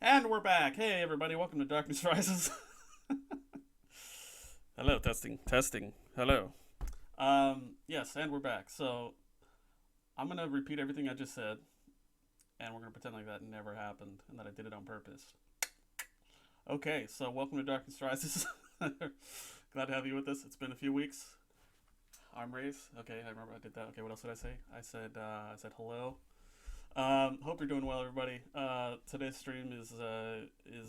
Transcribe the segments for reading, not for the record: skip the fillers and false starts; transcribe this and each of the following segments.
And we're back. Hey, everybody, welcome to Darkness Rises. Hello, testing, testing. Hello. Yes, and we're back. So, I'm going to repeat everything I just said, and we're going to pretend like that never happened and that I did it on purpose. Okay, so welcome to Darkness Rises. Glad to have you with us. It's been a few weeks. Arm race. Okay, I remember I did that. Okay, what else did I say? I said hello. Hope you're doing well, everybody. Today's stream is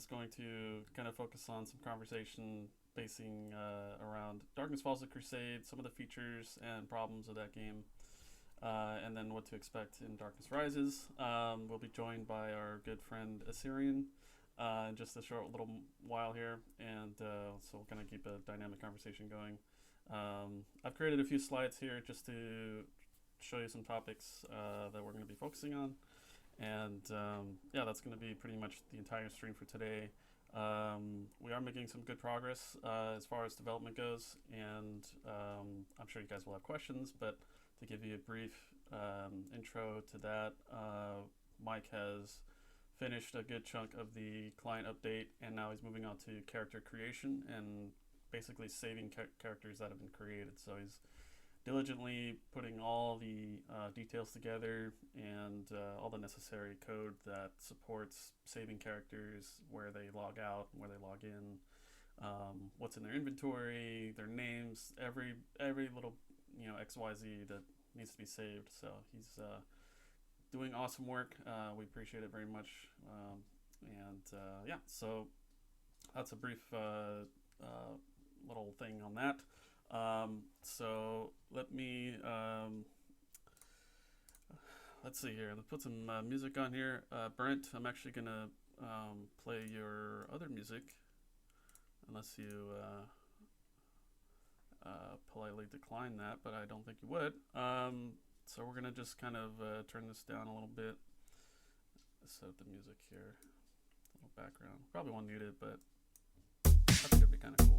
going to kind of focus on some conversation basing around Darkness Falls: The Crusade, some of the features and problems of that game, and then what to expect in Darkness Rises. We'll be joined by our good friend Assyrian in just a short little while here, and so we'll kind of keep a dynamic conversation going. I've created a few slides here just to show you some topics that we're going to be focusing on, and yeah, that's going to be pretty much the entire stream for today. We are making some good progress as far as development goes, and I'm sure you guys will have questions, but to give you a brief intro to that, Mike has finished a good chunk of the client update, and now he's moving on to character creation and basically saving characters that have been created. So he's diligently putting all the details together and all the necessary code that supports saving characters, where they log out, where they log in, what's in their inventory, their names, every little XYZ that needs to be saved. So he's doing awesome work. We appreciate it very much, and yeah, so that's a brief little thing on that. So let me let's see here. Let's put some music on here. Brent, I'm actually gonna play your other music, unless you politely decline that, but I don't think you would. So we're gonna just kind of turn this down a little bit. Set up the music here. A little background. Probably won't need it, but I think it'd be kind of cool.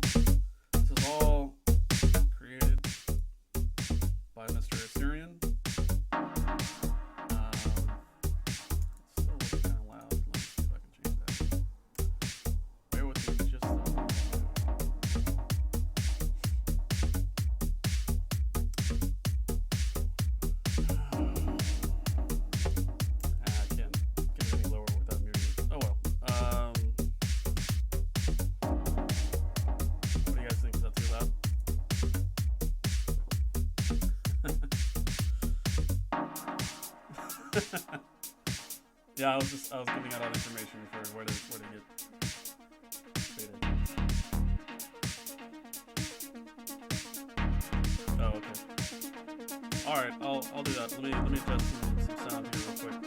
This is all created by Mr. Assyrian. It's still kind of loud. Let me see if I can change that. Bear with me just a moment. I can't get it any lower without muting it. Oh well. What do you guys think? Is that too loud? Yeah, I was giving out all the information for where to get faded. Oh, okay. All right, I'll do that. Let me adjust some sound here real quick.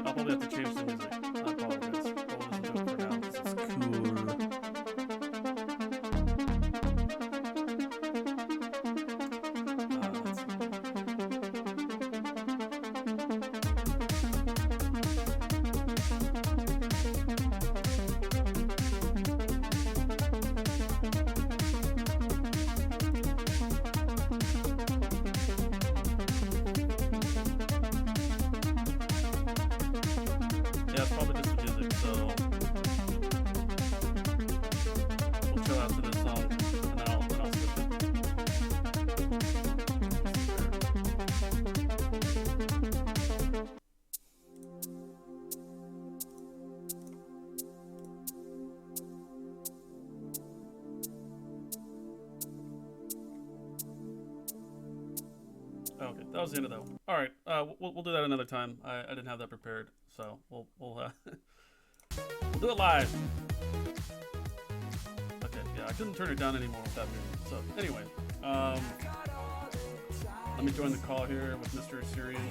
I'll probably have to change the music. I apologize. I'll listen to it for now because it's cool. Yeah, it's probably just the music, so we'll chill out to this song, and then I'll switch it. Okay, that was the end of that one. All right, we'll do that another time. I didn't have that prepared, so we'll we'll do it live. Okay, yeah, I couldn't turn it down anymore with that music. So anyway, let me join the call here with Mr. Assyrian.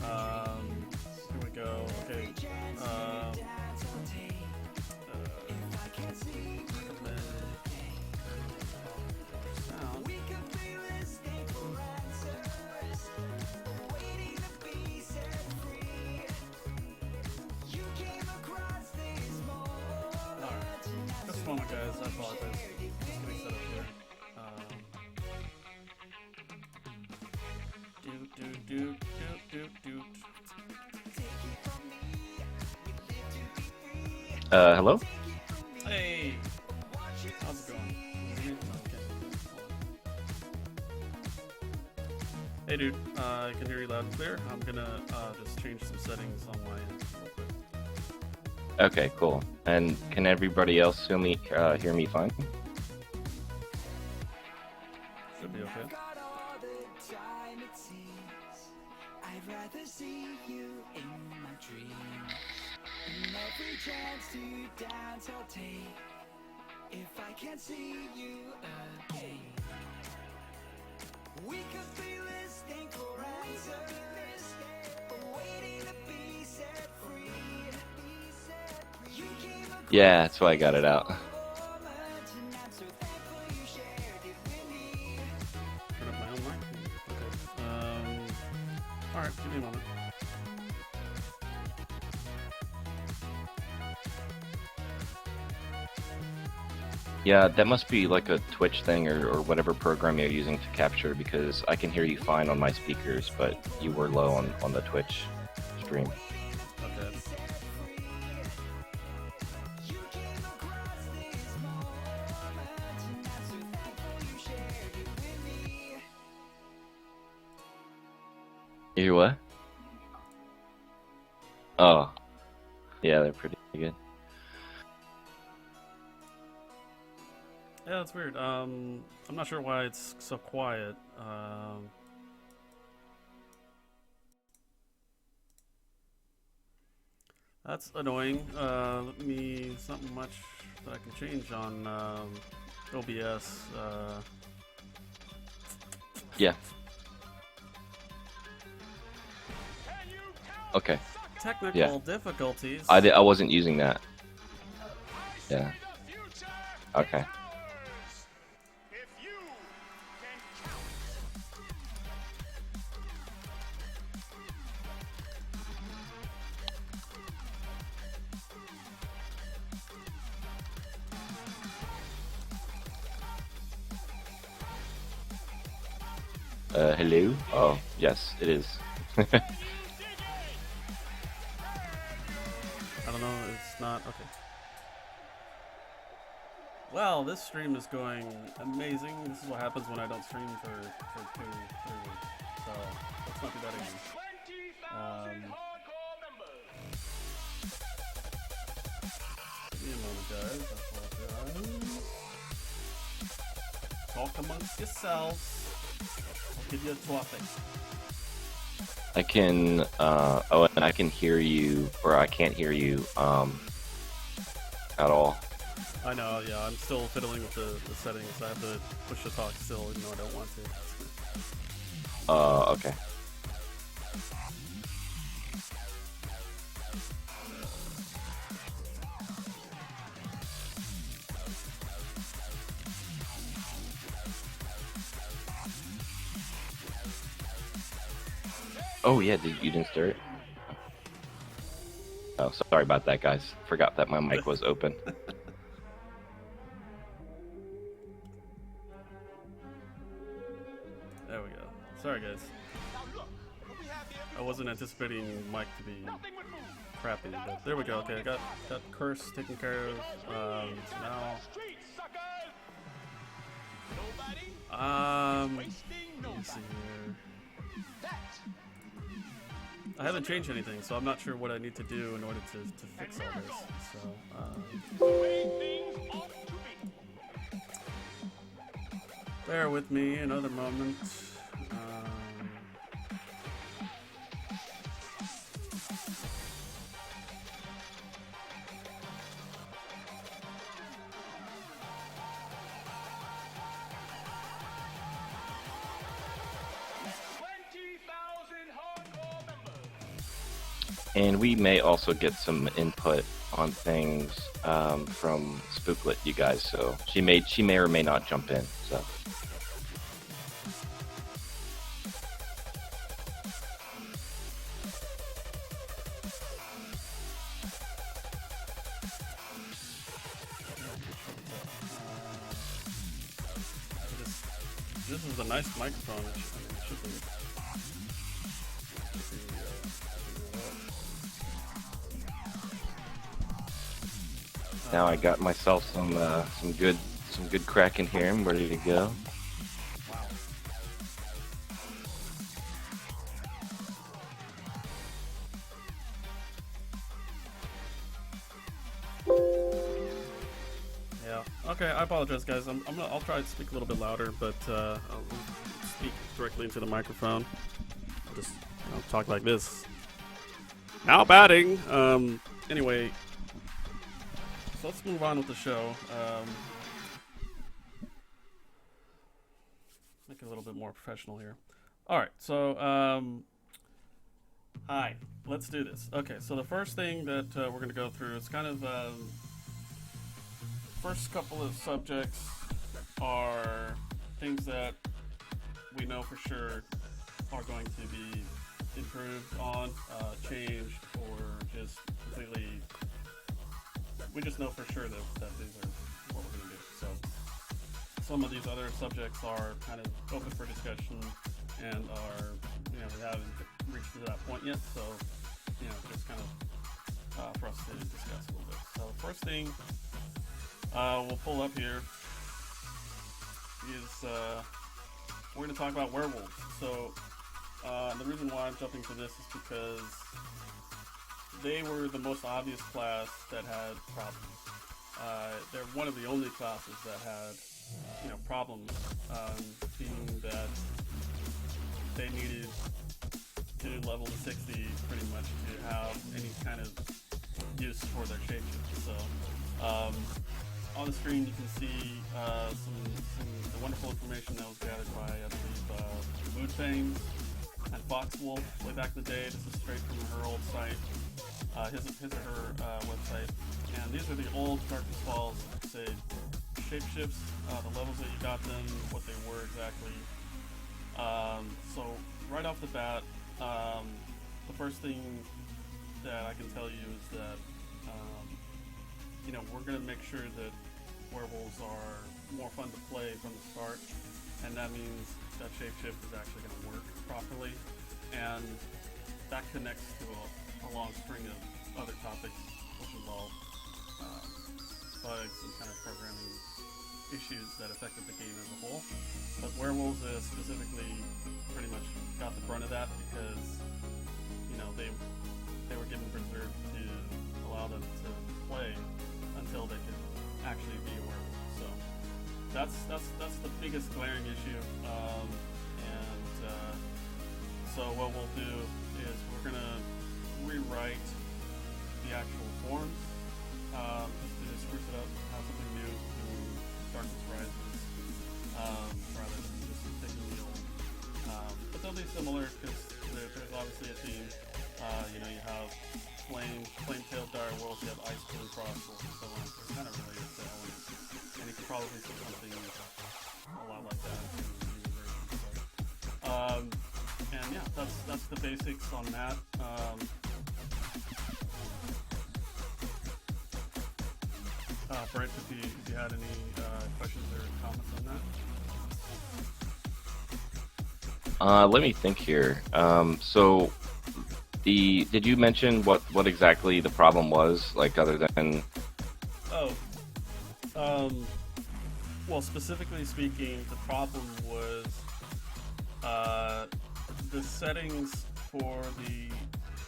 Here we go. Okay. Recommend sound. moment, guys. I apologize. Just getting set up here. Do. Hello? Hey! How's it going? Hey dude, I can hear you loud and clear. I'm gonna just change some settings on my end real quick. Okay, cool. And can everybody else hear me fine? Should be okay. I'd rather see you in my dreams. And every chance to dance I'll take. If I can't see you again, we could be listening for answers, waiting to be set free. You came across Yeah, that's why I got it out. the moment, and I'm so thankful you shared it with me. Turn up my own mic. Okay. Alright, give me a moment. Yeah, that must be like a Twitch thing or whatever program you're using to capture, because I can hear you fine on my speakers, but you were low on the Twitch stream. Okay. You hear what? Oh. Yeah, they're pretty good. Yeah, that's weird. I'm not sure why it's so quiet. That's annoying. It's not much that I can change on OBS. Yeah. Okay. Technical difficulties. I wasn't using that. Yeah. Okay. Hello? Oh, yes, it is. I don't know, it's not. Okay. Well, this stream is going amazing. This is what happens when I don't stream for 2-3 weeks. So, let's not do that again. Give me a moment, guys. I apologize. Talk amongst yourselves. I'll give you a topic. I can, and I can hear you, or I can't hear you, at all. I know, yeah, I'm still fiddling with the settings. I have to push the talk still, even though I don't want to. Okay. Oh yeah, you didn't start it? Oh, sorry about that, guys. Forgot that my mic was open. There we go. Sorry, guys. I wasn't anticipating Mike to be crappy, but there we go. Okay, I got Curse taken care of. So now, let me see here. I haven't changed anything, so I'm not sure what I need to do in order to fix all this. So, bear with me another moment. And we may also get some input on things from Spooklet, you guys. So she may or may not jump in. So. this is a nice microphone. It should be, Now I got myself some good crack in here. I'm ready to go. Yeah. Okay. I apologize, guys. I'll try to speak a little bit louder, but I'll speak directly into the microphone. I'll just talk like this. Now batting. Anyway, so let's move on with the show. Make it a little bit more professional here. All right. So, hi. Let's do this. Okay. So the first thing that we're going to go through is kind of first couple of subjects are things that we know for sure are going to be improved on, changed, or just completely. We just know for sure that these are what we're going to do. So some of these other subjects are kind of open for discussion and are, we haven't reached to that point yet. So, just kind of for us to discuss a little bit. So first thing we'll pull up here is we're going to talk about werewolves. So the reason why I'm jumping to this is because they were the most obvious class that had problems. They're one of the only classes that had, problems, being that they needed to level to 60 pretty much to have any kind of use for their shapeshift. So on the screen you can see the wonderful information that was gathered by, I believe, Moodfane and Foxwolf way back in the day. This is straight from her old site. His or her website, and these are the old Darkness Falls, say, shapeshifts, the levels that you got them, what they were exactly. So right off the bat, the first thing that I can tell you is that we're going to make sure that werewolves are more fun to play from the start, and that means that shapeshift is actually going to work properly, and that connects to a long string of other topics which involve bugs and kind of programming issues that affected the game as a whole. But werewolves specifically pretty much got the brunt of that because they were given Berserk to allow them to play until they could actually be a werewolf. So that's the biggest glaring issue. So what we'll do is we're gonna rewrite the actual forms, just to spruce it up, have something new in Darkness Rises, rather than just taking the old. But they'll be similar because there's obviously a theme. You have flame-tailed direwolves, you have ice-blue crosswolves, and so on. So it's kind of related to elements, and you could probably see something a lot like that in the new version. So, and yeah, that's the basics on that. Brent, if you had any questions or comments on that? Let me think here. So, did you mention what exactly the problem was? Like, other than? Well, specifically speaking, the problem was the settings for the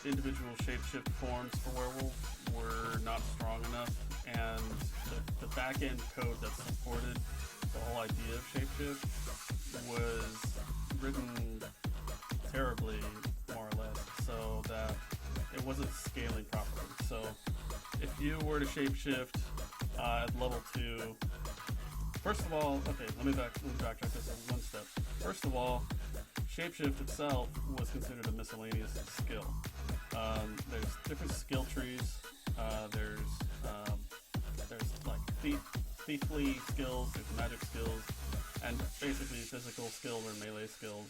individual shapeshift forms for werewolf were not strong enough, and the back-end code that supported the whole idea of shapeshift was written terribly, more or less, so that it wasn't scaling properly. So if you were to shapeshift at level 2, first of all, okay, let me backtrack this one step. First of all, shapeshift itself was considered a miscellaneous skill. There's different skill trees. There's like thiefly skills, there's magic skills, and basically physical skills or melee skills.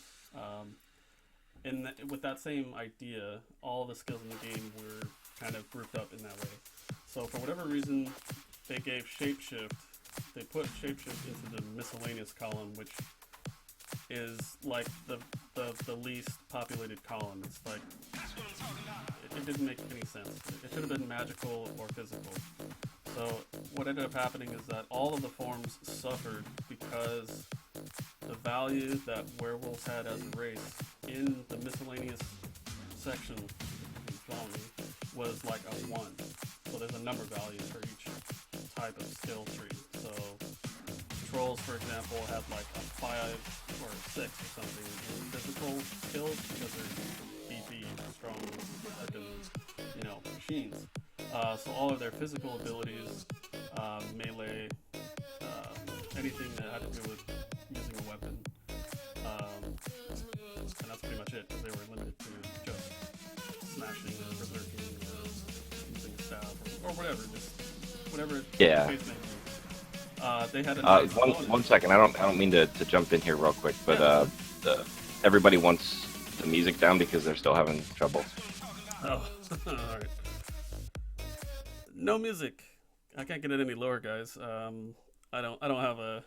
With that same idea, all the skills in the game were kind of grouped up in that way. So for whatever reason, they gave shapeshift. They put shapeshift into the miscellaneous column, which is like the least populated column. It's like it didn't make any sense. It should have been magical or physical. So what ended up happening is that all of the forms suffered because the value that werewolves had as a race in the miscellaneous section, if you follow me, was like a 1. So there's a number value for each type of skill tree. So trolls, for example, have like a 5 or 6 or something in physical skills because they're beefy, strong, machines. So all of their physical abilities, melee, anything that had to do with using a weapon, and that's pretty much it, because they were limited to just smashing or berserking or using a staff or whatever, just whatever Yeah. the case may be. They had a nice One second. I don't mean to jump in here real quick, but everybody wants the music down because they're still having trouble. Oh, all right. No music. I can't get it any lower, guys. I don't have a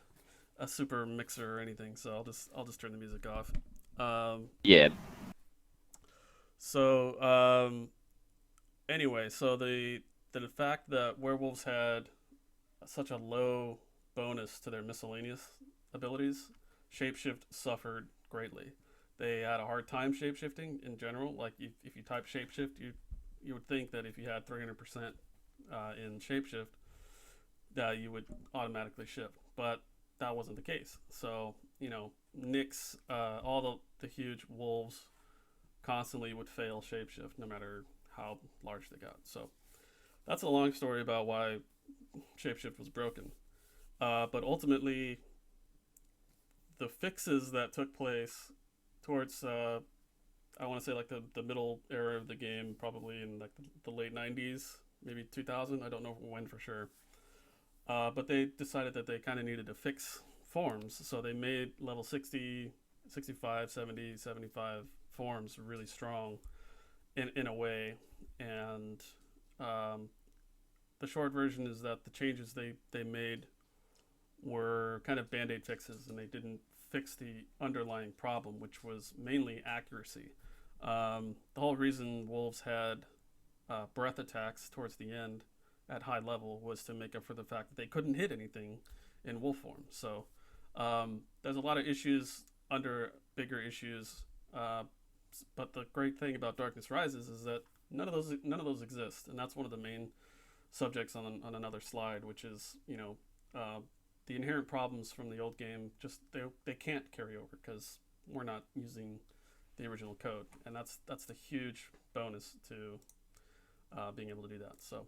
super mixer or anything, so I'll just turn the music off. Yeah. So anyway, so the fact that werewolves had such a low bonus to their miscellaneous abilities, shapeshift suffered greatly. They had a hard time shapeshifting in general. Like if you type shapeshift, you would think that if you had 300% in shapeshift, that you would automatically shift, but that wasn't the case. So Nyx, all the huge wolves constantly would fail shapeshift no matter how large they got. So that's a long story about why shapeshift was broken. But ultimately, the fixes that took place towards I want to say like the middle era of the game, probably in like the late 90s, maybe 2000. I don't know when for sure. But they decided that they kind of needed to fix forms, so they made level 60, 65, 70, 75 forms really strong in a way. And the short version is that the changes they made were kind of band-aid fixes, and they didn't fix the underlying problem, which was mainly accuracy. The whole reason wolves had breath attacks towards the end at high level was to make up for the fact that they couldn't hit anything in wolf form. So there's a lot of issues under bigger issues, but the great thing about Darkness Rises is that none of those exist, and that's one of the main subjects on another slide, which is the inherent problems from the old game. Just they can't carry over because we're not using the original code, and that's the huge bonus to being able to do that. So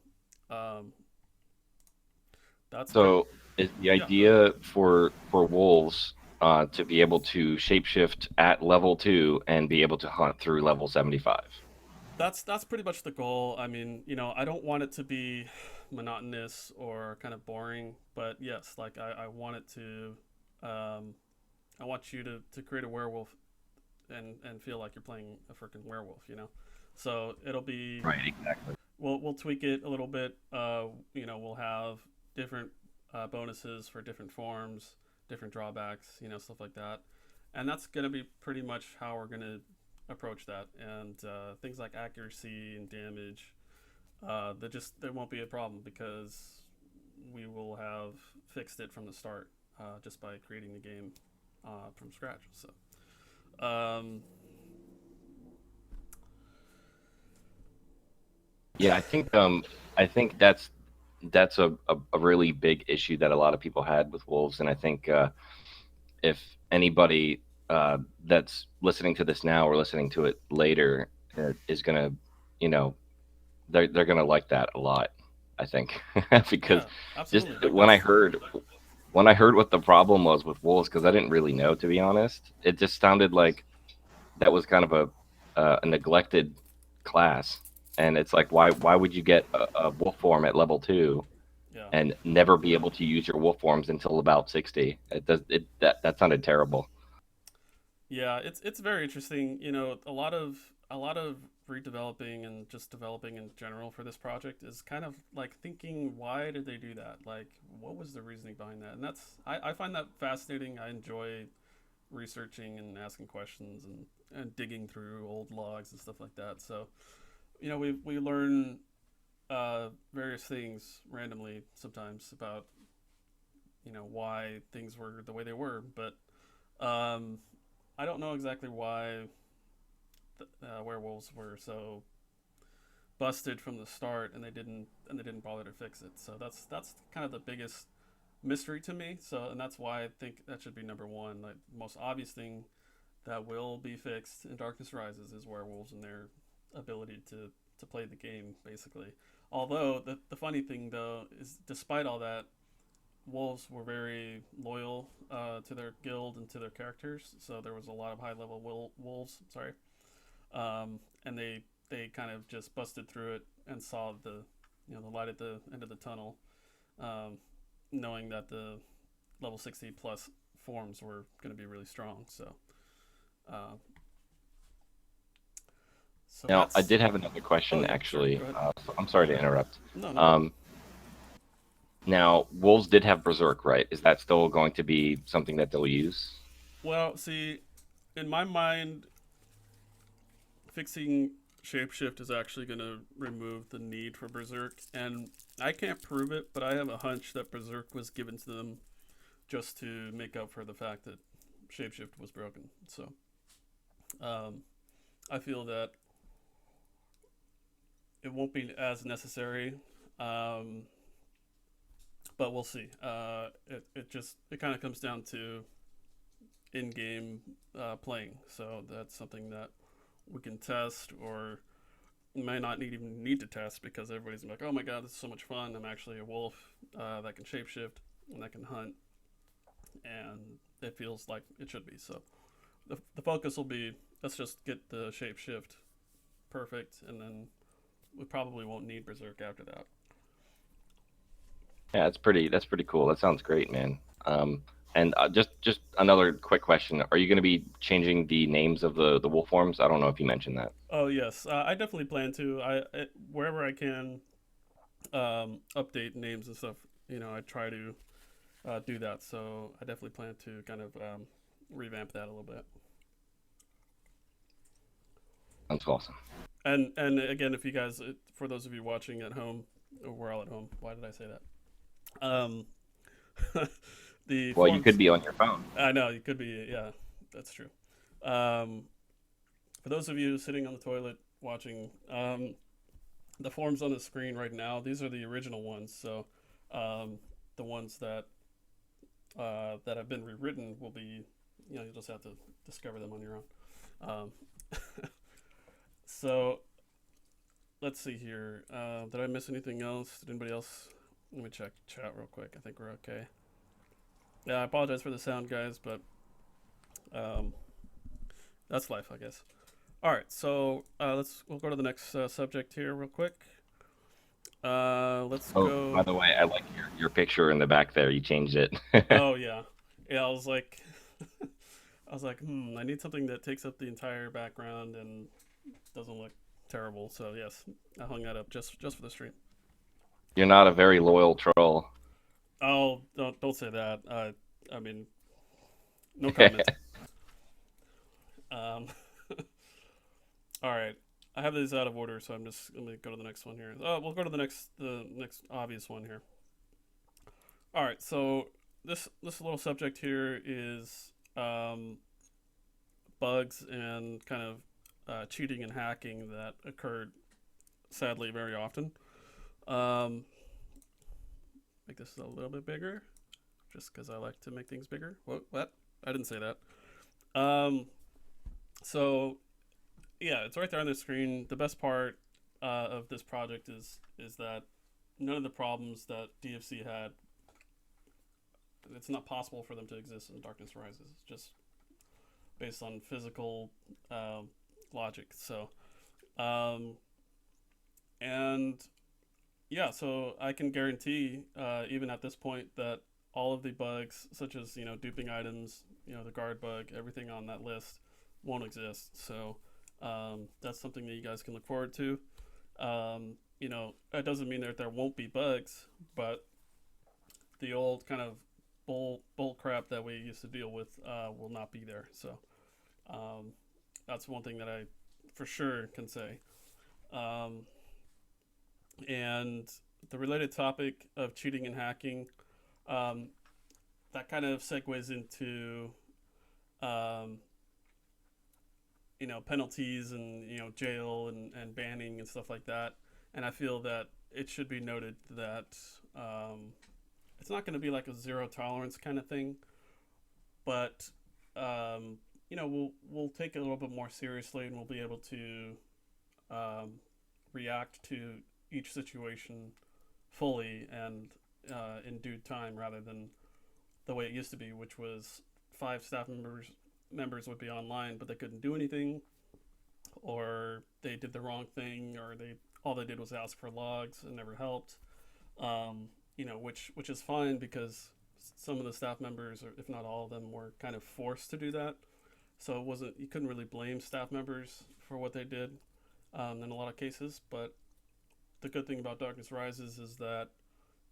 that's So is the idea for wolves to be able to shapeshift at level 2 and be able to hunt through level 75? That's pretty much the goal. I mean, I don't want it to be monotonous or kind of boring, but yes, like I want it to I want you to create a werewolf and feel like you're playing a freaking werewolf, So it'll be Right, exactly. We'll tweak it a little bit. We'll have different bonuses for different forms, different drawbacks, stuff like that. And that's going to be pretty much how we're going to approach that. And things like accuracy and damage, there won't be a problem because we will have fixed it from the start just by creating the game from scratch. So Yeah, I think that's a really big issue that a lot of people had with wolves, and I think if anybody that's listening to this now or listening to it later is gonna, they're gonna like that a lot, I think, because just absolutely. when I heard what the problem was with wolves, because I didn't really know, to be honest, it just sounded like that was kind of a neglected class. And it's like, why would you get a wolf form at level 2 Yeah. and never be able to use your wolf forms until about 60? That sounded terrible. Yeah, it's very interesting. A lot of redeveloping and just developing in general for this project is kind of like thinking, why did they do that? Like, what was the reasoning behind that? And I find that fascinating. I enjoy researching and asking questions and digging through old logs and stuff like that. So, we learn various things randomly sometimes about why things were the way they were, but I don't know exactly why werewolves were so busted from the start, and they didn't bother to fix it. So that's kind of the biggest mystery to me. So, and that's why I think that should be number one. Like, the most obvious thing that will be fixed in Darkness Rises is werewolves and their ability to play the game, basically. Although the funny thing though is, despite all that, wolves were very loyal to their guild and to their characters. So there was a lot of high level wolves. Sorry, and they kind of just busted through it and saw the light at the end of the tunnel, knowing that the level 60 plus forms were going to be really strong. Uh, so Now, I that's did have another question, oh yeah, sure, actually. go ahead. I'm sorry to interrupt. No, no problem. Um, Now, Wolves did have Berserk, right? Is that still going to be something that they'll use? Well, see, in my mind, fixing shapeshift is actually going to remove the need for berserk, and I can't prove it, but I have a hunch that berserk was given to them just to make up for the fact that shapeshift was broken. So um, I feel that it won't be as necessary, um, but we'll see. It kind of comes down to in-game playing, so that's something that we can test, or might not even need to test, because everybody's like, oh my god, this is so much fun. I'm actually a wolf that can shapeshift and that can hunt, and it feels like it should be. So the focus will be, let's just get the shapeshift perfect, and then we probably won't need berserk after that. Yeah, that's pretty cool. That sounds great, man. And just another quick question: are you going to be changing the names of the wolf forms? I don't know if you mentioned that. Oh yes, I definitely plan to. Wherever I can update names and stuff, I try to do that. So I definitely plan to kind of revamp that a little bit. That's awesome. And again, if you guys, for those of you watching at home, we're all at home. Why did I say that? The Well, you could forms. be on your phone. I know you could be. Yeah, that's true. Um, for those of you sitting on the toilet watching, the forms on the screen right now, these are the original ones. So the ones that have been rewritten will be, you'll just have to discover them on your own. So let's see here. Did I miss anything else? Did anybody else? Let me check chat real quick. I think we're okay. Yeah, I apologize for the sound, guys, but um, that's life, I guess. All right, so we'll go to the next subject here real quick. Let's Oh, by go. the way, I like your picture in the back there. You changed it. Oh yeah, yeah. I was like, I need something that takes up the entire background and doesn't look terrible. So yes, I hung that up just for the stream. You're not a very loyal troll. Oh, don't say that. I mean, no comment. Um, all right. I have these out of order, so I'm just gonna go to the next one here. Oh, we'll go to the next obvious one here. All right. So this little subject here is bugs and kind of cheating and hacking that occurred sadly very often. Um, make this a little bit bigger, just because I like to make things bigger. What? I didn't say that. Um, so yeah, it's right there on the screen. The best part of this project is that none of the problems that DFC had, it's not possible for them to exist in Darkness Rises. It's just based on physical logic. So, um, and yeah, so I can guarantee, even at this point, that all of the bugs, such as duping items, the guard bug, everything on that list, won't exist. So that's something that you guys can look forward to. That doesn't mean that there won't be bugs, but the old kind of bull crap that we used to deal with will not be there. So um, that's one thing that I for sure can say. Um, and the related topic of cheating and hacking, um, that kind of segues into um, penalties and jail and banning and stuff like that. And I feel that it should be noted that um, it's not going to be like a zero tolerance kind of thing, but we'll take it a little bit more seriously, and we'll be able to um, react to each situation fully and in due time, rather than the way it used to be, which was five staff members would be online, but they couldn't do anything, or they did the wrong thing, or they all they did was ask for logs and never helped. Which is fine because some of the staff members, or if not all of them, were kind of forced to do that. So it wasn't you couldn't really blame staff members for what they did in a lot of cases. But the good thing about Darkness Rises is that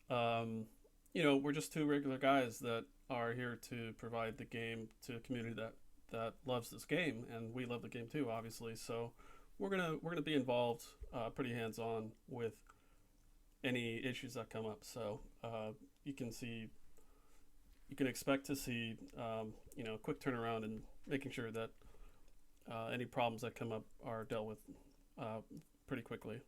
we're just two regular guys that are here to provide the game to a community that loves this game, and we love the game too, obviously. So we're gonna be involved, pretty hands on with any issues that come up. So you can see, you can expect to see, quick turnaround and making sure that any problems that come up are dealt with pretty quickly.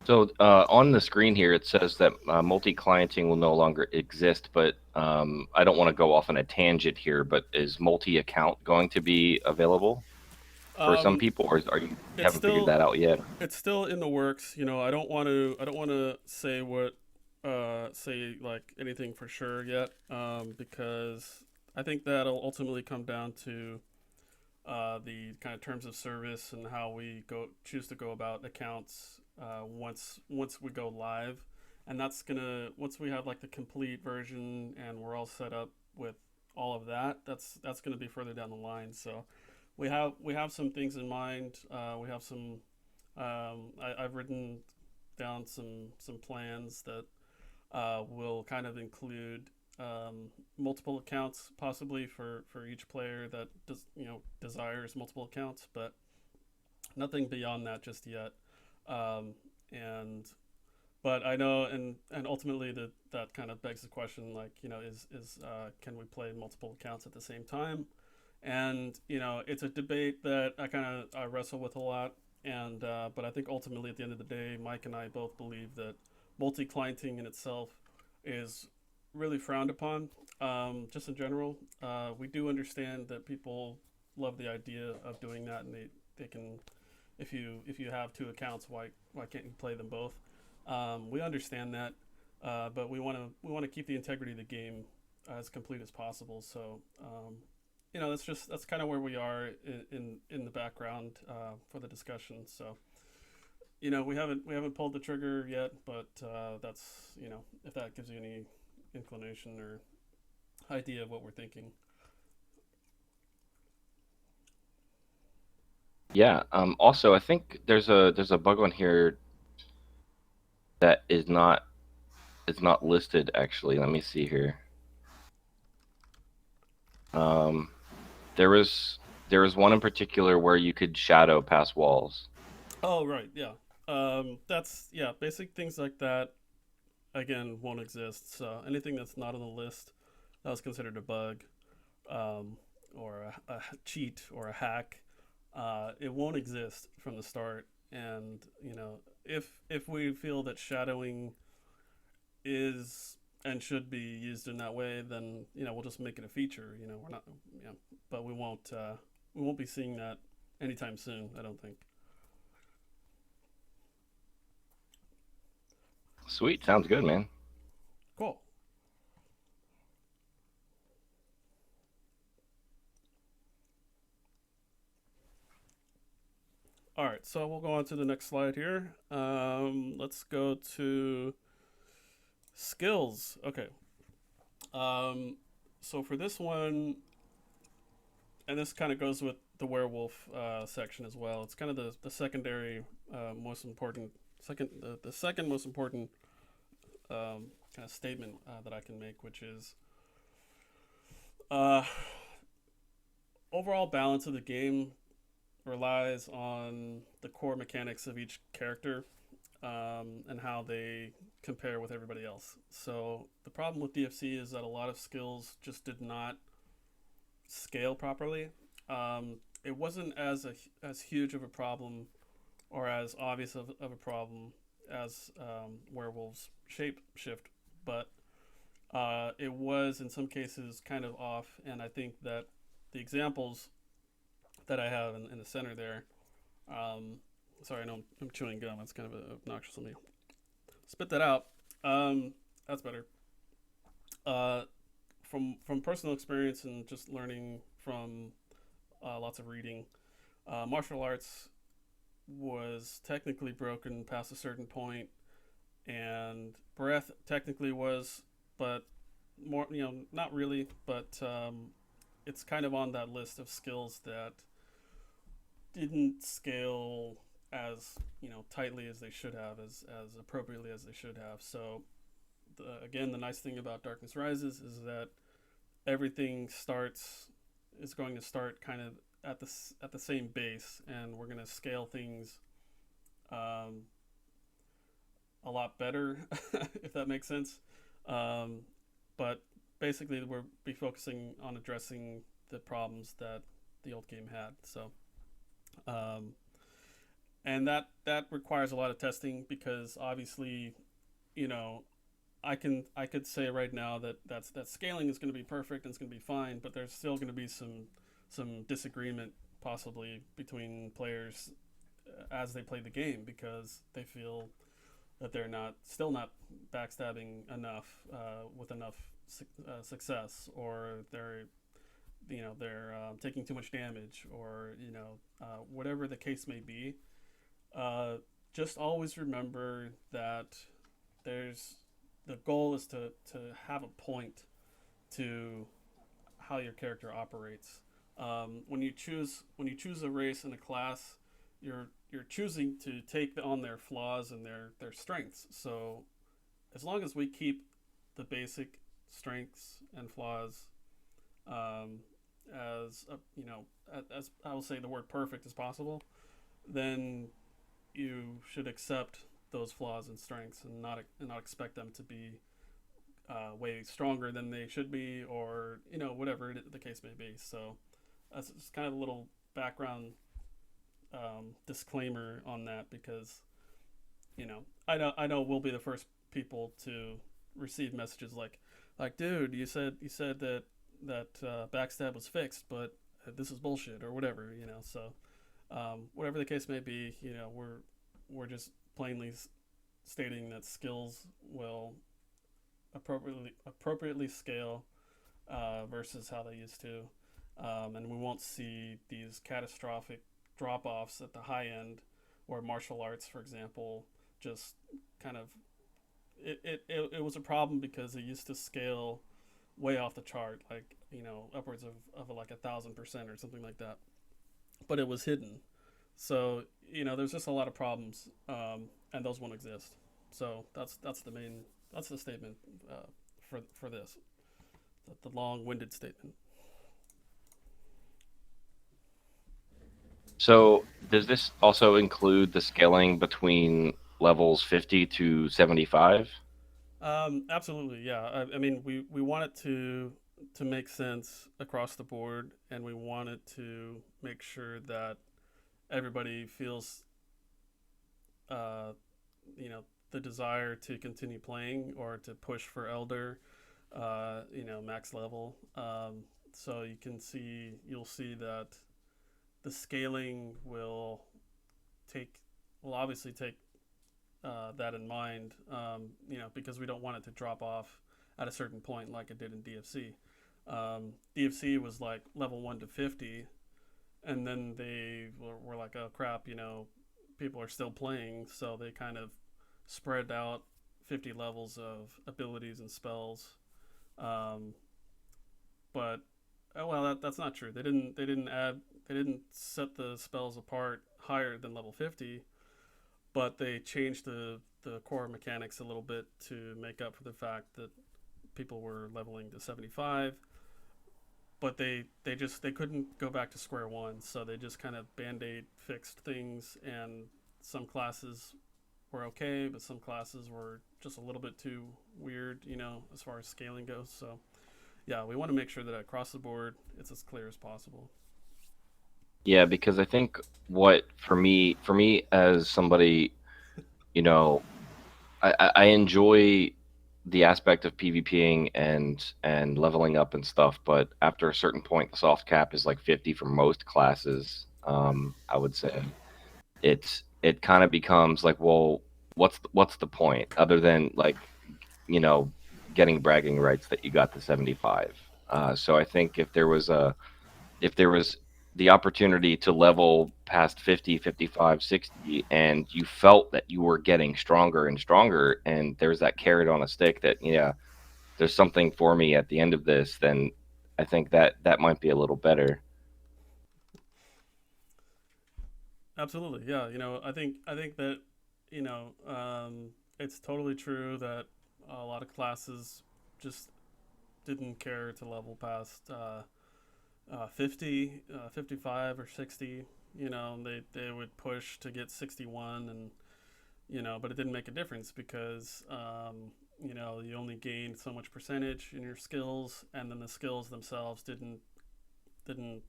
So on the screen here, it says that multi-clienting will no longer exist, but I don't want to go off on a tangent here, but is multi-account going to be available for some people, or are you It's haven't figured still that out yet? it's still in the works. I don't want to say say like anything for sure yet, because I think that'll ultimately come down to the kind of terms of service and how we choose to go about accounts once we go live. And that's gonna once we have like the complete version and we're all set up with all of that, that's gonna be further down the line. So we have some things in mind. We have some. I've written down some plans that will kind of include multiple accounts, possibly for each player that desires multiple accounts, but nothing beyond that just yet. Um, and but I know, and ultimately that kind of begs the question, like, is can we play multiple accounts at the same time? And it's a debate that I wrestle with a lot. And but I think ultimately at the end of the day, Mike and I both believe that multi-clienting in itself is really frowned upon. Just in general, we do understand that people love the idea of doing that, and they can, if you have two accounts, why can't you play them both? We understand that, but we want to keep the integrity of the game as complete as possible. So that's kind of where we are in the background for the discussion. So we haven't pulled the trigger yet, but that's if that gives you any inclination or idea of what we're thinking. Yeah. Also, I think there's a bug on here that is not listed actually. Let me see here. Um, there was there was one in particular where you could shadow past walls. Oh, right, yeah. That's yeah, basic things like that again won't exist. So anything that's not on the list that was considered a bug, um, or a cheat or a hack, it won't exist from the start. And if we feel that shadowing is and should be used in that way, then we'll just make it a feature. We're not, but we won't be seeing that anytime soon. I don't think. Sweet, sounds good, man. Cool. All right, so we'll go on to the next slide here. Let's go to skills. Okay. Um, so for this one, and this kind of goes with the werewolf section as well. It's kind of the secondary most important second the second most important kind of statement that I can make, which is uh, overall balance of the game relies on the core mechanics of each character, and how they compare with everybody else. So the problem with DFC is that a lot of skills just did not scale properly. It wasn't as huge of a problem or as obvious of a problem as Werewolves shape shift, but it was in some cases kind of off. And I think that the examples that I have in the center there, sorry, I know I'm chewing gum. It's kind of obnoxious of me. Spit that out. That's better. Uh, from personal experience and just learning from lots of reading, martial arts was technically broken past a certain point, and breath technically was, but more, not really, but it's kind of on that list of skills that didn't scale as tightly as they should have, as appropriately as they should have. So again, the nice thing about Darkness Rises is that everything is going to start kind of at the same base, and we're going to scale things um, a lot better, if that makes sense. But basically, we'll be focusing on addressing the problems that the old game had. So, and that requires a lot of testing, because obviously, you know, I could say right now that scaling is going to be perfect and it's going to be fine, but there's still going to be some disagreement possibly between players as they play the game, because they feel that they're still not backstabbing enough with enough success, or they're taking too much damage, or whatever the case may be. Just always remember that the goal is to have a point to how your character operates. When you choose a race and a class, you're choosing to take on their flaws and their strengths. So as long as we keep the basic strengths and flaws as as I will say the word perfect as possible, then you should accept those flaws and strengths, and not expect them to be way stronger than they should be, or whatever the case may be. So that's just kind of a little background disclaimer on that, because I know we'll be the first people to receive messages like dude, you said that backstab was fixed, but this is bullshit, or whatever. So whatever the case may be, we're just plainly stating that skills will appropriately scale versus how they used to, and we won't see these catastrophic drop-offs at the high end, where martial arts, for example, just kind of it was a problem because it used to scale way off the chart, like upwards of like 1,000% or something like that, but it was hidden. So there's just a lot of problems, and those won't exist. So that's the statement for this, the long-winded statement. So does this also include the scaling between levels 50 to 75? Absolutely, yeah. I mean, we want it to make sense across the board, and we want it to make sure that everybody feels the desire to continue playing, or to push for Elder max level. So you'll see that the scaling will obviously take that in mind, because we don't want it to drop off at a certain point like it did in DFC. DFC was like level 1 to 50, and then they were like, oh crap, people are still playing, so they kind of spread out 50 levels of abilities and spells. But that's not true. They didn't set the spells apart higher than level 50, but they changed the the core mechanics a little bit to make up for the fact that people were leveling to 75, but they couldn't go back to square one, so they just kind of band-aid fixed things, and some classes were okay, but some classes were just a little bit too weird, as far as scaling goes. So yeah, we want to make sure that across the board it's as clear as possible. Yeah, because I think what for me as somebody, you know, I enjoy the aspect of PvPing and leveling up and stuff, but after a certain point, the soft cap is like 50 for most classes. I would say it kind of becomes like, well, what's the point other than like, you know, getting bragging rights that you got to 75. So I think if there was the opportunity to level past 50, 55, 60, and you felt that you were getting stronger and stronger, and there's that carrot on a stick that, yeah, there's something for me at the end of this, then I think that might be a little better. Absolutely, yeah. I think that it's totally true that a lot of classes just didn't care to level past 50, 55 or 60. They would push to get 61, and but it didn't make a difference because you only gained so much percentage in your skills, and then the skills themselves didn't they didn't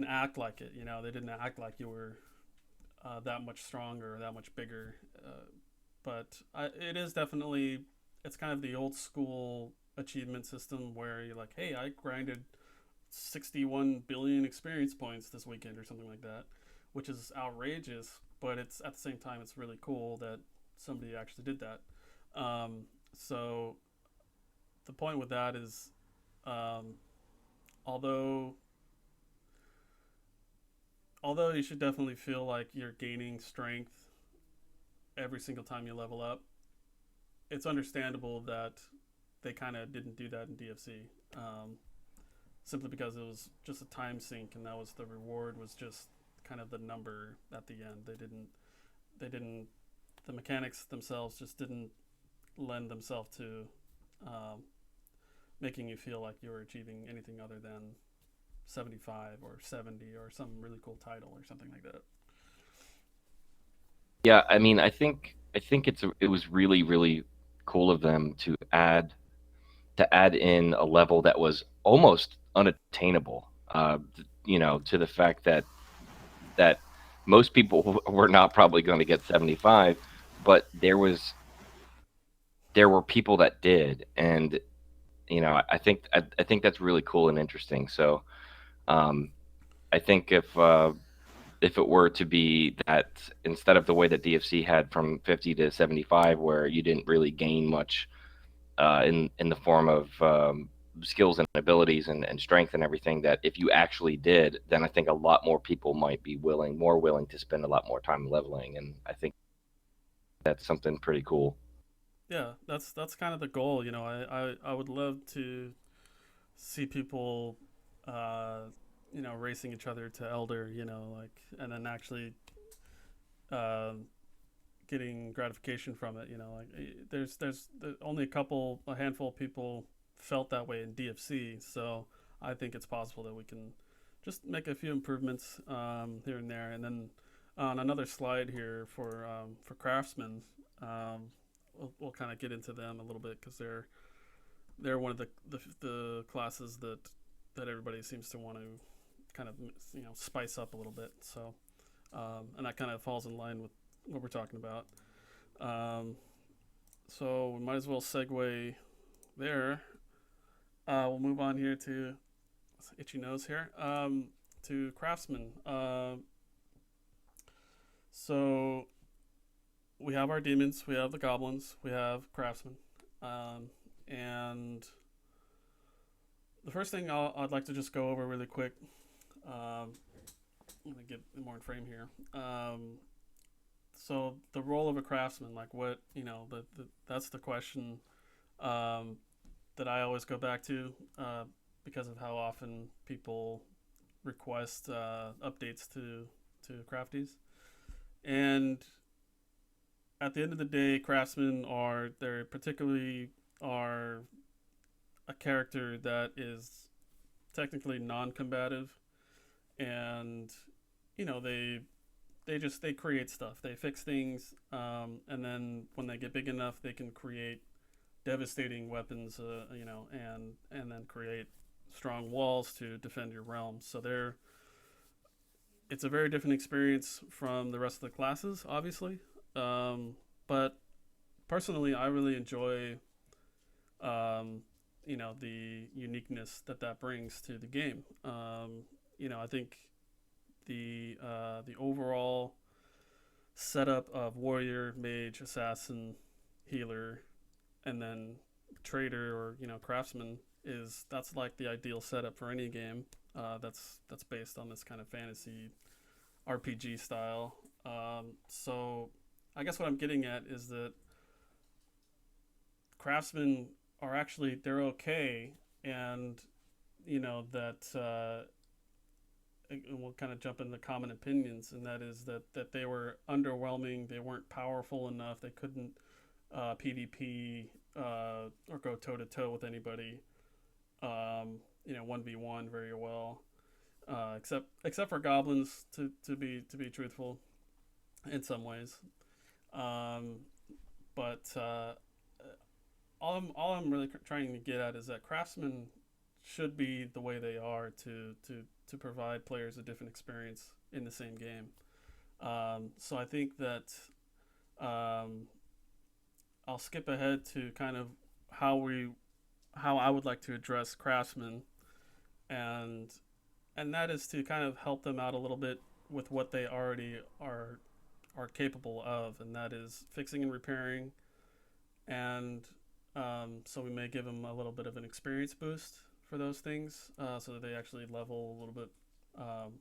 act like it. They didn't act like you were that much stronger or that much bigger. It is definitely, it's kind of the old school achievement system where you're like, hey, I grinded 61 billion experience points this weekend or something like that, which is outrageous, but it's at the same time it's really cool that somebody actually did that. So the point with that is, um, although although you should definitely feel like you're gaining strength every single time you level up, it's understandable that they kind of didn't do that in DFC, simply because it was just a time sink, and that was the reward, was just kind of the number at the end. They didn't the mechanics themselves just didn't lend themselves to um, making you feel like you were achieving anything other than 75 or 70 or some really cool title or something like that. Yeah, I mean, I think it was really really cool of them to add in a level that was almost unattainable. To the fact that most people were not probably going to get 75, but there were people that did, and I think that's really cool and interesting. So um, I think if it were to be that instead of the way that DFC had from 50 to 75, where you didn't really gain much in the form of skills and abilities and strength and everything, that if you actually did, then I think a lot more people might be more willing to spend a lot more time leveling, and I think that's something pretty cool. Yeah, that's kind of the goal. I would love to see people, uh, racing each other to elder, like, and then actually uh, getting gratification from it. Like, there's only a handful of people felt that way in DFC, so I think it's possible that we can just make a few improvements here and there, and then on another slide here for craftsmen, we'll kind of get into them a little bit because they're one of the classes that everybody seems to want to kind of spice up a little bit. So and that kind of falls in line with what we're talking about. Um, so we might as well segue there. We'll move on here to itchy nose here, to craftsmen. So we have our demons, we have the goblins, we have craftsmen, and the first thing I'd like to just go over really quick. I'm gonna get more in frame here. So the role of a craftsman, like, what that's the question um, that I always go back to, because of how often people request updates to crafties, and at the end of the day, craftsmen are they're particularly are a character that is technically non-combative, and they create stuff, they fix things, and then when they get big enough, they can create devastating weapons, and then create strong walls to defend your realm. So it's a very different experience from the rest of the classes, obviously. But personally, I really enjoy, um, the uniqueness that brings to the game. I think the overall setup of warrior, mage, assassin, healer, and then trader or craftsman is that's like the ideal setup for any game. That's based on this kind of fantasy RPG style. So I guess what I'm getting at is that craftsmen are actually they're okay, and that we'll kind of jump into common opinions, and that is that they were underwhelming. They weren't powerful enough. They couldn't PvP or go toe to toe with anybody. 1v1 very well. Except for goblins, to be truthful, in some ways. Um, but all I'm really trying to get at is that craftsmen should be the way they are to provide players a different experience in the same game. So I think that um, I'll skip ahead to kind of how we how I would like to address craftsmen, and that is to kind of help them out a little bit with what they already are capable of, and that is fixing and repairing, and so we may give them a little bit of an experience boost for those things, so that they actually level a little bit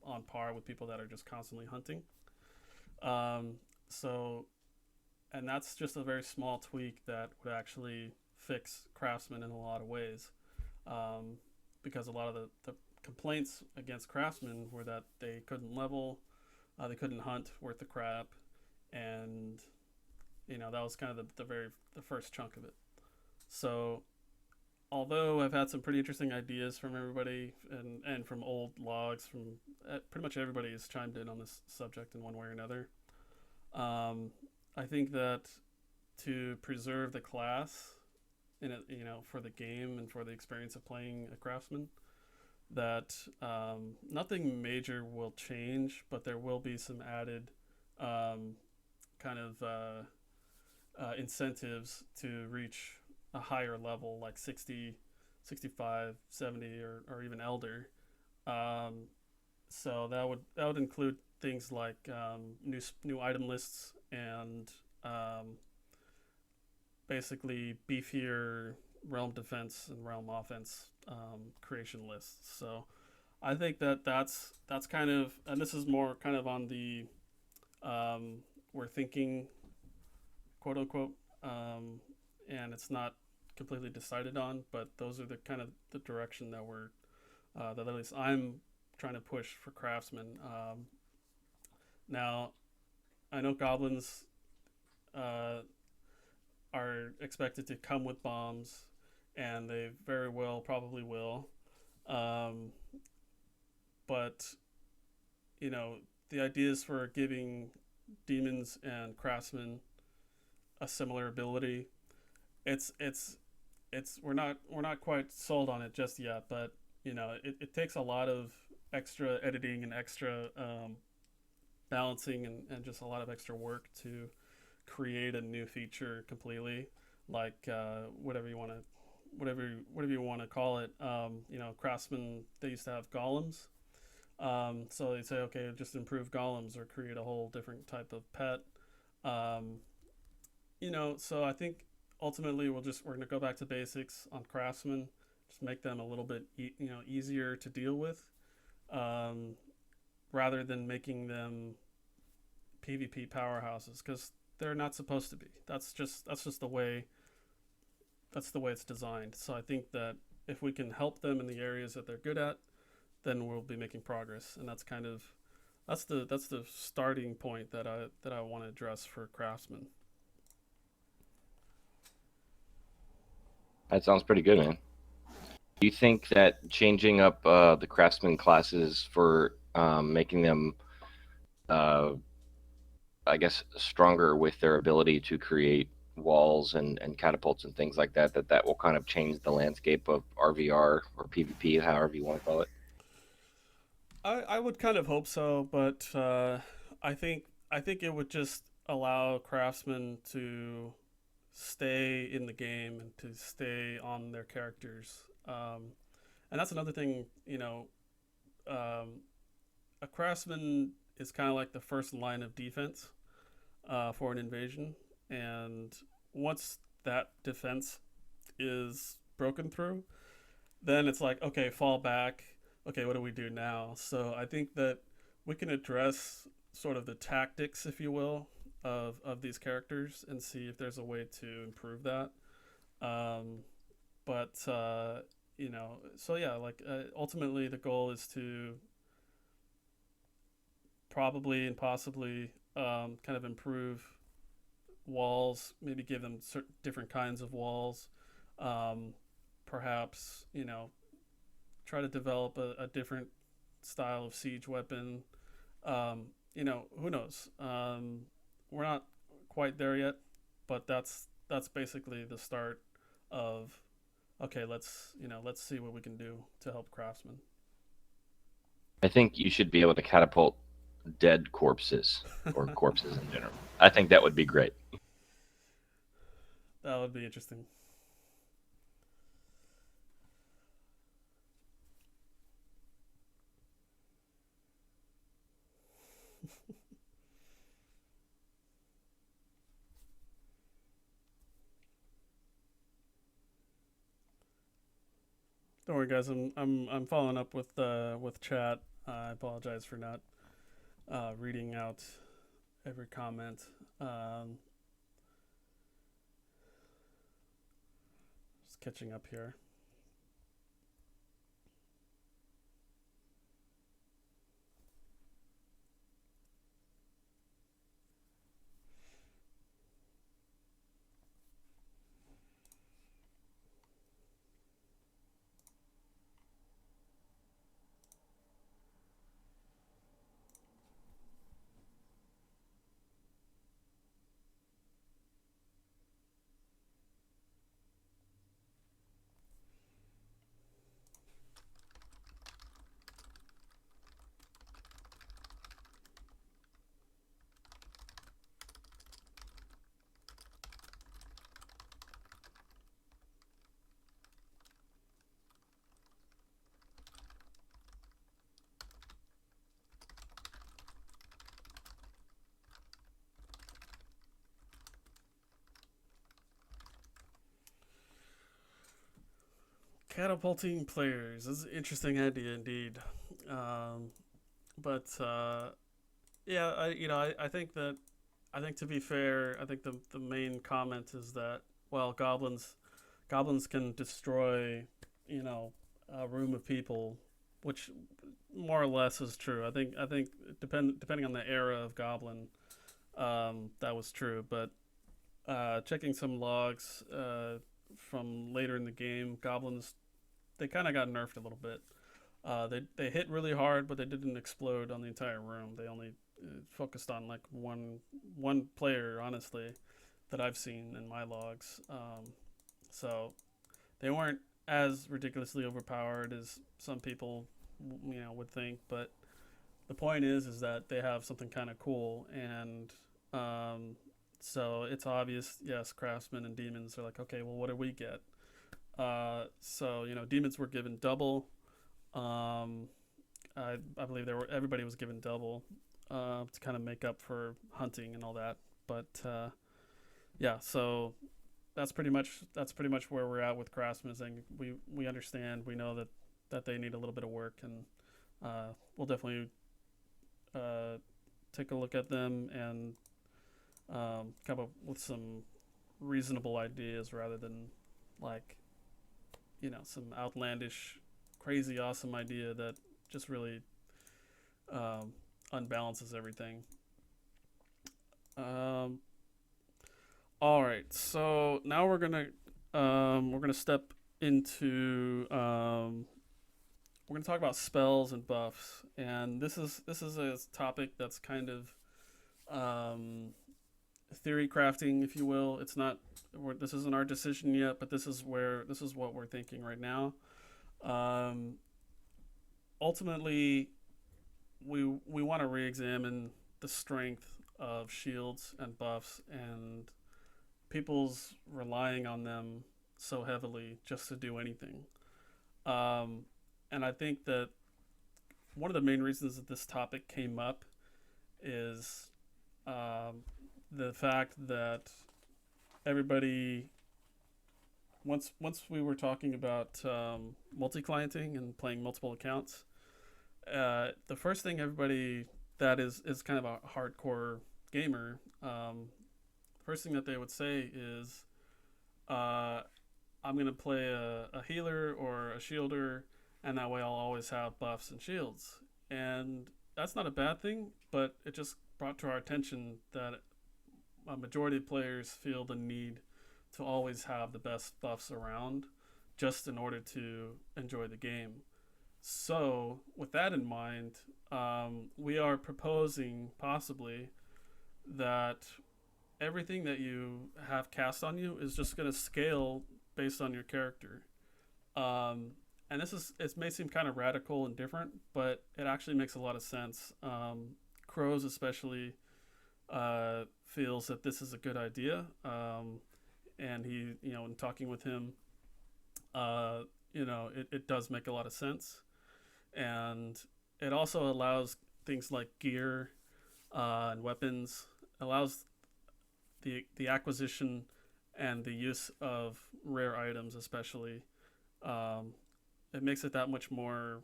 on par with people that are just constantly hunting. Um, so, and that's just a very small tweak that would actually fix craftsmen in a lot of ways, um, because a lot of the complaints against craftsmen were that they couldn't level, they couldn't hunt worth the crap, and that was kind of the first chunk of it. So although I've had some pretty interesting ideas from everybody, and from old logs from pretty much everybody has chimed in on this subject in one way or another. Um, I think that to preserve the class in it, for the game and for the experience of playing a craftsman, that nothing major will change, but there will be some added um, kind of incentives to reach a higher level, like 60, 65, 70, or even elder. Um, so that would include things like new item lists, and um, basically beefier realm defense and realm offense creation lists. So I think that's kind of, and this is more kind of on the we're thinking, quote unquote, and it's not completely decided on, but those are the kind of the direction that we're that at least I'm trying to push for craftsmen. Now I know goblins uh, are expected to come with bombs, and they very well probably will. Um, but the ideas for giving demons and craftsmen a similar ability, it's we're not quite sold on it just yet. But it takes a lot of extra editing and extra balancing, and just a lot of extra work to create a new feature completely, like whatever you want to call it. Craftsmen, they used to have golems, so they'd say, okay, just improve golems or create a whole different type of pet. um, so I think ultimately we're gonna go back to basics on craftsmen, just make them a little bit easier to deal with, um, rather than making them PvP powerhouses, because they're not supposed to be. That's just the way it's designed. So I think that if we can help them in the areas that they're good at, then we'll be making progress. And that's the starting point that I want to address for craftsmen. That sounds pretty good, man. Do you think that changing up the craftsman classes for making them, uh, I guess, stronger with their ability to create walls and catapults and things like that, that will kind of change the landscape of RVR or PvP, however you want to call it? I would kind of hope so, but I think it would just allow craftsmen to stay in the game and to stay on their characters. And that's another thing, um, a craftsman is kind of like the first line of defense for an invasion, and once that defense is broken through, then it's like, okay, fall back. Okay, what do we do now? So I think that we can address sort of the tactics, if you will, of these characters and see if there's a way to improve that. Um, but so yeah, like ultimately the goal is to probably and possibly kind of improve walls, maybe give them certain different kinds of walls. Um, Perhaps try to develop a different style of siege weapon. Who knows? We're not quite there yet, but that's basically the start of okay. Let's see what we can do to help craftsmen. I think you should be able to catapult dead corpses or corpses in general. I think that would be great. That would be interesting. Don't worry, guys. I'm following up with chat. I apologize for not reading out every comment. Um, just catching up here. Catapulting players this is an interesting idea indeed. Um, but yeah, I think that I think to be fair, I think the main comment is that well, goblins can destroy you know a room of people, which more or less is true. I think depending on the era of goblin, that was true. But checking some logs from later in the game, goblins they kind of got nerfed a little bit. They hit really hard, but they didn't explode on the entire room. They only focused on like one player, honestly, that I've seen in my logs. So they weren't as ridiculously overpowered as some people would think. But the point is that they have something kind of cool, and so it's obvious. Yes, craftsmen and demons are like, okay, well, what do we get? So demons were given double. Um, I believe there were everybody was given double to kind of make up for hunting and all that. But yeah, so that's pretty much where we're at with craftsmen. Saying we understand, we know that they need a little bit of work, and we'll definitely uh, take a look at them and come up with some reasonable ideas rather than like some outlandish, crazy, awesome idea that just really um, unbalances everything. Um, all right, so now we're gonna we're gonna step into we're gonna talk about spells and buffs, and this is a topic that's kind of um, theory crafting, if you will. It's not. This isn't our decision yet, but this is what we're thinking right now. Um, Ultimately, we want to re-examine the strength of shields and buffs and people's relying on them so heavily just to do anything. Um, and I think that one of the main reasons that this topic came up is um, the fact that everybody once we were talking about multi-clienting and playing multiple accounts, the first thing everybody that is kind of a hardcore gamer, first thing that they would say is, uh, I'm gonna play a healer or a shielder, and that way I'll always have buffs and shields. And that's not a bad thing, but it just brought to our attention that a majority of players feel the need to always have the best buffs around just in order to enjoy the game. So, with that in mind, we are proposing possibly that everything that you have cast on you is just going to scale based on your character. Um, and it may seem kind of radical and different, but it actually makes a lot of sense. Crows, especially, feels that this is a good idea. And he, in talking with him, uh, it does make a lot of sense. And it also allows things like gear and weapons, allows the acquisition and the use of rare items, especially. Um, it makes it that much more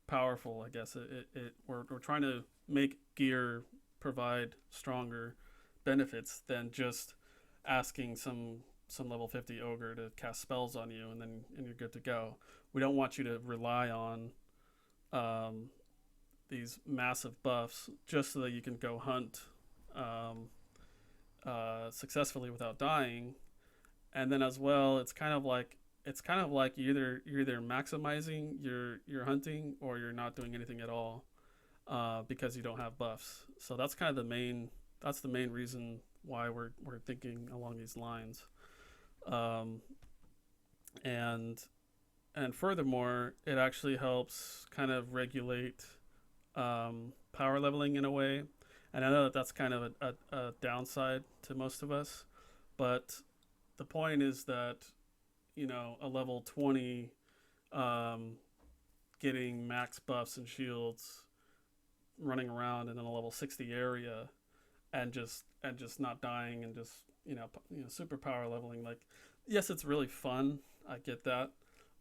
powerful, I guess. We're trying to make gear provide stronger benefits than just asking some level 50 ogre to cast spells on you and you're good to go. We don't want you to rely on um, these massive buffs just so that you can go hunt um, successfully without dying. And then as well, it's kind of like you're either maximizing your hunting or you're not doing anything at all because you don't have buffs. So that's the main reason why we're thinking along these lines. Um, and and furthermore, it actually helps kind of regulate power leveling in a way. And I know that that's kind of a downside to most of us, but the point is that a level 20 um, getting max buffs and shields running around in a level 60 area and just not dying and just super power leveling, like, yes, it's really fun, I get that,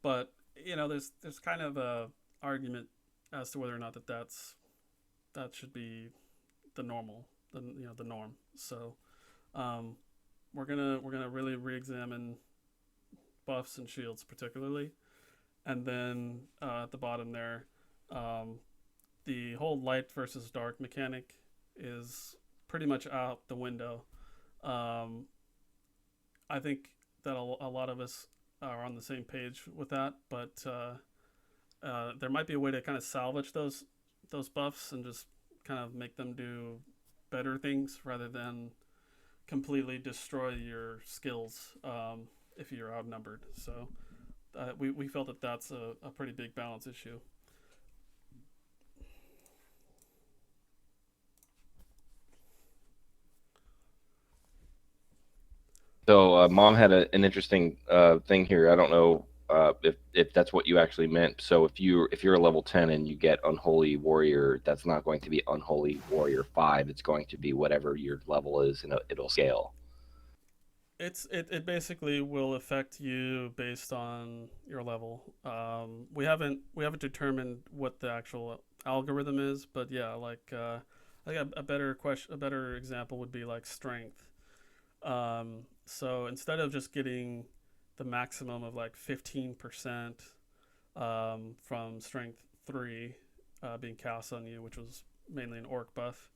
but there's kind of a argument as to whether or not that should be the normal the norm. So um, we're gonna really re-examine buffs and shields particularly, and then at the bottom there, um, the whole light versus dark mechanic is pretty much out the window. um, I think that a lot of us are on the same page with that, but there might be a way to kind of salvage those buffs and just kind of make them do better things rather than completely destroy your skills if you're outnumbered. So we felt that that's a pretty big balance issue. So, mom had an interesting thing here. I don't know if that's what you actually meant. So, if you're a level 10 and you get Unholy Warrior, that's not going to be Unholy Warrior 5. It's going to be whatever your level is, and it'll scale. It basically will affect you based on your level. We haven't determined what the actual algorithm is, but yeah, like I think a better example would be like strength. So instead of just getting the maximum of like 15% from strength 3 being cast on you, which was mainly an orc buff,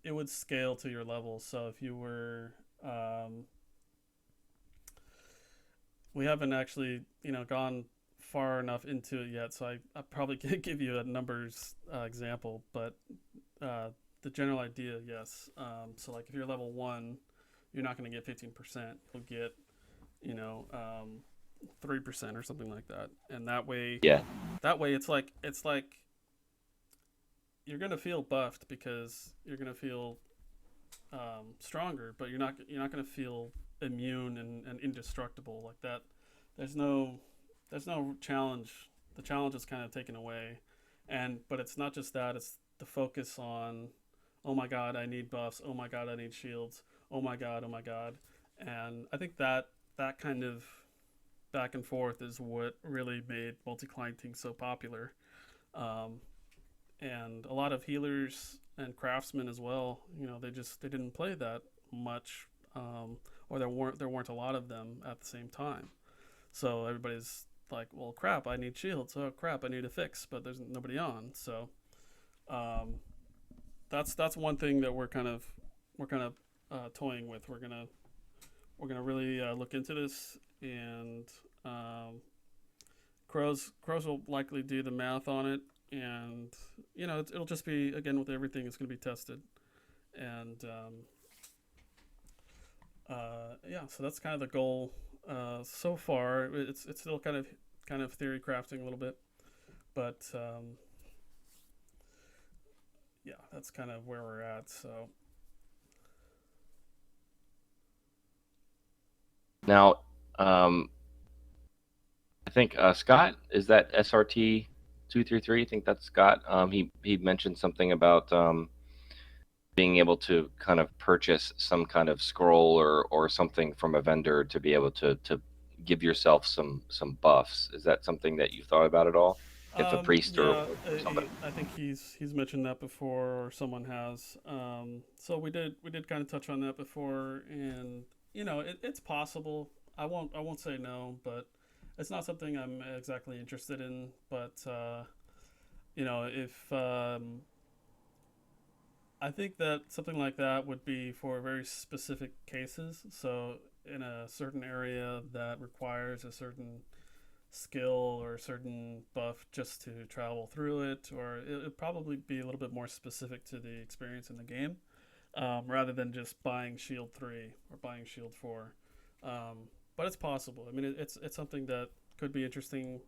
it would scale to your level. So if you were, um, we haven't actually gone far enough into it yet, so I probably can't give you a numbers example, but uh, the general idea, yes. So like if you're level one, you're not going to get 15%. You'll get 3% or something like that, and Yeah. that way it's like you're gonna feel buffed because you're gonna feel stronger, but you're not gonna feel immune and indestructible like that. There's no there's no challenge. The challenge is kind of taken away, and but it's not just that. It's the focus on, oh my god, I need buffs. Oh my god, I need shields. Oh my god, oh my god, and I think that kind of back and forth is what really made multi-clienting so popular. Um, and a lot of healers and craftsmen as well. They didn't play that much, or there weren't a lot of them at the same time. So everybody's like, well, crap, I need shields. Oh crap, I need a fix, but there's nobody on. So um, that's one thing that we're kind of toying with. We're gonna really look into this, and Crows will likely do the math on it, and it'll just be, again, with everything, it's going to be tested, and yeah, so that's kind of the goal so far. It's still kind of theory crafting a little bit, but yeah, that's kind of where we're at. So Now, um, I think Scott, is that SRT 233? I think that's Scott. He mentioned something about being able to kind of purchase some kind of scroll or something from a vendor to be able to give yourself some buffs. Is that something that you thought about at all? If a priest or yeah, somebody. I think he's mentioned that before, or someone has. So we did kind of touch on that before, and it's possible. I won't say no, but it's not something I'm exactly interested in. But if I think that something like that would be for very specific cases. So in a certain area that requires a certain skill or a certain buff just to travel through it, or it'd probably be a little bit more specific to the experience in the game, rather than just buying Shield 3 or buying Shield 4. But it's possible. I mean, it's something that could be interesting,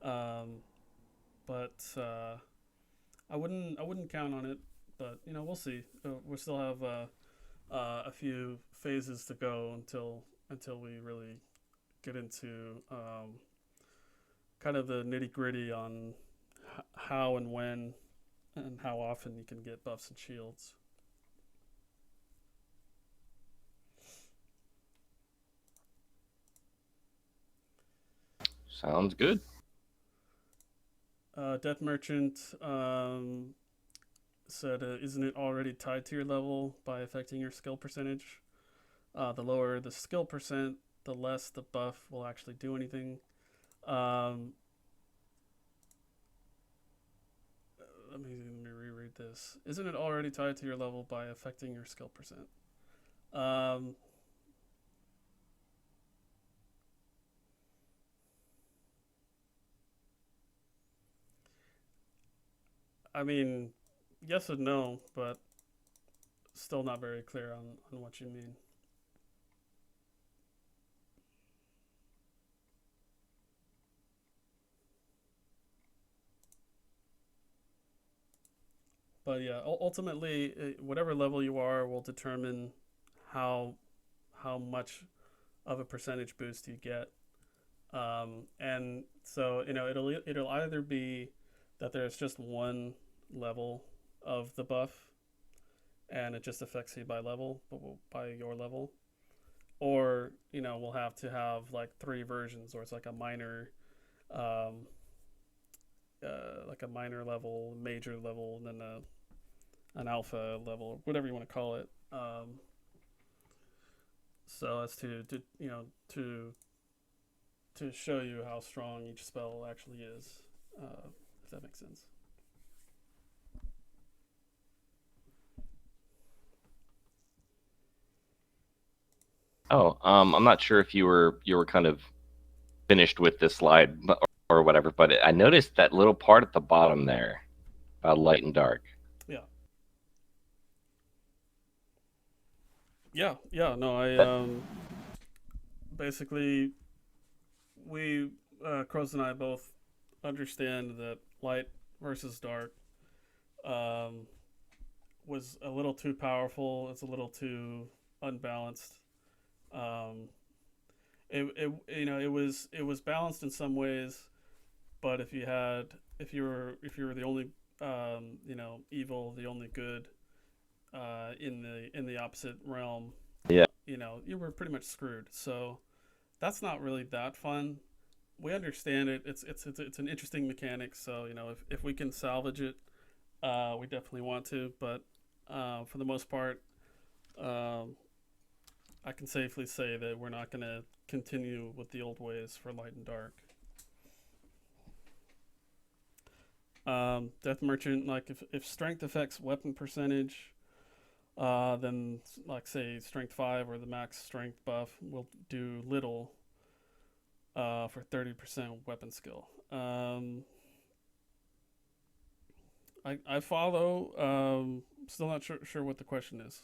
um, but I wouldn't count on it. But we'll see. We still have a few phases to go until we really get into kind of the nitty gritty on how and when and how often you can get buffs and shields. Sounds good. Death Merchant said, "Isn't it already tied to your level by affecting your skill percentage? The lower the skill percent, the less the buff will actually do anything." Um, let me reread this. Isn't it already tied to your level by affecting your skill percent? Um, I mean, yes and no, but still not very clear on what you mean. But yeah, ultimately, whatever level you are will determine how how much of a percentage boost you get. And so it'll either be that there's just one level of the buff, and it just affects you by level, by your level, or we'll have to have like three versions, or it's um, like a minor level, major level, and then an alpha level, whatever you want to call it. So as to to show you how strong each spell actually is, if that makes sense. Oh, I'm not sure if you were kind of finished with this slide or whatever, but I noticed that little part at the bottom there about light and dark. Yeah. Yeah. No, I That, basically we Crows and I both understand that light versus dark um, was a little too powerful. It's a little too unbalanced. Um, it was balanced in some ways, but if you were the only evil, the only good in the opposite realm, yeah. you were pretty much screwed. So that's not really that fun. We understand it. It's an interesting mechanic. So if we can salvage it, we definitely want to. But for the most part, um, I can safely say that we're not going to continue with the old ways for light and dark. Death Merchant, like if strength affects weapon percentage, then like say strength 5 or the max strength buff will do little for 30% weapon skill. I follow. Still not sure what the question is.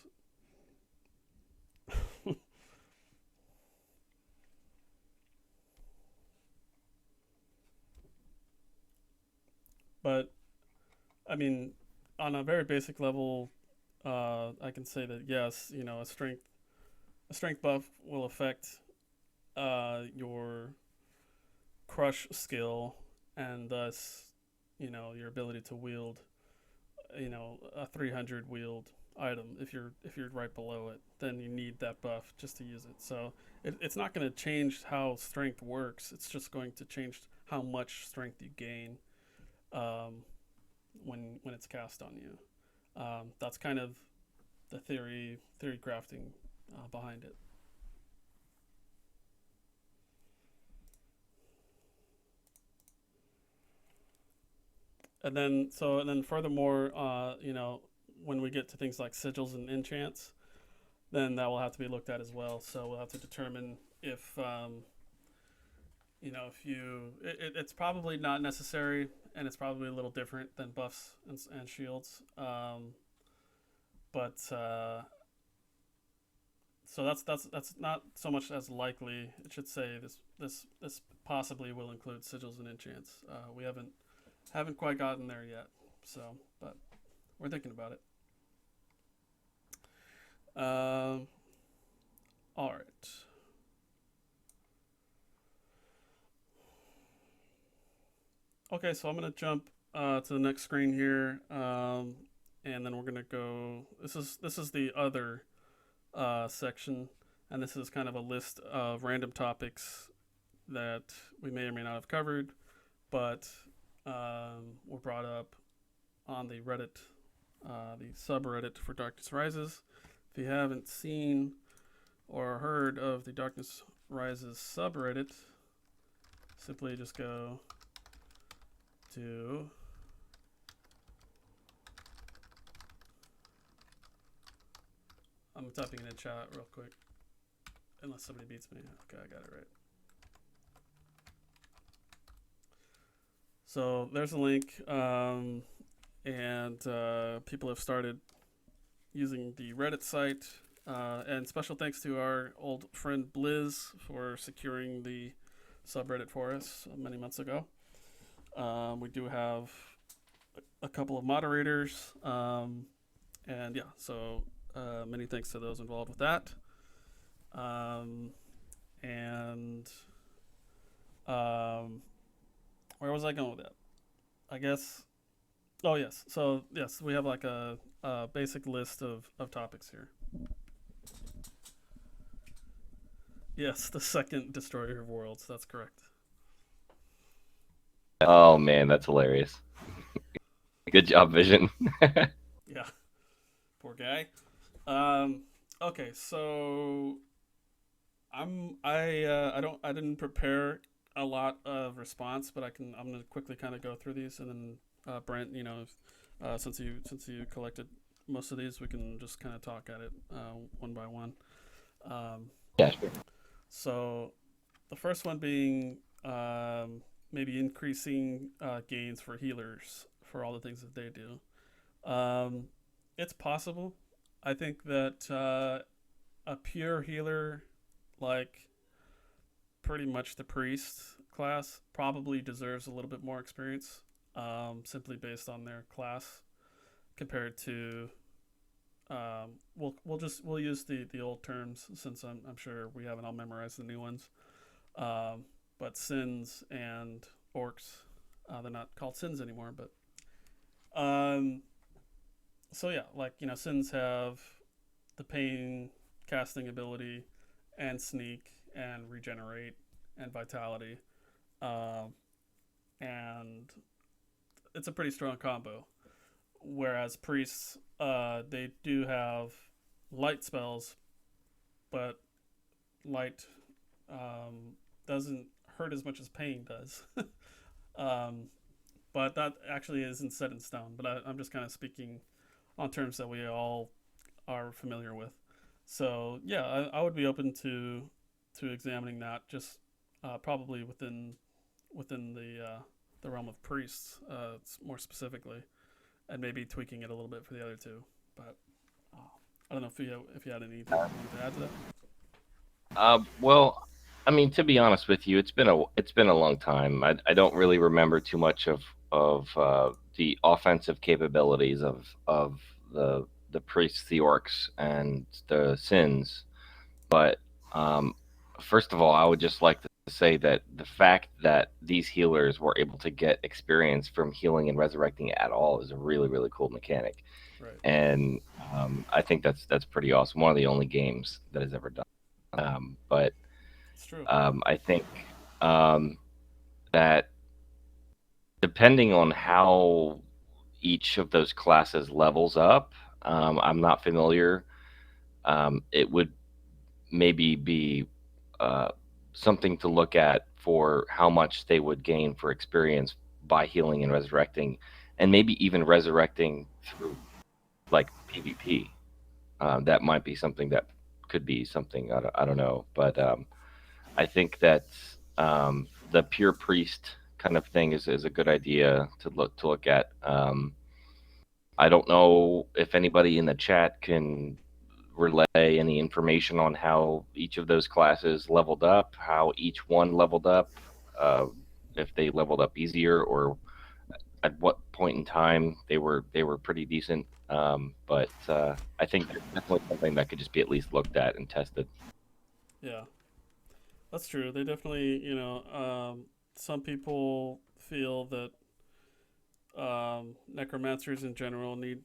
But I mean, on a very basic level, I can say that yes, a strength buff will affect your crush skill, and thus, your ability to wield, a 300 wield item. If you're right below it, then you need that buff just to use it. So it's not going to change how strength works. It's just going to change how much strength you gain um, when it's cast on you. That's kind of the theory crafting behind it. And then furthermore, when we get to things like sigils and enchants, then that will have to be looked at as well. So we'll have to determine if if it's probably not necessary, and it's probably a little different than buffs and shields. But so that's not so much as likely. It should say this possibly will include sigils and enchants. We haven't quite gotten there yet. So, but we're thinking about it. Um, all right. Okay, so I'm gonna jump to the next screen here, and then we're gonna go. This is the other section, and this is kind of a list of random topics that we may or may not have covered, but were brought up on the Reddit, the subreddit for Darkness Rises. If you haven't seen or heard of the Darkness Rises subreddit, simply just go to I'm typing in the chat real quick, unless somebody beats me. Okay, I got it right. So there's a link, and people have started using the Reddit site. And special thanks to our old friend Blizz for securing the subreddit for us many months ago. We do have a couple of moderators, and yeah, so many thanks to those involved with that. And where was I going with that? I guess. Oh yes. So yes, we have like a basic list of topics here. Yes, the second Destroyer of Worlds. That's correct. Oh man, that's hilarious. Good job, Vision. Yeah. Poor guy. Okay, so I didn't prepare a lot of response, but I'm gonna quickly kind of go through these, and then Brent, since you collected most of these, we can just kind of talk at it one by one. Yeah, sure. So the first one being maybe increasing gains for healers for all the things that they do. Um, it's possible. I think that a pure healer, like pretty much the priest class, probably deserves a little bit more experience, simply based on their class compared to. We'll use the old terms since I'm sure we haven't all memorized the new ones. But sins and orcs, they're not called sins anymore. But so yeah, like sins have the pain casting ability, and sneak, and regenerate, and vitality, um, and it's a pretty strong combo. Whereas priests, they do have light spells, but light doesn't hurt as much as pain does. um, but that actually isn't set in stone. But I'm just kind of speaking on terms that we all are familiar with. So yeah, I would be open to examining that, just probably within the realm of priests, more specifically, and maybe tweaking it a little bit for the other two. But uh, I don't know if you had anything to add to that. Well, I mean, to be honest with you, it's been a long time. I don't really remember too much of the offensive capabilities of the priests, the orcs, and the sins. But um, first of all, I would just like to say that the fact that these healers were able to get experience from healing and resurrecting at all is a really, really cool mechanic, Right. and I think that's pretty awesome. One of the only games that has ever done. But It's true. I think um, that depending on how each of those classes levels up, I'm not familiar. It would maybe be uh, something to look at for how much they would gain for experience by healing and resurrecting, and maybe even resurrecting through like PvP. That might be something that could be something I don't know, but I think that the pure priest kind of thing is a good idea to look at. I don't know if anybody in the chat can relay any information on how each of those classes leveled up, how each one leveled up, uh, if they leveled up easier or at what point in time they were pretty decent. But I think that's definitely something that could just be at least looked at and tested. Yeah, that's true. They definitely, some people feel that necromancers in general need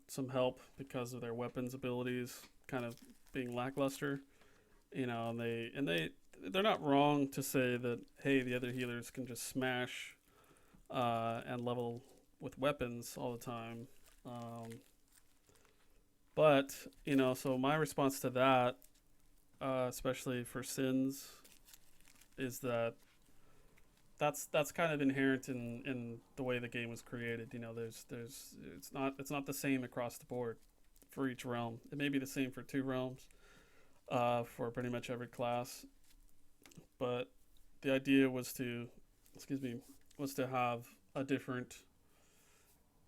some help because of their weapons abilities kind of being lackluster. They're not wrong to say that, hey, the other healers can just smash and level with weapons all the time. But so my response to that, especially for sins, is that that's kind of inherent in the way the game was created. There's it's not the same across the board for each realm. It may be the same for two realms, for pretty much every class, but the idea was to, excuse me, was to have a different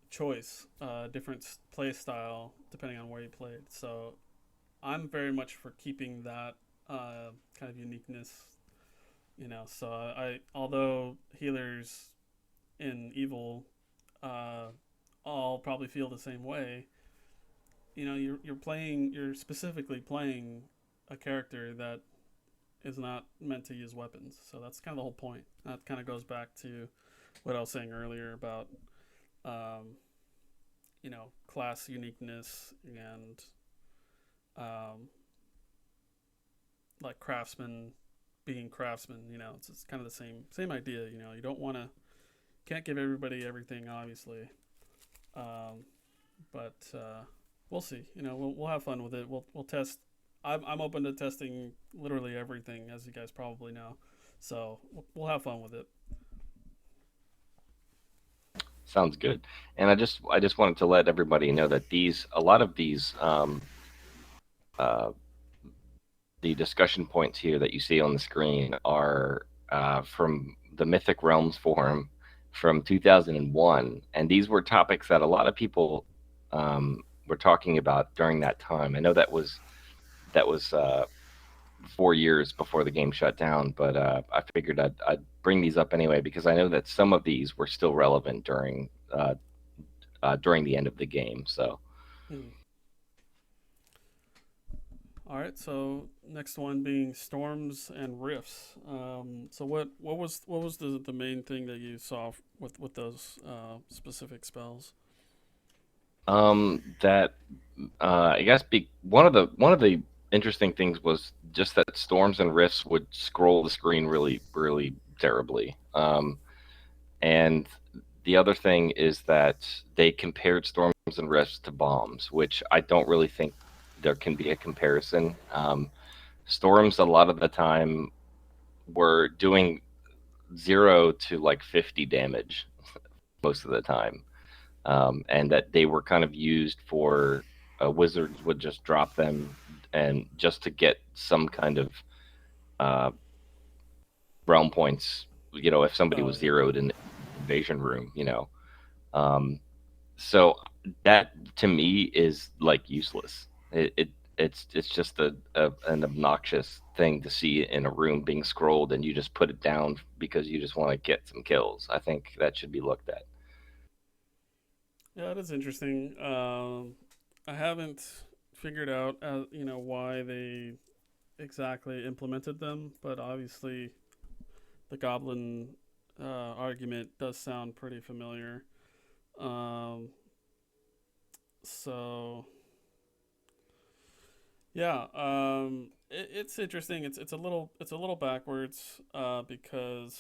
choice, different play style depending on where you played. So I'm very much for keeping that kind of uniqueness. So I although healers in Evil uh, all probably feel the same way. You're specifically playing a character that is not meant to use weapons. So that's kind of the whole point. That kind of goes back to what I was saying earlier about um, class uniqueness and um, like craftsmen being craftsmen. It's kind of the same idea. You don't want to can't give everybody everything, obviously, um, but we'll see. We'll have fun with it. We'll test. I'm open to testing literally everything, as you guys probably know. So we'll have fun with it. Sounds good. And I just wanted to let everybody know that a lot of these uh, the discussion points here that you see on the screen are from the Mythic Realms forum from 2001, and these were topics that a lot of people were talking about during that time. I know that was 4 years before the game shut down, but I figured I'd bring these up anyway because I know that some of these were still relevant during the end of the game. So Hmm. All right, so next one being storms and rifts. So what was the main thing that you saw with those specific spells? that I guess one of the interesting things was just that storms and rifts would scroll the screen really really terribly. And the other thing is that they compared storms and rifts to bombs, which I don't really think there can be a comparison. Storms a lot of the time were doing 0 to like 50 damage most of the time, and that they were kind of used for wizards would just drop them and just to get some kind of uh, realm points. If somebody was Oh yeah. zeroed in the invasion room, um, so that to me is like useless. It's just an obnoxious thing to see in a room being scrolled and you just put it down because you just want to get some kills. I think that should be looked at. Yeah, that is interesting. I haven't figured out, why they exactly implemented them, but obviously the goblin argument does sound pretty familiar. Um, so yeah, it's interesting. It's a little backwards because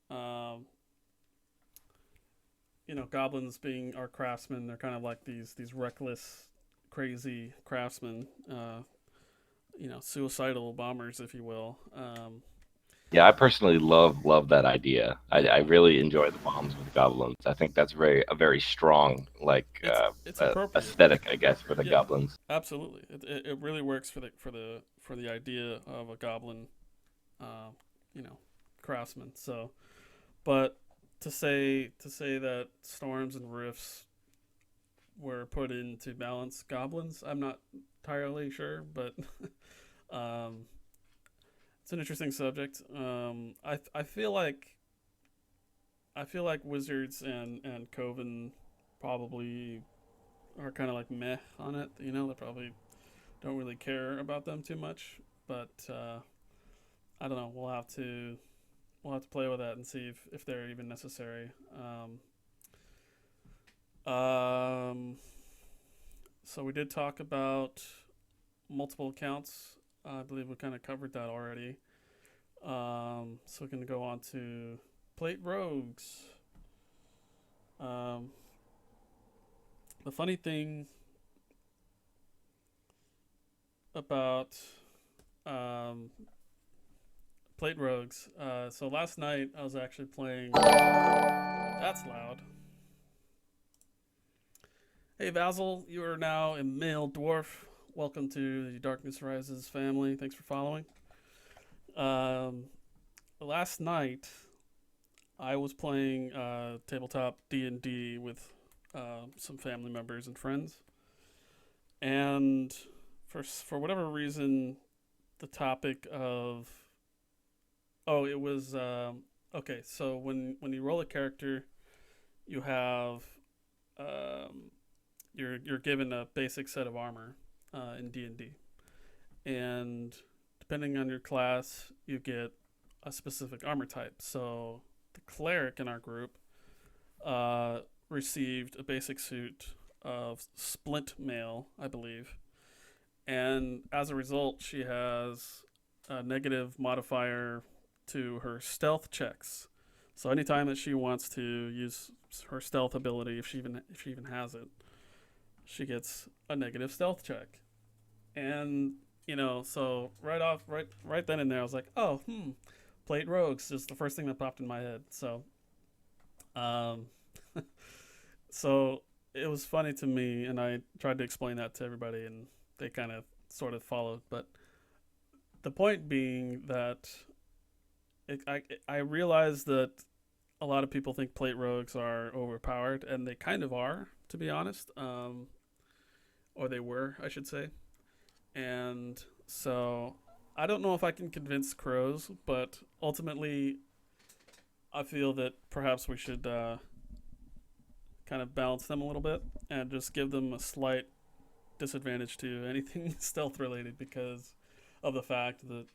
um, goblins being our craftsmen, they're kind of like these reckless, crazy craftsmen. Suicidal bombers, if you will. Yeah, I personally love that idea. I Yeah, really enjoy the bombs with goblins. I think that's a very strong it's appropriate. aesthetic, I guess, for the Yeah, goblins. absolutely. It really works for the idea of a goblin, uh, you know, craftsman. So, but to say that storms and rifts were put in to balance goblins, I'm not entirely sure, but um, it's an interesting subject. I feel like wizards and Coven probably are kind of like meh on it. They probably don't really care about them too much. But I don't know. We'll have to play with that and see if they're even necessary. Um, so we did talk about multiple accounts. I believe we kind of covered that already. So we can go on to plate rogues. Um, the funny thing about um, plate rogues. So last night I was actually playing. That's loud. Hey Basil, you are now a male dwarf. Welcome to the Darkness Rises family. Thanks for following. Um, Last night I was playing tabletop D&D with some family members and friends, and for whatever reason, the topic of it was okay. So when you roll a character, you have um, you're given a basic set of armor in D&D, and depending on your class, you get a specific armor type. So the cleric in our group uh, received a basic suit of splint mail, I believe, and as a result, she has a negative modifier to her stealth checks. So anytime that she wants to use her stealth ability, if she even has it, she gets a negative stealth check. And so right then and there, I was like, oh, plate rogues is the first thing that popped in my head. Um, so it was funny to me, and I tried to explain that to everybody, and they kind of sort of followed. But the point being that I realize that a lot of people think plate rogues are overpowered, and they kind of are, to be honest. Or they were, I should say. And so I don't know if I can convince crows, but ultimately, I feel that perhaps we should kind of balance them a little bit and just give them a slight disadvantage to anything stealth related because of the fact that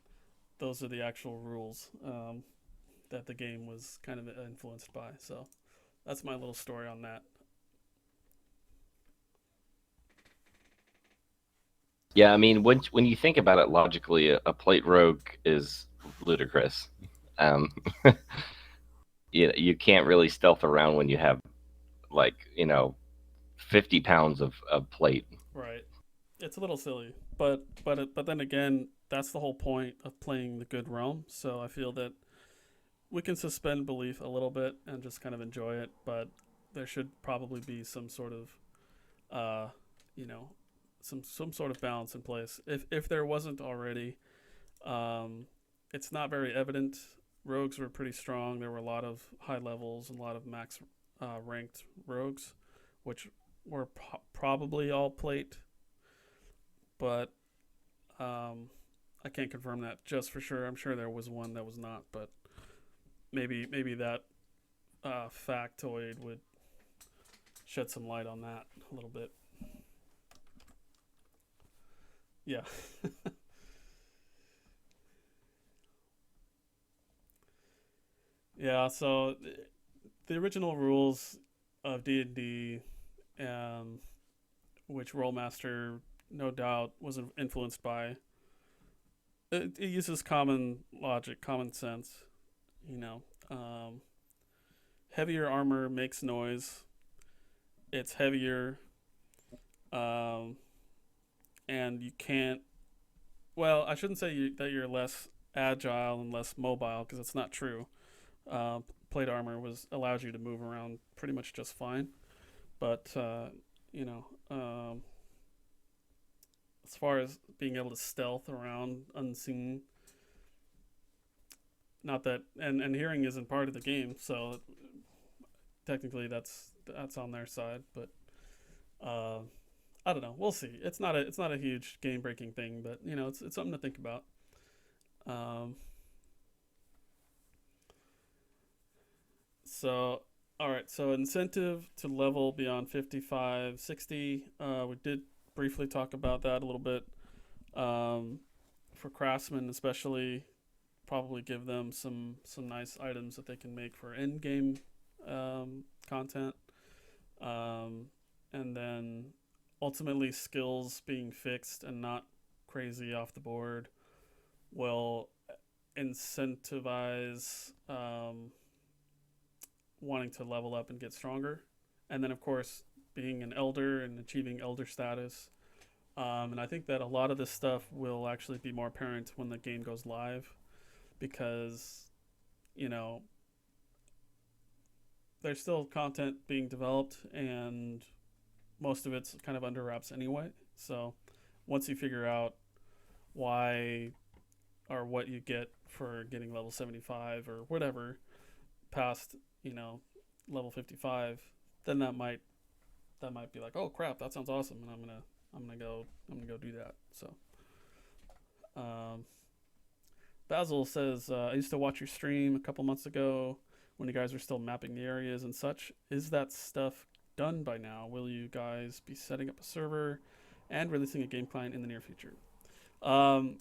those are the actual rules that the game was kind of influenced by. So that's my little story on that. Yeah, I mean, when you think about it logically, a plate rogue is ludicrous. Um, you can't really stealth around when you have like 50 pounds of plate. Right. It's a little silly, but then again, that's the whole point of playing the good realm. So I feel that we can suspend belief a little bit and just kind of enjoy it, but there should probably be some sort of uh, you know, some sort of balance in place. If there wasn't already, it's not very evident. Rogues were pretty strong. There were a lot of high levels and a lot of max ranked rogues, which were probably all plate, but I can't confirm that just for sure. I'm sure there was one that was not, but maybe that factoid would shed some light on that a little bit. Yeah. Yeah, so the original rules of D&D, um, which Rollmaster no doubt was influenced by, it uses common logic, common sense. You know, heavier armor makes noise. It's heavier, um, and you can't. Well, I shouldn't say that you're less agile and less mobile because it's not true. Uh, Plate armor was allows you to move around pretty much just fine, but you know, as far as being able to stealth around unseen, not that, and hearing isn't part of the game, so technically that's on their side, but uh, I don't know. We'll see. It's not a huge game breaking thing, but you know, it's something to think about. Um, so all right. So incentive to level beyond 55, 60. We did briefly talk about that a little bit. Um, for craftsmen, especially, probably give them some nice items that they can make for end game content. Um, and then ultimately skills being fixed and not crazy off the board will incentivize wanting to level up and get stronger. And then, of course, being an elder and achieving elder status. And I think that a lot of this stuff will actually be more apparent when the game goes live because, you know, there's still content being developed and most of it's kind of under wraps anyway. So once you figure out why or what you get for getting level 75 or whatever past, you know, level 55, then that might be like, oh crap, that sounds awesome, and I'm gonna go do that. So, um, Basil says, I used to watch your stream a couple months ago when you guys were still mapping the areas and such. Is that stuff done by now? Will you guys be setting up a server and releasing a game client in the near future? Um,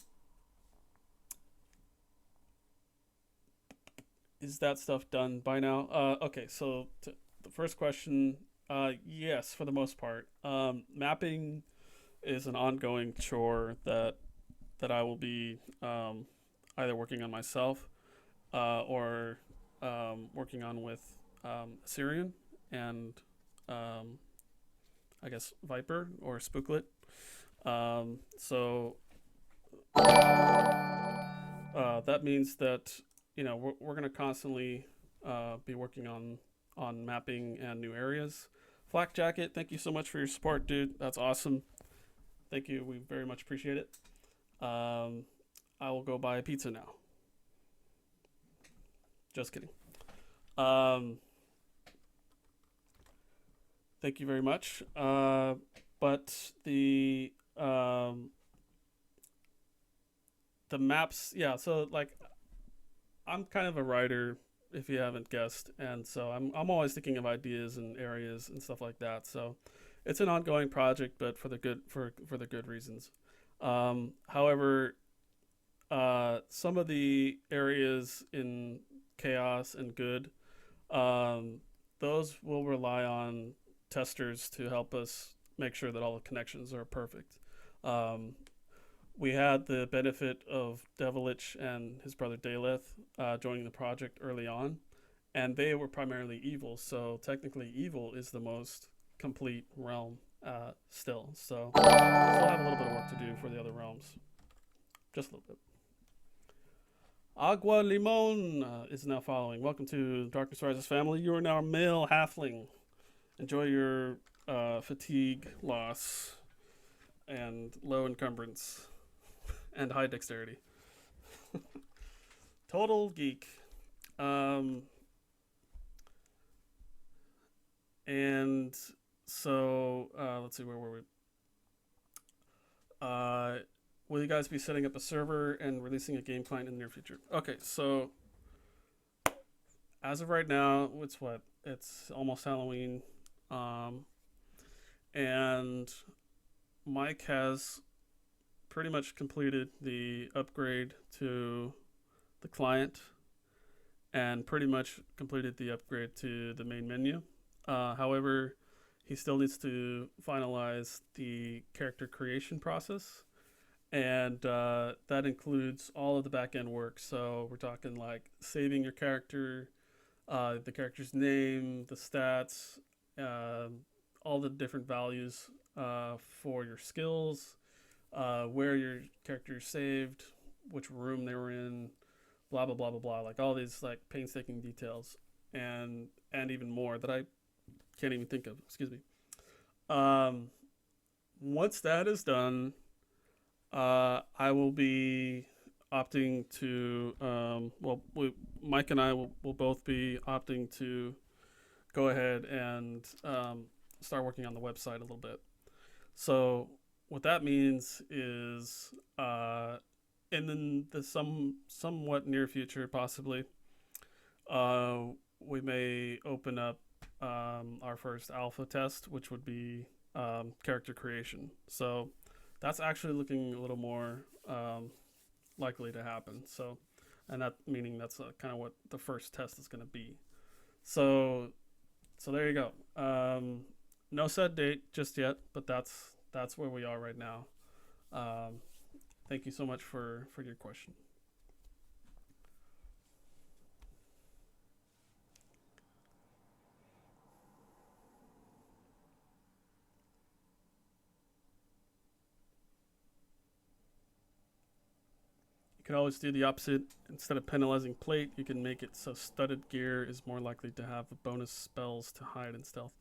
is that stuff done by now? Okay, so the first question, yes, for the most part. Mapping is an ongoing chore that I will be either working on myself or working on with Assyrian and I guess Viper or Spooklet. So that means that you know we're going to constantly be working on mapping and new areas. Flak Jacket, thank you so much for your support, dude. That's awesome. Thank you. We very much appreciate it. I will go buy a pizza now. Just kidding. Um, thank you very much. But the maps, yeah. So like, I'm kind of a writer, if you haven't guessed, and so I'm always thinking of ideas and areas and stuff like that. So it's an ongoing project, but for the good reasons. However, some of the areas in chaos and good, um, those will rely on testers to help us make sure that all the connections are perfect. Um, we had the benefit of Devilich and his brother Daleth joining the project early on, and they were primarily evil. So technically, evil is the most complete realm still. So we still have a little bit of work to do for the other realms, just a little bit. Agua Limon is now following. Welcome to Darkness Rises family. You are now a male halfling. Enjoy your fatigue loss and low encumbrance and high dexterity. Total geek. And so let's see, where were we? Will you guys be setting up a server and releasing a game client in the near future? Okay, so as of right now, it's what? It's almost Halloween. And Mike has pretty much completed the upgrade to the client and pretty much completed the upgrade to the main menu. However, he still needs to finalize the character creation process, and that includes all of the back end work. So we're talking like saving your character, the character's name, the stats, all the different values for your skills, where your character is saved, which room they were in, blah blah blah blah blah. Like all these like painstaking details, and even more that I can't even think of. Excuse me. Once that is done, I will be opting to Mike and I will both be opting to go ahead and start working on the website a little bit. So what that means is in the somewhat near future, possibly, we may open up our first alpha test, which would be character creation. So that's actually looking a little more likely to happen. So, and that meaning that's kind of what the first test is going to be. So there you go. No set date just yet, but that's where we are right now. Thank you so much for your question. You could always do the opposite. Instead of penalizing plate, you can make it so studded gear is more likely to have bonus spells to hide and stealth.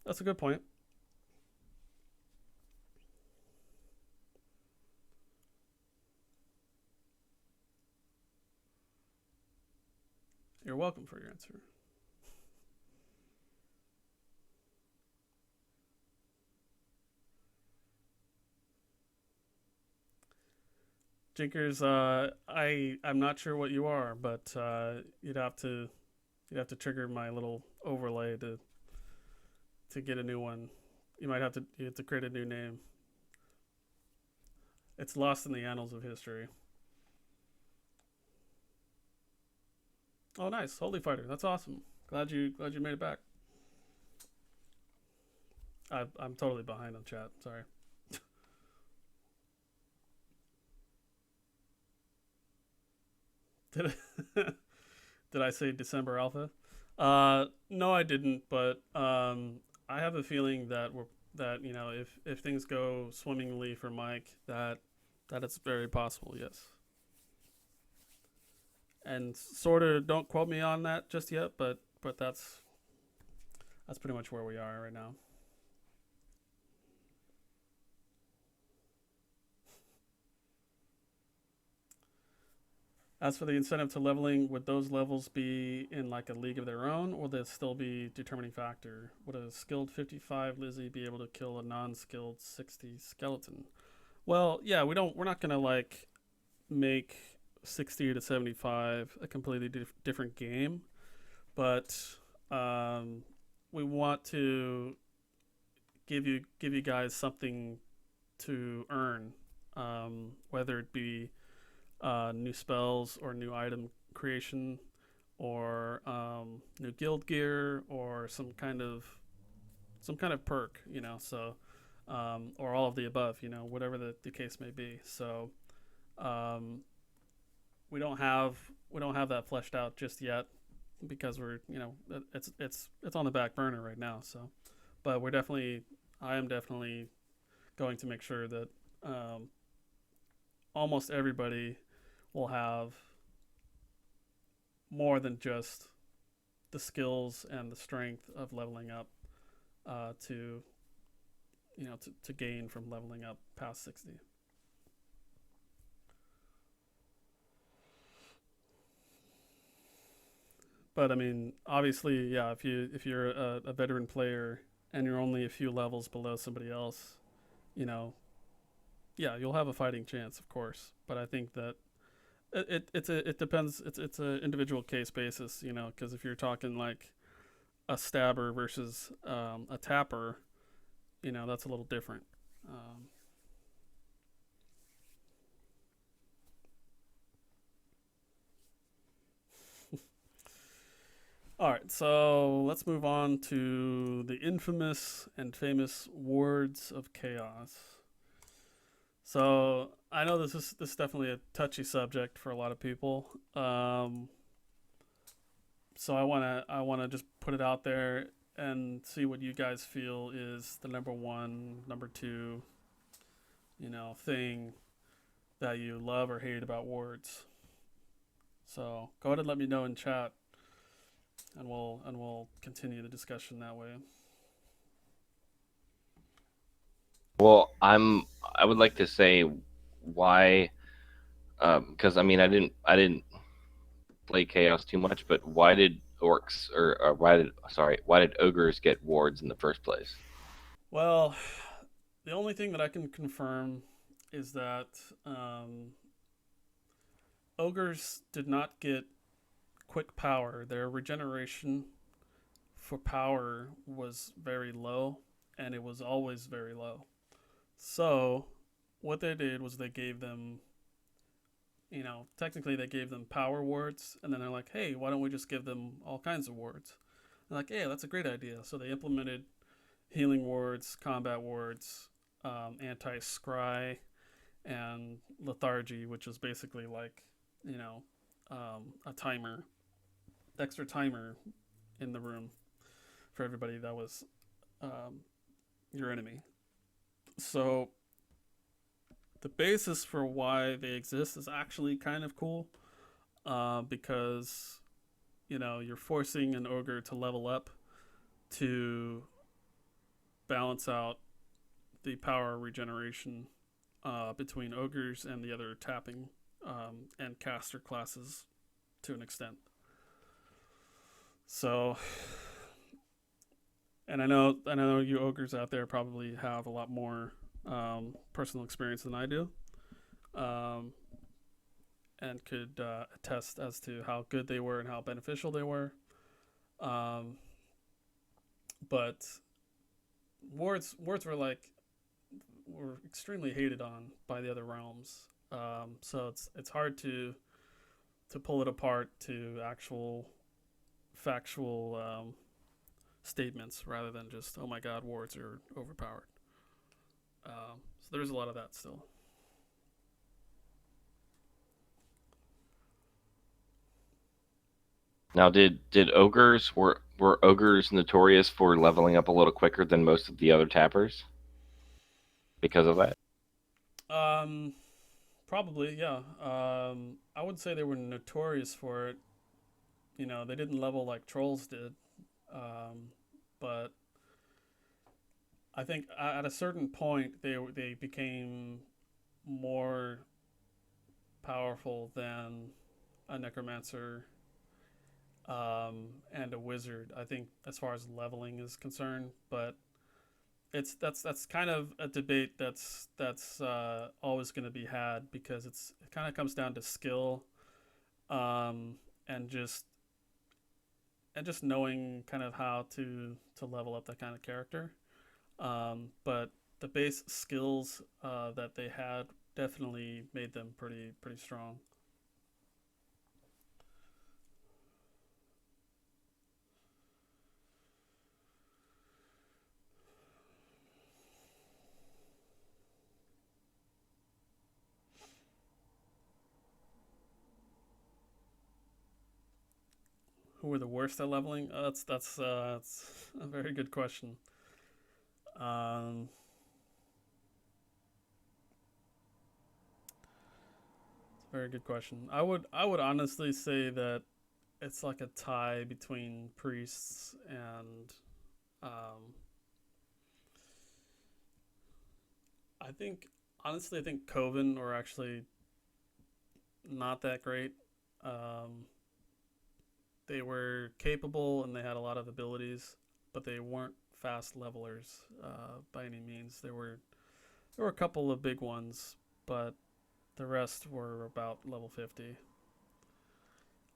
That's a good point. You're welcome for your answer. Jinkers, I'm not sure what you are, but you'd have to trigger my little overlay to get a new one. You have to create a new name. It's lost in the annals of history. Oh, nice, Holy Fighter. That's awesome. Glad you made it back. I'm totally behind on chat. Sorry. Did I say December Alpha? No, I didn't. But I have a feeling that if things go swimmingly for Mike, that it's very possible. Yes. And sort of don't quote me on that just yet, but that's pretty much where we are right now. As for the incentive to leveling, would those levels be in like a league of their own, or would they still be determining factor? Would a skilled 55 Lizzie be able to kill a non-skilled 60 skeleton? Well, yeah, we're not gonna like make 60 to 75 a completely different game, but um, we want to give you guys something to earn, whether it be new spells or new item creation or new guild gear or some kind of perk, you know. So or all of the above, you know, whatever the case may be. So um, we don't have that fleshed out just yet because we're, you know, it's on the back burner right now. So, but I am definitely going to make sure that almost everybody will have more than just the skills and the strength of leveling up to to gain from leveling up past 60. But I mean, obviously, yeah. If you're a veteran player and you're only a few levels below somebody else, you know, yeah, you'll have a fighting chance, of course. But I think that it depends. It's a individual case basis, you know, because if you're talking like a stabber versus a tapper, you know, that's a little different. Um, all right, so let's move on to the infamous and famous wards of chaos. So I know this is definitely a touchy subject for a lot of people. So I wanna just put it out there and see what you guys feel is the number one, number two, you know, thing that you love or hate about wards. So go ahead and let me know in chat, and we'll continue the discussion that way. Well, I would like to say why, because I mean I didn't play Chaos too much, but why did orcs or why did ogres get wards in the first place? Well, the only thing that I can confirm is that ogres did not get quick power. Their regeneration for power was very low, and it was always very low. So, what they did was they gave them, you know, technically they gave them power wards, and then they're like, hey, why don't we just give them all kinds of wards? They're like, yeah, that's a great idea. So they implemented healing wards, combat wards, anti scry, and lethargy, which is basically like, you know, a timer, extra timer in the room for everybody that was um, your enemy. So the basis for why they exist is actually kind of cool, because you know you're forcing an ogre to level up to balance out the power regeneration between ogres and the other tapping and caster classes to an extent. So, and I know you ogres out there probably have a lot more personal experience than I do, um, and could attest as to how good they were and how beneficial they were. Um, but wards were extremely hated on by the other realms. So it's hard to pull it apart to actual factual statements rather than just oh my god, wards are overpowered. So there's a lot of that still. Now, did were ogres notorious for leveling up a little quicker than most of the other tappers because of that? Um, Probably, yeah. I would say they were notorious for it. You know, they didn't level like trolls did, um, but I think at a certain point they became more powerful than a necromancer, and a wizard. I think as far as leveling is concerned, but that's kind of a debate that's always going to be had because it kind of comes down to skill, um, and just knowing kind of how to level up that kind of character. But the base skills that they had definitely made them pretty strong. Who were the worst at leveling? That's a very good question. Um, it's a very good question. I would honestly say that it's like a tie between priests and um, I think honestly I think Coven were actually not that great. Um, they were capable and they had a lot of abilities, but they weren't fast levelers by any means. There were a couple of big ones, but the rest were about level 50.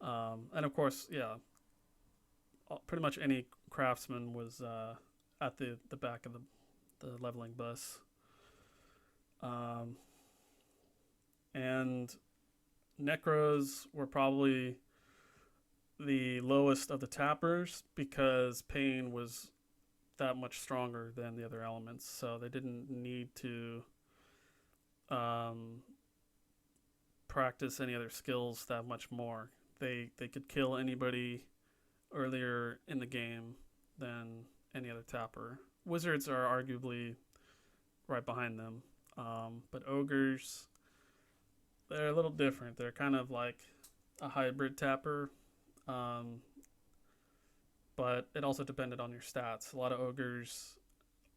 And of course, yeah, pretty much any craftsman was at the back of the leveling bus. Um, and Necros were probably the lowest of the tappers because Pain was that much stronger than the other elements, so they didn't need to um, practice any other skills that much more. They could kill anybody earlier in the game than any other tapper. Wizards are arguably right behind them, but ogres, they're a little different. They're kind of like a hybrid tapper, um, but it also depended on your stats. A lot of ogres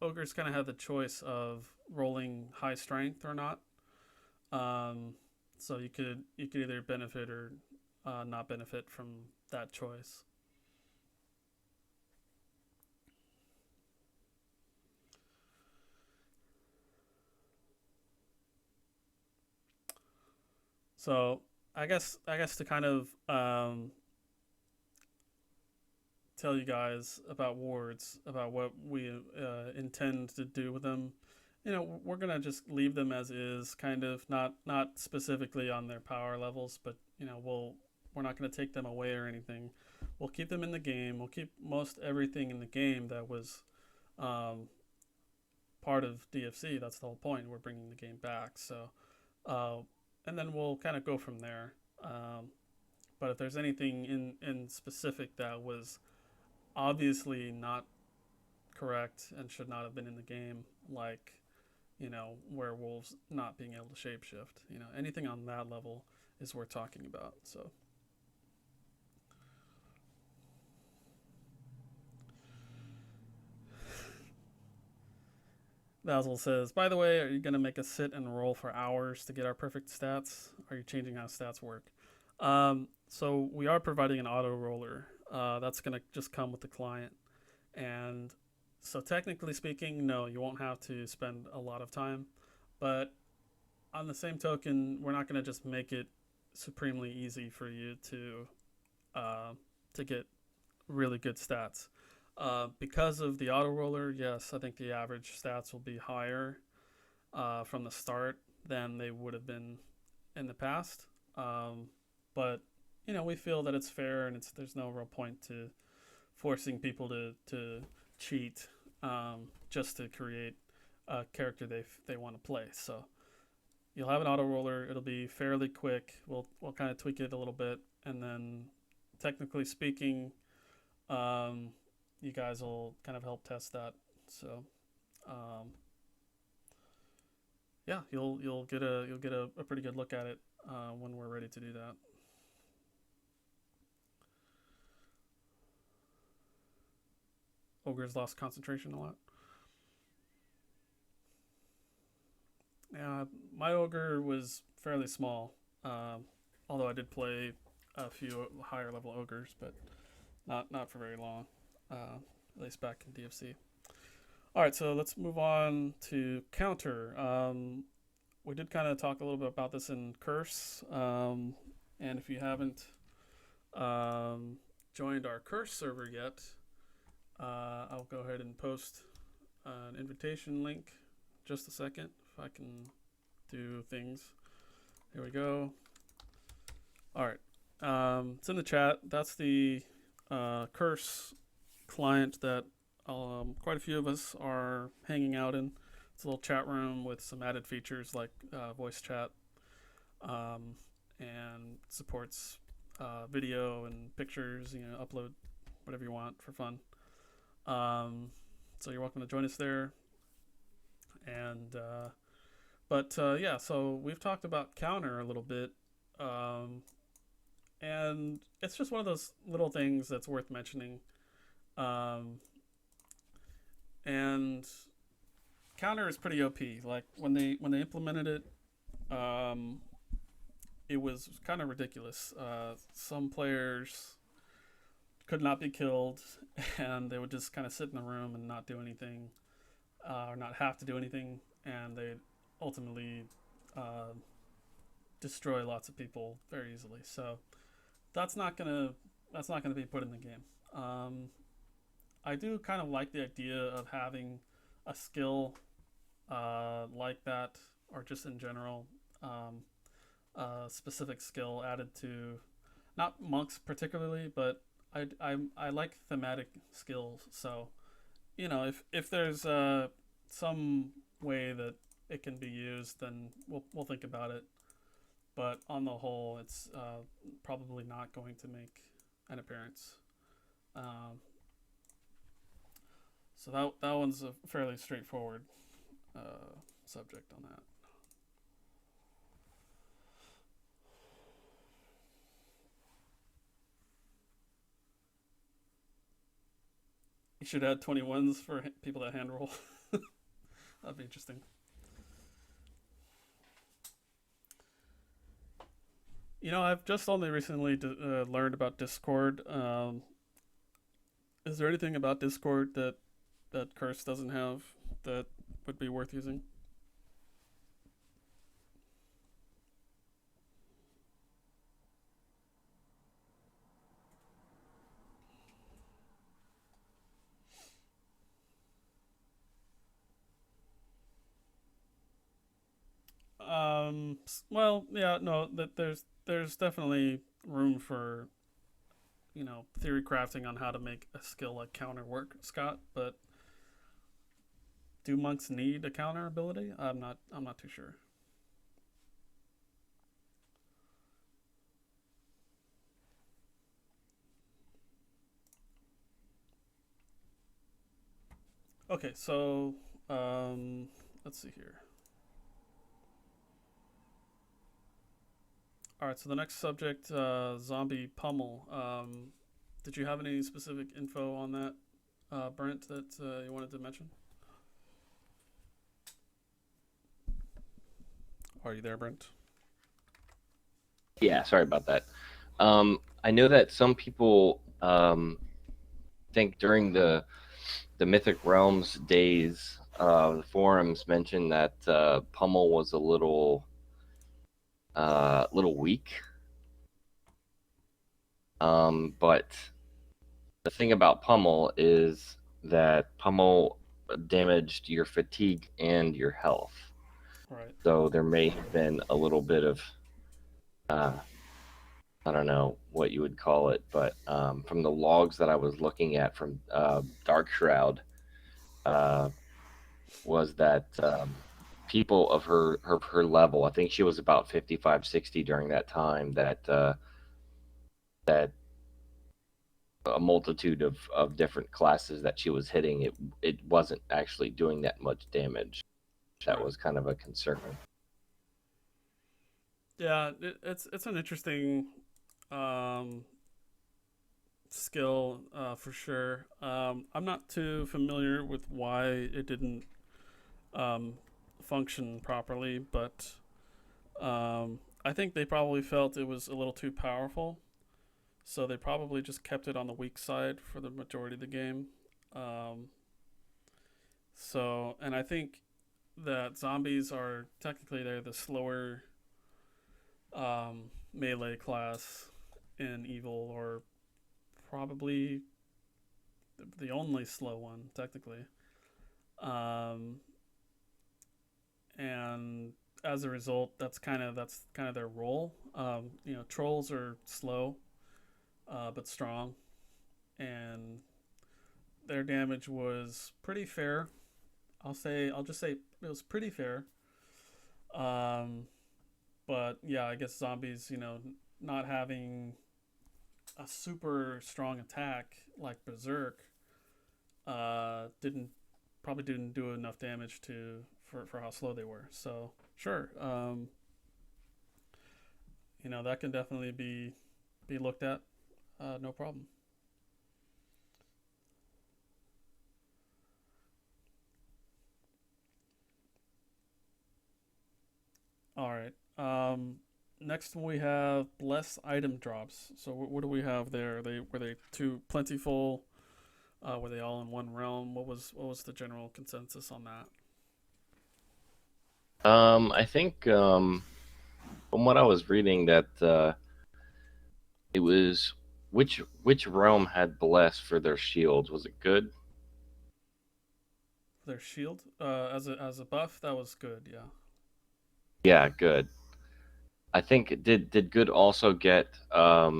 kind of have the choice of rolling high strength or not. Um, so you could either benefit or not benefit from that choice. So I guess to kind of tell you guys about wards, about what we intend to do with them. We're gonna just leave them as is, kind of not specifically on their power levels, but we're not gonna take them away or anything. We'll keep them in the game. We'll keep most everything in the game that was um, part of DFC. That's the whole point. We're bringing the game back. So, uh, and then we'll kind of go from there. But if there's anything in specific that was obviously not correct and should not have been in the game, like werewolves not being able to shapeshift, anything on that level is worth talking about. So Basil says, by the way, are you going to make us sit and roll for hours to get our perfect stats? Are you changing how stats work? So we are providing an auto roller. That's going to just come with the client. And so technically speaking, no, you won't have to spend a lot of time. But on the same token, we're not going to just make it supremely easy for you uh, to get really good stats. Because of the auto roller, yes, I think the average stats will be higher from the start than they would have been in the past. But we feel that it's fair, and there's no real point to forcing people to cheat just to create a character they want to play. So you'll have an auto roller. It'll be fairly quick. We'll kind of tweak it a little bit, and then technically speaking, you guys will kind of help test that. So yeah, you'll get a pretty good look at it when we're ready to do that. Ogres lost concentration a lot. Yeah, my ogre was fairly small. Although I did play a few higher level ogres, but not for very long. At least back in DFC. All right, so let's move on to counter. We did kind of talk a little bit about this in Curse, and if you haven't joined our Curse server yet, I'll go ahead and post an invitation link. Just a second, if I can do things. Here we go. All right, it's in the chat. That's the Curse client that quite a few of us are hanging out in. It's a little chat room with some added features like voice chat, and supports video and pictures. Upload whatever you want for fun. So you're welcome to join us there. And yeah, so we've talked about counter a little bit, and it's just one of those little things that's worth mentioning. And counter is pretty OP. Like when they implemented it, it was kind of ridiculous. Some players could not be killed, and they would just kind of sit in the room and not do anything, or not have to do anything, and they ultimately destroy lots of people very easily. So that's not gonna be put in the game. I do kind of like the idea of having a skill like that, or just in general, a specific skill added to, not monks particularly, but I like thematic skills. So, if there's some way that it can be used, then we'll think about it. But on the whole, it's probably not going to make an appearance. So that one's a fairly straightforward subject on that. You should add 21s for people that hand roll. That'd be interesting. I've just only recently learned about Discord. Is there anything about Discord that Curse doesn't have that would be worth using? Well, yeah, no, that there's definitely room for theory crafting on how to make a skill like counter work, Scott, but do monks need a counter ability? I'm not too sure. Okay, so let's see here. All right, so the next subject, zombie pummel. Did you have any specific info on that, Brent, that you wanted to mention? Are you there, Brent? Yeah, sorry about that. I know that some people think during the Mythic Realms days, the forums mentioned that pummel was a little weak. But the thing about pummel is that pummel damaged your fatigue and your health. Right. So there may have been a little bit of I don't know what you would call it, but from the logs that I was looking at from Dark Shroud, was that people of her level, I think she was about 55, 60 during that time, that a multitude of different classes that she was hitting, it wasn't actually doing that much damage. That was kind of a concern. Yeah, it's an interesting skill for sure. I'm not too familiar with why it didn't function properly, but I think they probably felt it was a little too powerful. so they probably just kept it on the weak side for the majority of the game. Um, and I think that zombies are technically they're the slower melee class in Evil, or probably the only slow one technically. Um, and as a result, that's kind of their role. Trolls are slow, but strong, and their damage was pretty fair. I'll just say it was pretty fair. Um, but yeah, I guess zombies, not having a super strong attack like Berserk, didn't probably didn't do enough damage for how slow they were. So sure, that can definitely be looked at. No problem. All right. Next we have bless item drops. So what do we have there? Were they too plentiful? Were they all in one realm? What was the general consensus on that? I think from what I was reading that it was which realm had bless for their shields? Was it good? Their shield, as a buff, that was good. Yeah. Yeah, good. I think did good also get uh,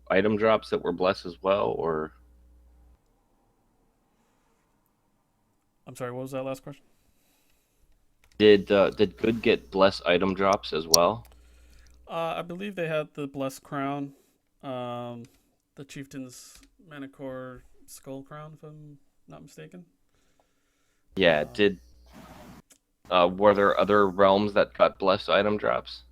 item drops that were blessed as well, or I'm sorry. What was that last question? did good get blessed item drops as well? I believe they had the blessed crown, um, the chieftain's Manticore skull crown, if I'm not mistaken. Yeah, Um, did were there other realms that got blessed item drops?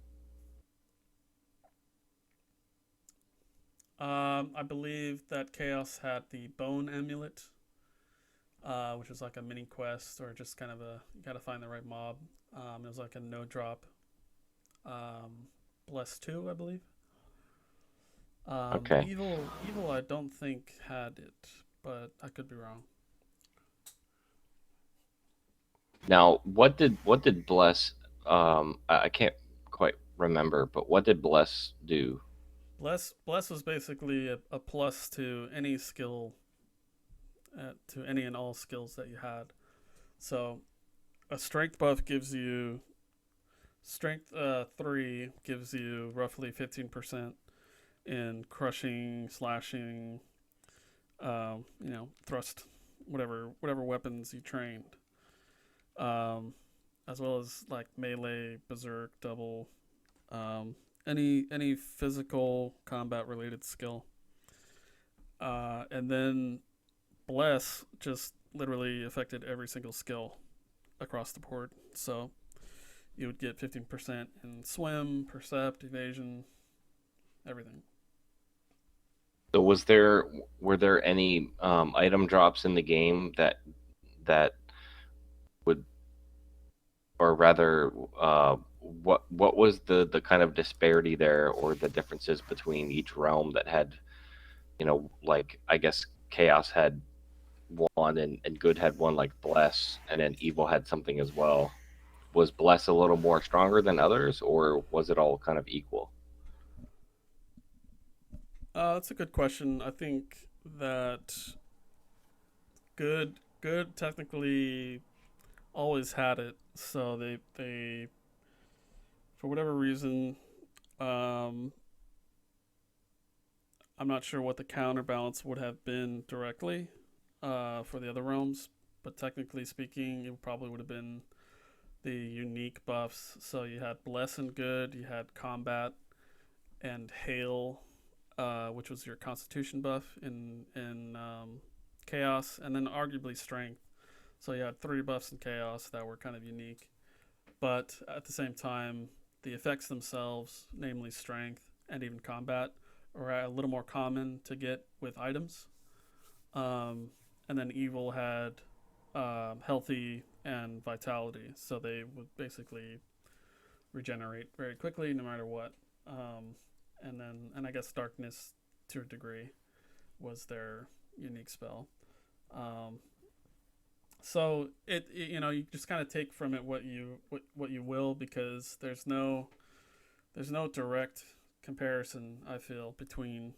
I believe that Chaos had the bone amulet, which was like a mini quest or just kind of you gotta find the right mob. It was like a no drop. Um, Bless two, I believe. Okay. Evil, I don't think had it, but I could be wrong. Now, what did bless I can't quite remember, but what did bless do? Bless was basically a plus to any skill, to any and all skills that you had. So a strength buff gives you strength 3 gives you roughly 15% in crushing, slashing, thrust, whatever weapons you trained, um, as well as like melee, berserk, double, um, any physical combat related skill. And then bless just literally affected every single skill across the board. So you would get 15% in swim, percept, evasion, everything. So were there any item drops in the game that would, or rather, what was the kind of disparity there, or the differences between each realm that had, like I guess chaos had one, and good had one, like bless, and then evil had something as well. Was bless a little more stronger than others, or was it all kind of equal? That's a good question. I think that good technically always had it. So they for whatever reason, um, I'm not sure what the counterbalance would have been directly for the other realms, but technically speaking, it probably would have been the unique buffs. So you had bless and good, you had combat and hail, which was your constitution buff in chaos, and then arguably strength. So you had three buffs in chaos that were kind of unique, but at the same time, the effects themselves, namely strength and even combat, are a little more common to get with items. Um, and then evil had healthy and vitality, so they would basically regenerate very quickly no matter what. and I guess darkness to a degree was their unique spell. Um, so you just kind of take from it what you will, because there's no direct comparison, I feel, between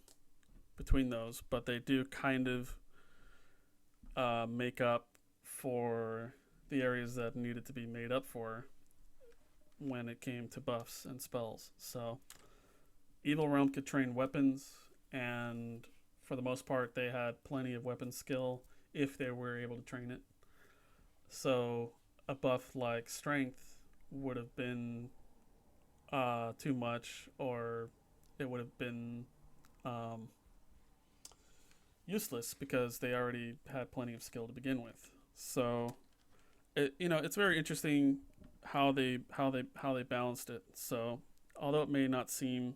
those, but they do kind of make up for the areas that needed to be made up for when it came to buffs and spells. So Evil Realm could train weapons, and for the most part, they had plenty of weapon skill if they were able to train it. So a buff like Strength would have been too much, or it would have been um, useless because they already had plenty of skill to begin with. So it's very interesting how they balanced it. So although it may not seem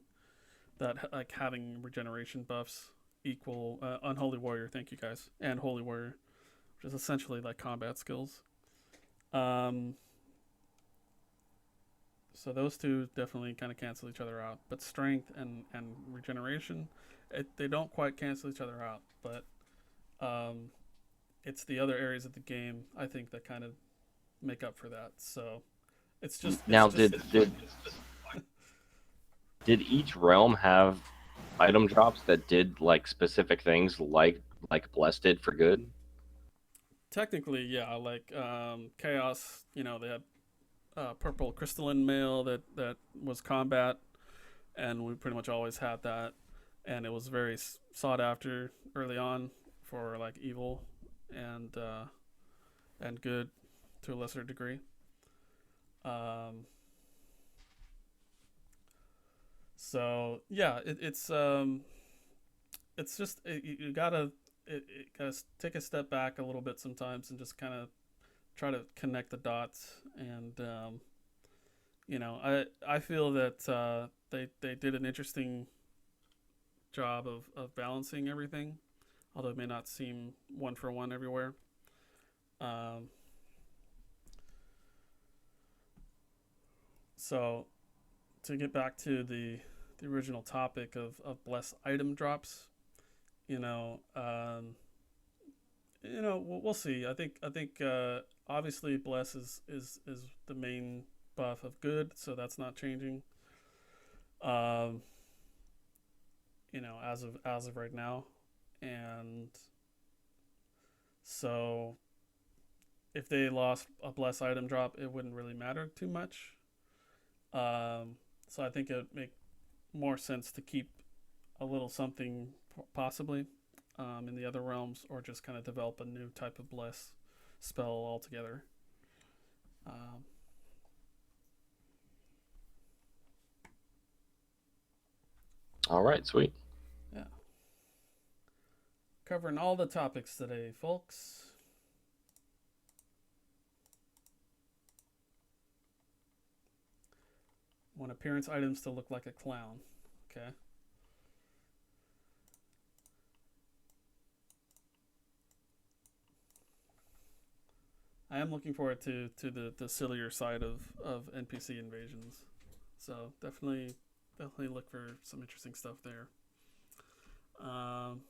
that like having regeneration buffs equal Unholy Warrior, thank you guys, and Holy Warrior, which is essentially like combat skills. Um, so those two definitely kind of cancel each other out. But strength and regeneration, they don't quite cancel each other out. But um, it's the other areas of the game, I think, that kind of make up for that. So Now, it's just did each realm have item drops that did like specific things, like Bless did for good? technically, yeah, like chaos. They had purple crystalline mail that was combat, and we pretty much always had that, and it was very sought after early on for like evil and good to a lesser degree. Um, so yeah, it's just you gotta gotta take a step back a little bit sometimes and just kind of try to connect the dots. And I feel that they did an interesting job of balancing everything, although it may not seem one for one everywhere. Um, so to get back to the original topic of bless item drops, you know, um, we'll see. I think obviously bless is the main buff of good, so that's not changing. Um, as of right now, and so if they lost a bless item drop, it wouldn't really matter too much. So I think it would make more sense to keep a little something possibly in the other realms, or just kind of develop a new type of bless spell altogether. Um, All right, sweet. yeah, covering all the topics today, folks. Want appearance items to look like a clown. Okay. I am looking forward to the sillier side of NPC invasions. So definitely look for some interesting stuff there. Um,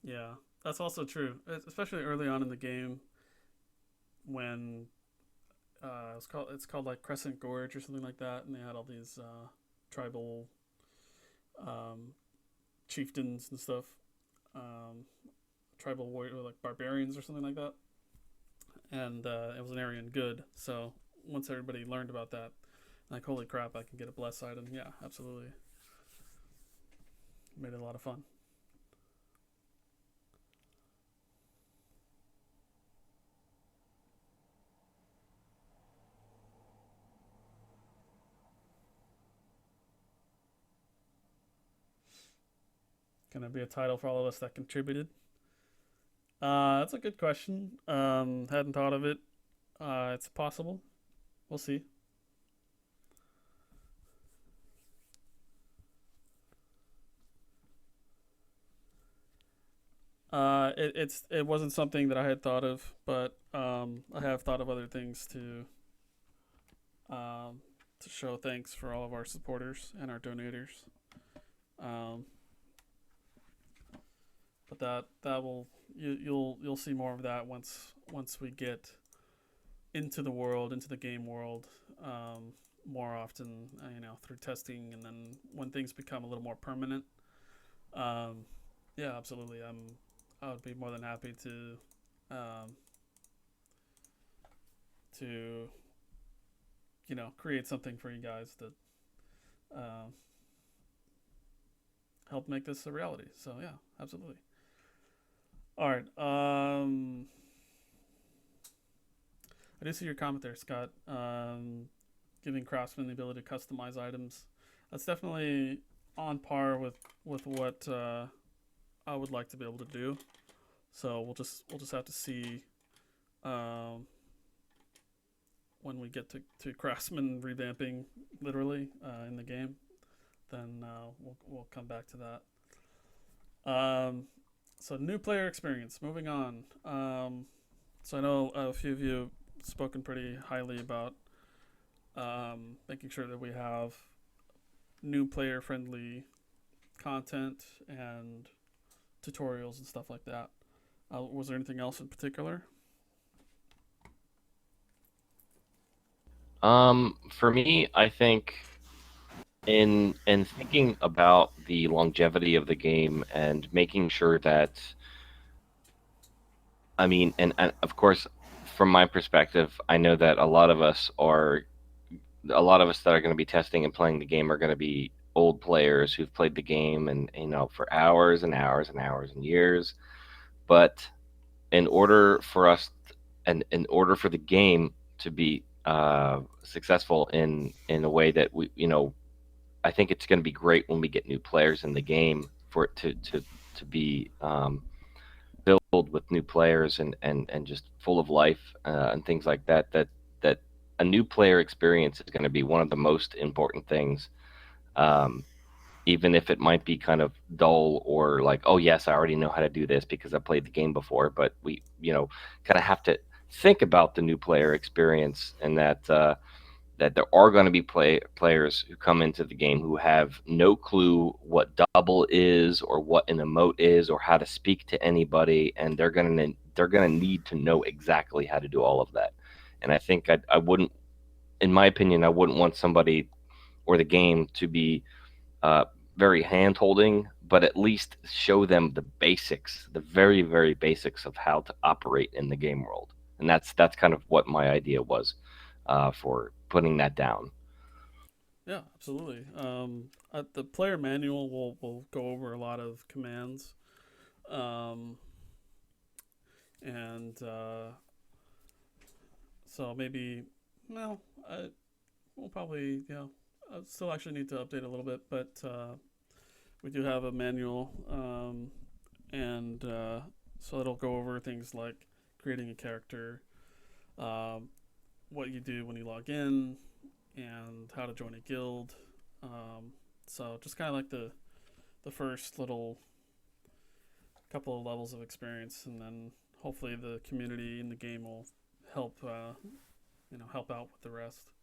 yeah, that's also true, especially early on in the game when it's called like Crescent Gorge or something like that, and they had all these tribal um, chieftains and stuff, um, tribal warrior like barbarians or something like that, and it was an area in good. So once everybody learned about that, like holy crap, I can get a bless item. Yeah, absolutely, made it a lot of fun. Can that be a title for all of us that contributed? That's a good question. Hadn't thought of it. It's possible. We'll see. It wasn't something that I had thought of, but I have thought of other things to show thanks for all of our supporters and our donators. Um, but that will you'll see more of that once we get into the world, into the game world, more often. Through testing, and then when things become a little more permanent. Um, yeah, absolutely. I would be more than happy um, to create something for you guys that uh, help make this a reality. So yeah, absolutely. All right. I do see your comment there, Scott. Giving craftsmen the ability to customize items. That's definitely on par with what I would like to be able to do. So we'll just have to see um, when we get to craftsman revamping literally in the game. Then we'll come back to that. So new player experience. Moving on. So I know a few of you have spoken pretty highly about making sure that we have new player friendly content and tutorials and stuff like that. Was there anything else in particular? For me, I think in thinking about the longevity of the game and making sure that, I mean, and of course, from my perspective, I know that a lot of us that are going to be testing and playing the game are going to be old players who've played the game and for hours and hours and hours and years. But in order for us and in order for the game to be successful in a way that I think it's going to be great when we get new players in the game for it to be filled with new players and just full of life and things like that. That a new player experience is going to be one of the most important things. Um, Even if it might be kind of dull or like, oh yes, I already know how to do this because I played the game before. But we, kind of have to think about the new player experience and that there are going to be players who come into the game who have no clue what double is or what an emote is or how to speak to anybody, and they're gonna need to know exactly how to do all of that. And I think I wouldn't, in my opinion, I wouldn't want somebody or the game to be uh, very hand holding, but at least show them the basics, the very, very basics of how to operate in the game world. And that's kind of what my idea was for putting that down. Yeah, absolutely. The player manual will go over a lot of commands, um, and so maybe well, we'll probably I still actually need to update a little bit, but we do have a manual, and so it'll go over things like creating a character, um, what you do when you log in, and how to join a guild. Um, so just kind of like the first little couple of levels of experience, and then hopefully the community in the game will help help out with the rest.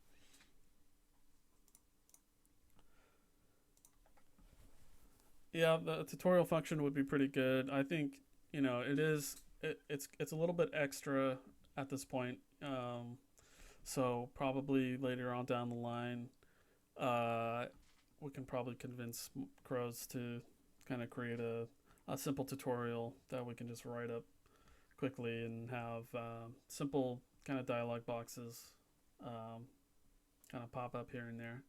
Yeah, the tutorial function would be pretty good. I think it's a little bit extra at this point. So probably later on down the line, uh, we can probably convince Crows to kind of create a simple tutorial that we can just write up quickly and have simple kind of dialogue boxes um, kind of pop up here and there.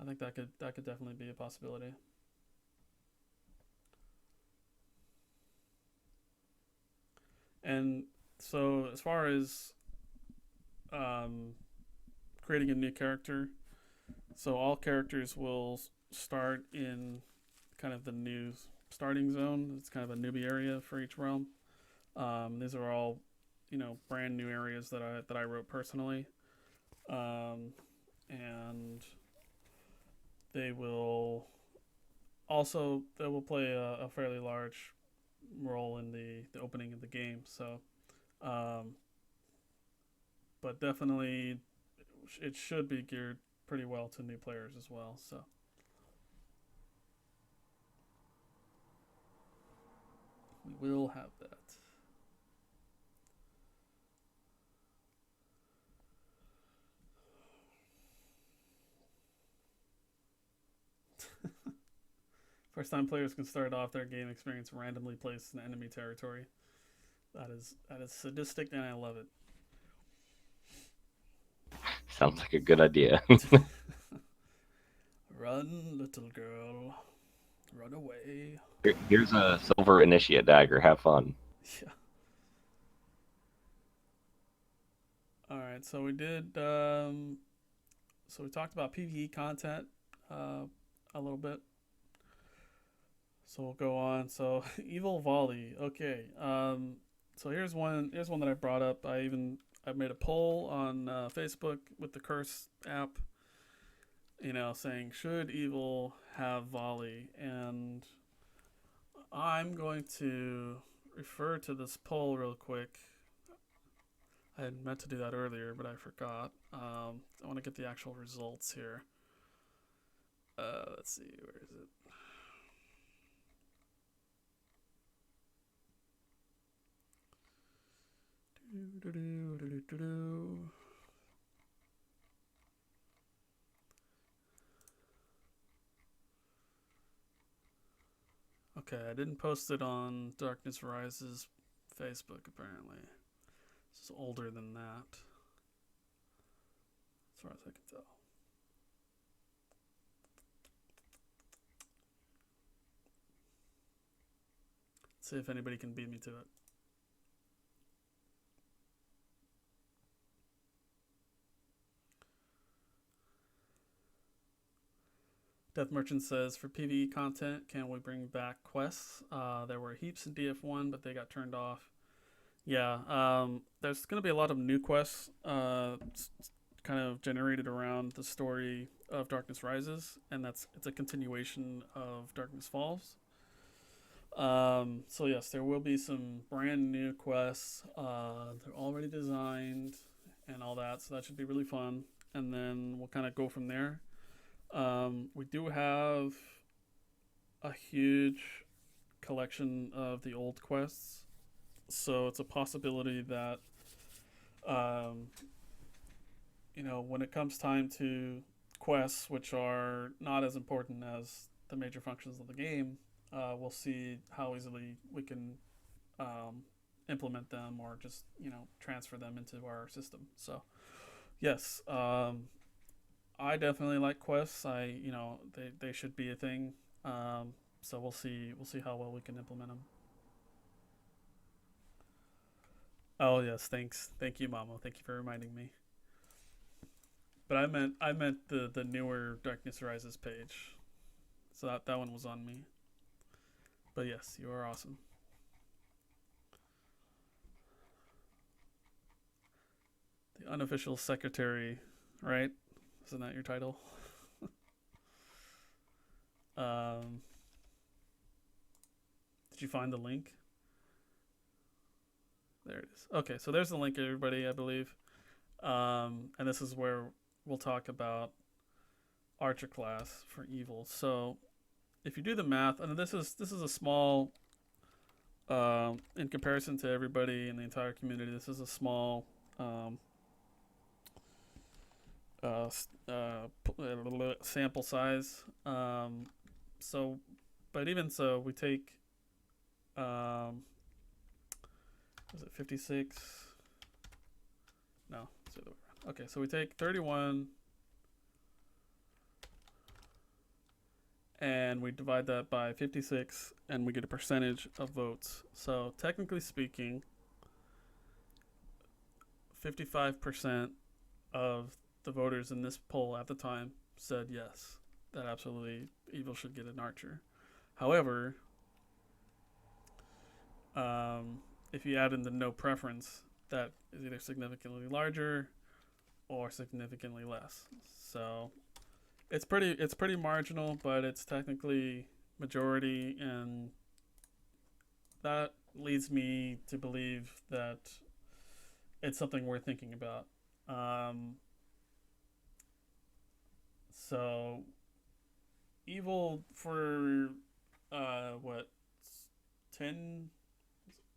I think that could definitely be a possibility. And so as far as um, creating a new character, so all characters will start in kind of the new starting zone. It's kind of a newbie area for each realm. These are all brand new areas that I wrote personally, um, and they will they will play a fairly large role in the opening of the game. So, um, but definitely it should be geared pretty well to new players as well. So we will have that. First time players can start off their game experience randomly placed in enemy territory. That is sadistic and I love it. Sounds like a good idea. Run, little girl. Run away. Here's a silver initiate dagger. Have fun. Yeah. Alright, so we did so we talked about PvE content a little bit. So we'll go on. So Evil Volley. Okay. So here's one that I brought up. I made a poll on Facebook with the Curse app, saying should Evil have Volley, and I'm going to refer to this poll real quick. I had meant to do that earlier, but I forgot. I want to get the actual results here. Let's see, where is it? Okay, I didn't post it on Darkness Rises Facebook, apparently. This is older than that, as far as I can tell. Let's see if anybody can beat me to it. Death Merchant says, for PvE content, can we bring back quests? There were heaps in DF1, but they got turned off. Yeah, there's going to be a lot of new quests kind of generated around the story of Darkness Rises, and it's a continuation of Darkness Falls. So yes, there will be some brand new quests. They're already designed and all that, so that should be really fun. And then we'll kind of go from there. We do have a huge collection of the old quests, so it's a possibility that, when it comes time to quests which are not as important as the major functions of the game, we'll see how easily we can implement them or just transfer them into our system. So yes, I definitely like quests. They should be a thing. So we'll see how well we can implement them. Oh yes, thank you, Mama. Thank you for reminding me. But I meant the newer Darkness Rises page. So that one was on me. But yes, you are awesome. The unofficial secretary, right? Isn't that your title? Did you find the link? There it is. Okay, so there's the link, everybody, I believe. And this is where we'll talk about Archer class for Evil. So if you do the math, and this is a small, in comparison to everybody in the entire community, this is a small sample size. But even so, we take, was it 56? No, it's the other way around. Okay, so we take 31 and we divide that by 56 and we get a percentage of votes. So technically speaking, 55% of the voters in this poll at the time said yes, that absolutely Evil should get an Archer. However, if you add in the no preference, that is either significantly larger or significantly less. So it's pretty marginal, but it's technically majority, and that leads me to believe that it's something worth thinking about. Um, so evil for what 10,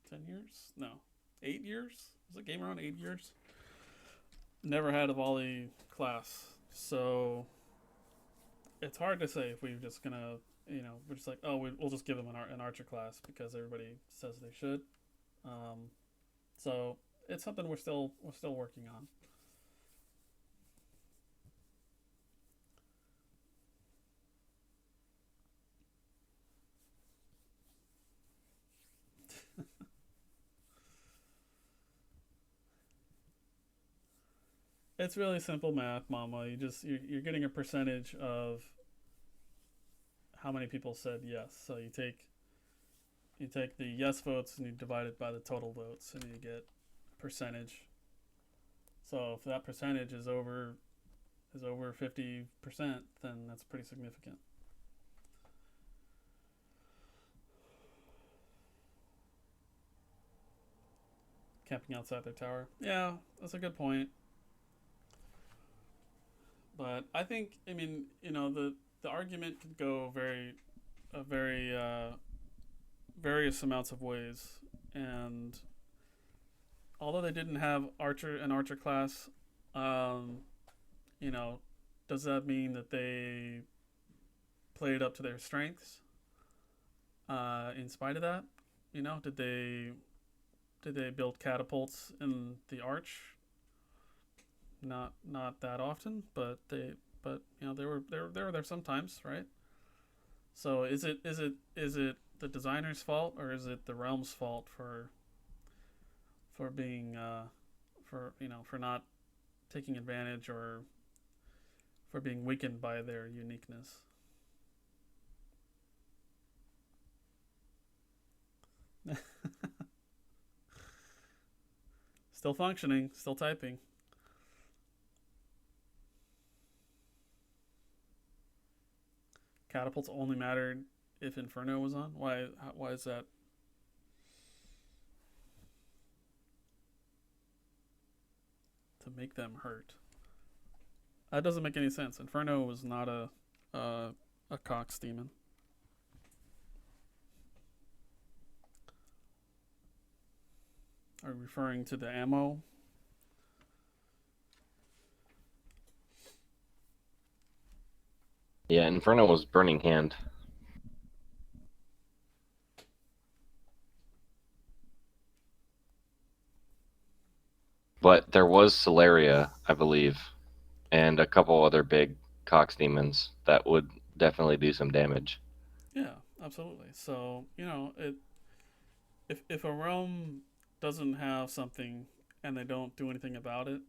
10 years? No, 8 years. Was the game around 8 years? Never had a volley class, so it's hard to say if we're just gonna, we're just like, oh, we'll just give them an archer class because everybody says they should. Um, so it's something we're still working on. It's really simple math, Mama. You're getting a percentage of how many people said yes. So you take the yes votes and you divide it by the total votes, and you get percentage. So if that percentage is over 50%, then that's pretty significant. Camping outside their tower. Yeah, that's a good point. But I mean, the argument could go very various amounts of ways, and although they didn't have archer class, um, you know, does that mean that they played up to their strengths? In spite of that, did they build catapults in the arch? Not that often, but they were there sometimes, right? So is it the designer's fault, or is it the realm's fault for being for not taking advantage, or for being weakened by their uniqueness? Still functioning, still typing. Catapults only mattered if Inferno was on. Why is that? To make them hurt. That doesn't make any sense. Inferno was not a Cox demon. Are you referring to the ammo? Yeah, Inferno was Burning Hand. But there was Celeria, I believe, and a couple other big Cox demons that would definitely do some damage. Yeah, absolutely. So if a realm doesn't have something and they don't do anything about it,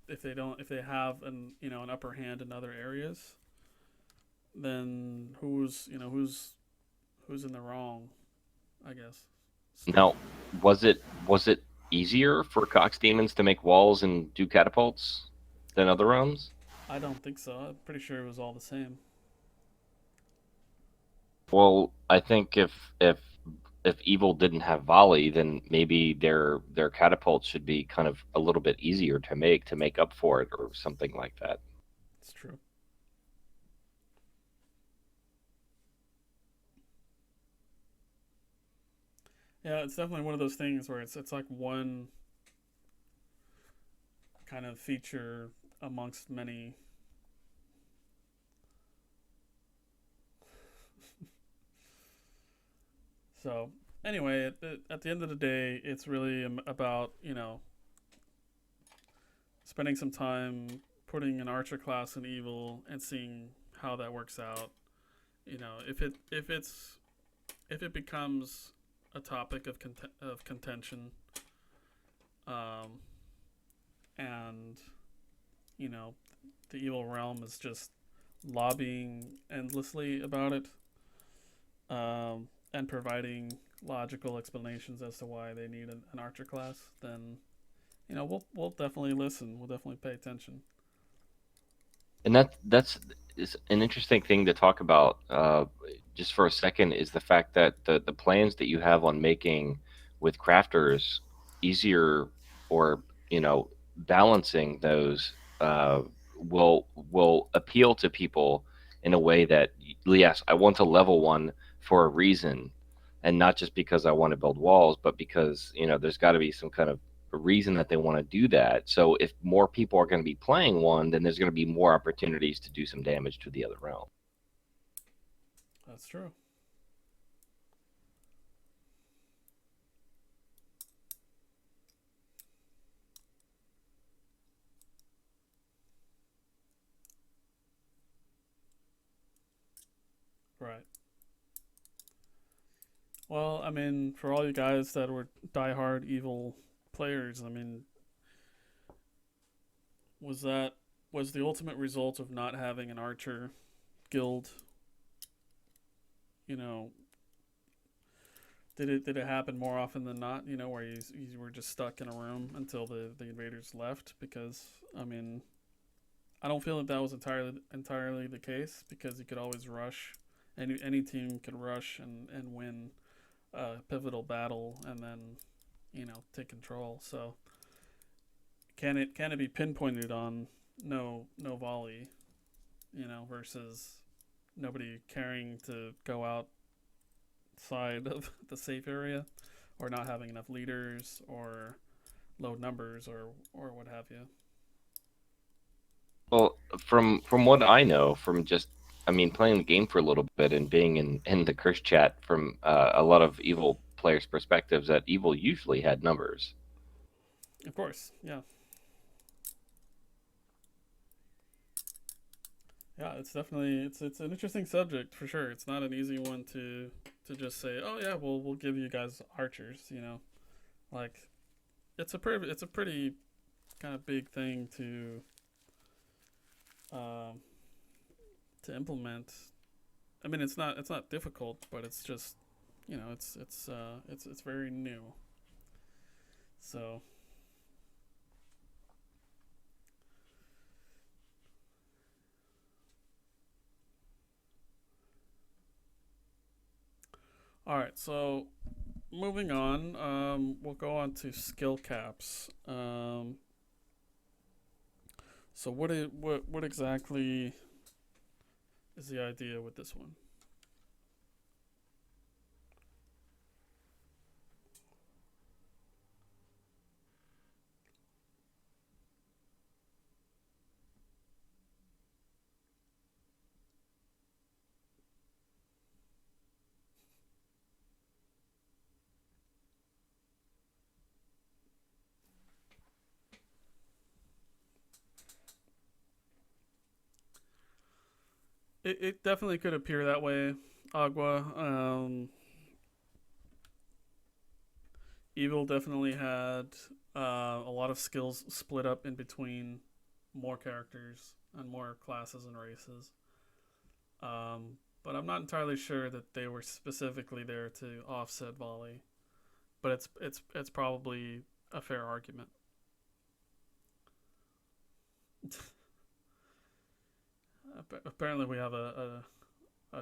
if they have an upper hand in other areas, then who's in the wrong, I guess. Now, was it easier for Cox demons to make walls and do catapults than other realms? I don't think so. I'm pretty sure it was all the same. Well, I think if evil didn't have volley, then maybe their catapults should be kind of a little bit easier to make up for it or something like that. It's true. Yeah, it's definitely one of those things where it's like one kind of feature amongst many. So anyway, at the end of the day, it's really about spending some time putting an archer class in evil and seeing how that works out. If it becomes a topic of contention, um, and you know the evil realm is just lobbying endlessly about it, and providing logical explanations as to why they need an archer class, then we'll definitely listen. We'll definitely pay attention. And that's is an interesting thing to talk about just for a second is the fact that the plans that you have on making with crafters easier, or balancing those will appeal to people in a way that, yes, I want to level one for a reason, and not just because I want to build walls, but because there's got to be some kind of a reason that they want to do that. So if more people are going to be playing one, then there's going to be more opportunities to do some damage to the other realm. That's true. Right. Well, I mean, for all you guys that were diehard evil players, I mean, was that was the ultimate result of not having an archer guild? You know, did it happen more often than not? Where you were just stuck in a room until the invaders left? Because I mean, I don't feel that was entirely the case, because you could always rush. Any team could rush and win a pivotal battle, and then take control. So can it be pinpointed on no volley, versus nobody caring to go outside of the safe area, or not having enough leaders, or low numbers, or what have you? Well, from what I know, from just, I mean, playing the game for a little bit and being in the curse chat from a lot of evil players' perspectives, that evil usually had numbers. Of course, yeah. Yeah, it's definitely it's an interesting subject for sure. It's not an easy one to just say, oh yeah, we'll give you guys archers. Like it's a pretty kind of big thing um, to implement. I mean, it's not difficult, but it's just it's very new. So all right, so moving on, we'll go on to skill caps. So what exactly is the idea with this one? It definitely could appear that way, Agua. Evil definitely had a lot of skills split up in between more characters and more classes and races. But I'm not entirely sure that they were specifically there to offset volley. But it's probably a fair argument. Apparently, we have a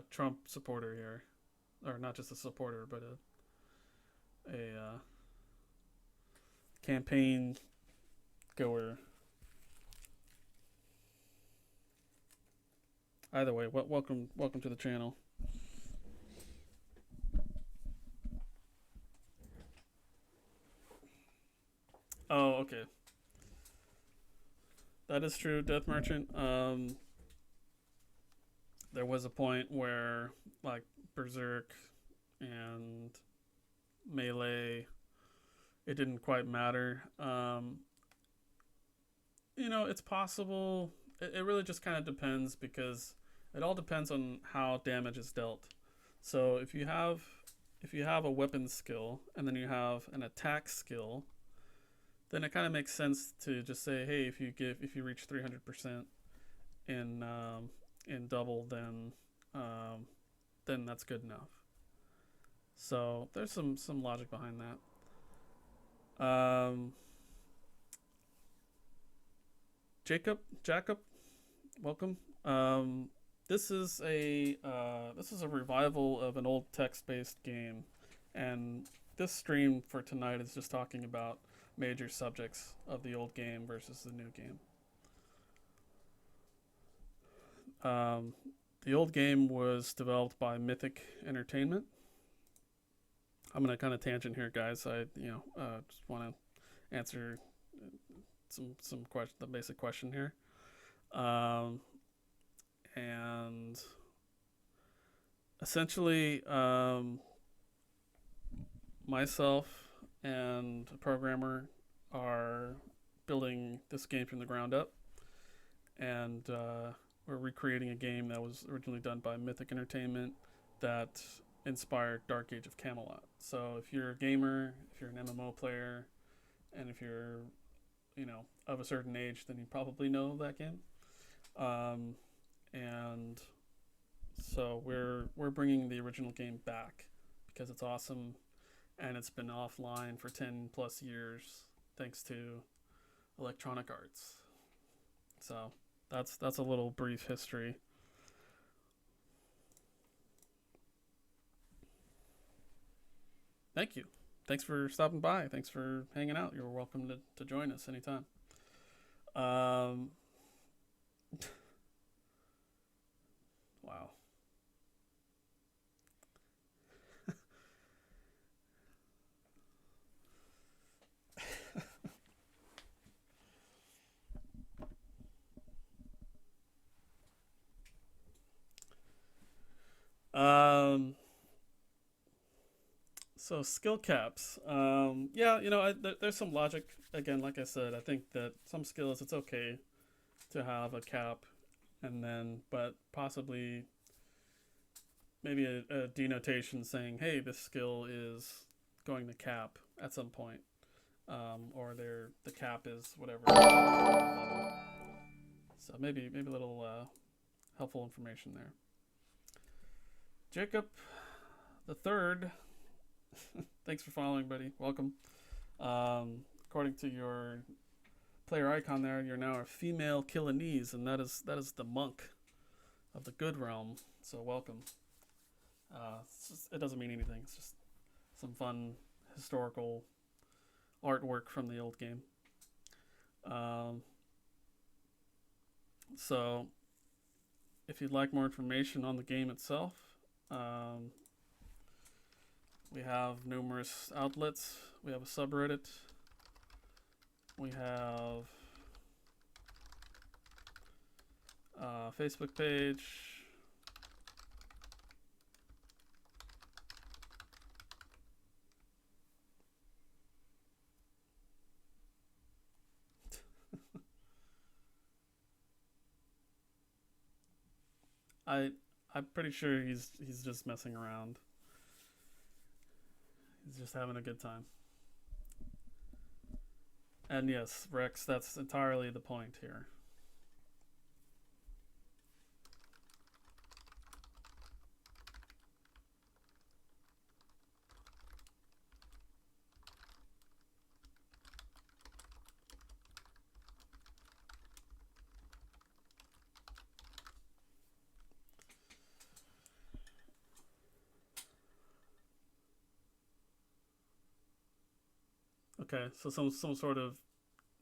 Trump supporter here, or not just a supporter, but a campaign goer. Either way, welcome to the channel. Oh, okay. That is true, Death Merchant. There was a point where, like, Berserk and Melee, it didn't quite matter. It's possible. It really just kind of depends, because it all depends on how damage is dealt. So if you have a weapon skill and then you have an attack skill, then it kind of makes sense to just say, hey, if you reach 300% in double, then that's good enough. So there's some logic behind that. Jacob, welcome. this is a revival of an old text-based game, and this stream for tonight is just talking about major subjects of the old game versus the new game. Um, the old game was developed by Mythic Entertainment. I'm gonna kind of tangent here, guys. I just want to answer some question, the basic question here. Um, and essentially, myself and a programmer are building this game from the ground up, and we're recreating a game that was originally done by Mythic Entertainment that inspired Dark Age of Camelot. So if you're a gamer, if you're an MMO player, and if you're of a certain age, then you probably know that game. And so we're bringing the original game back because it's awesome, and it's been offline for 10 plus years thanks to Electronic Arts. So that's a little brief history. Thank you. Thanks for stopping by. Thanks for hanging out. You're welcome to join us anytime. Wow. So skill caps. Yeah, there's some logic. Again, like I said, I think that some skills it's okay to have a cap, and then but possibly maybe a denotation saying, hey, this skill is going to cap at some point, or the cap is whatever. So maybe a little helpful information there. Jacob the third. Thanks for following, buddy. Welcome. According to your player icon there, you're now a female Kilanese, and that is the monk of the good realm. So welcome. It doesn't mean anything. It's just some fun historical artwork from the old game. So if you'd like more information on the game itself, we have numerous outlets. We have a subreddit. We have a Facebook page. I'm pretty sure he's just messing around. He's just having a good time. And yes, Rex, that's entirely the point here. Okay, so some sort of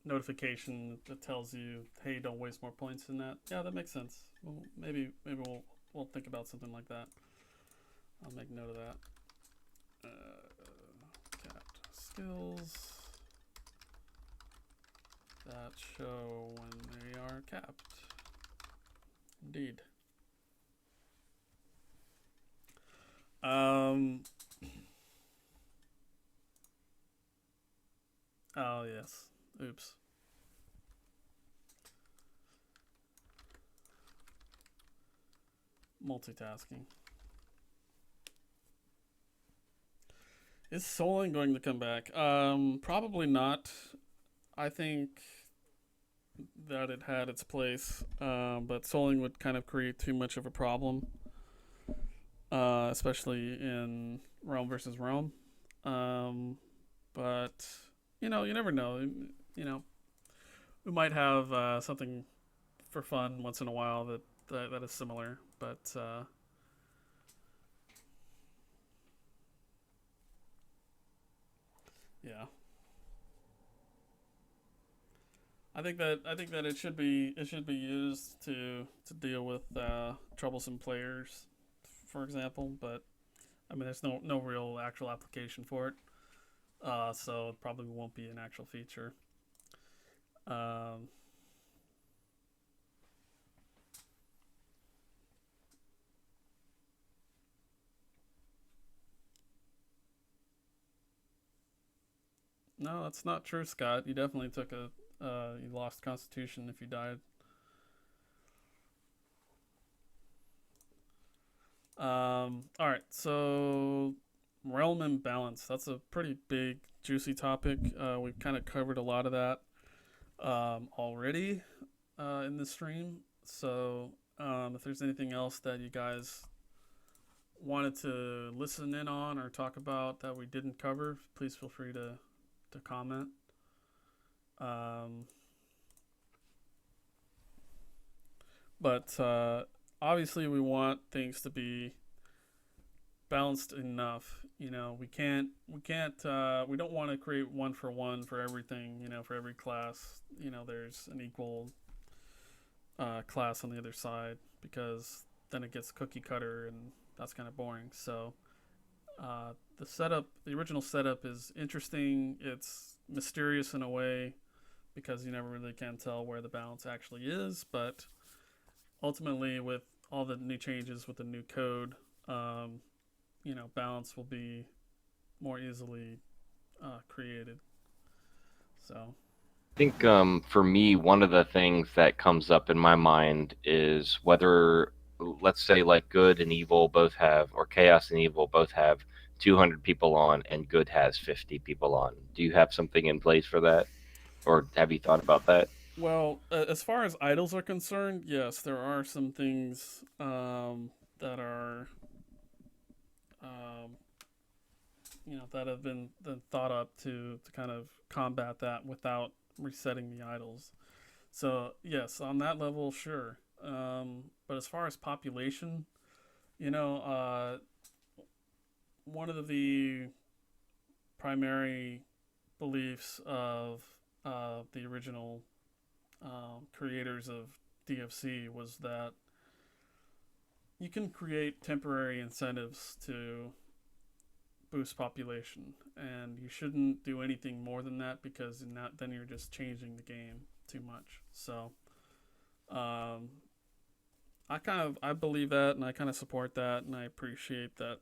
notification that tells you, "Hey, don't waste more points than that." Yeah, that makes sense. Well, maybe we'll think about something like that. I'll make note of that. Capped skills that show when they are capped. Indeed. Oh yes. Oops. Multitasking. Is Soling going to come back? Probably not. I think that it had its place, but Soling would kind of create too much of a problem, especially in Realm versus Realm. But you never know. We might have something for fun once in a while that that is similar, but yeah. I think that it should be used to deal with troublesome players, for example. But I mean, there's no real actual application for it, so it probably won't be an actual feature. Um, no, that's not true, Scott. You definitely took a you lost Constitution if you died. All right, so realm imbalance. That's a pretty big, juicy topic. We've kind of covered a lot of that already in the stream. So if there's anything else that you guys wanted to listen in on or talk about that we didn't cover, please feel free to comment. Um, but obviously, we want things to be balanced enough. We don't want to create one for one for everything. For every class, there's an equal class on the other side, because then it gets cookie cutter and that's kind of boring. So the original setup is interesting. It's mysterious in a way because you never really can tell where the balance actually is. But ultimately, with all the new changes with the new code, balance will be more easily created. So I think for me, one of the things that comes up in my mind is whether, let's say, like good and evil both have, or chaos and evil both have 200 people on, and good has 50 people on. Do you have something in place for that, or have you thought about that? well, as far as idols are concerned, yes, there are some things that are um, that have been thought up to kind of combat that without resetting the idols. So yes, on that level, sure. But as far as population, you know, uh, one of the primary beliefs of the original creators of DFC was that you can create temporary incentives to boost population, and you shouldn't do anything more than that, because then you're just changing the game too much. So um, I believe that, and I kind of support that, and I appreciate that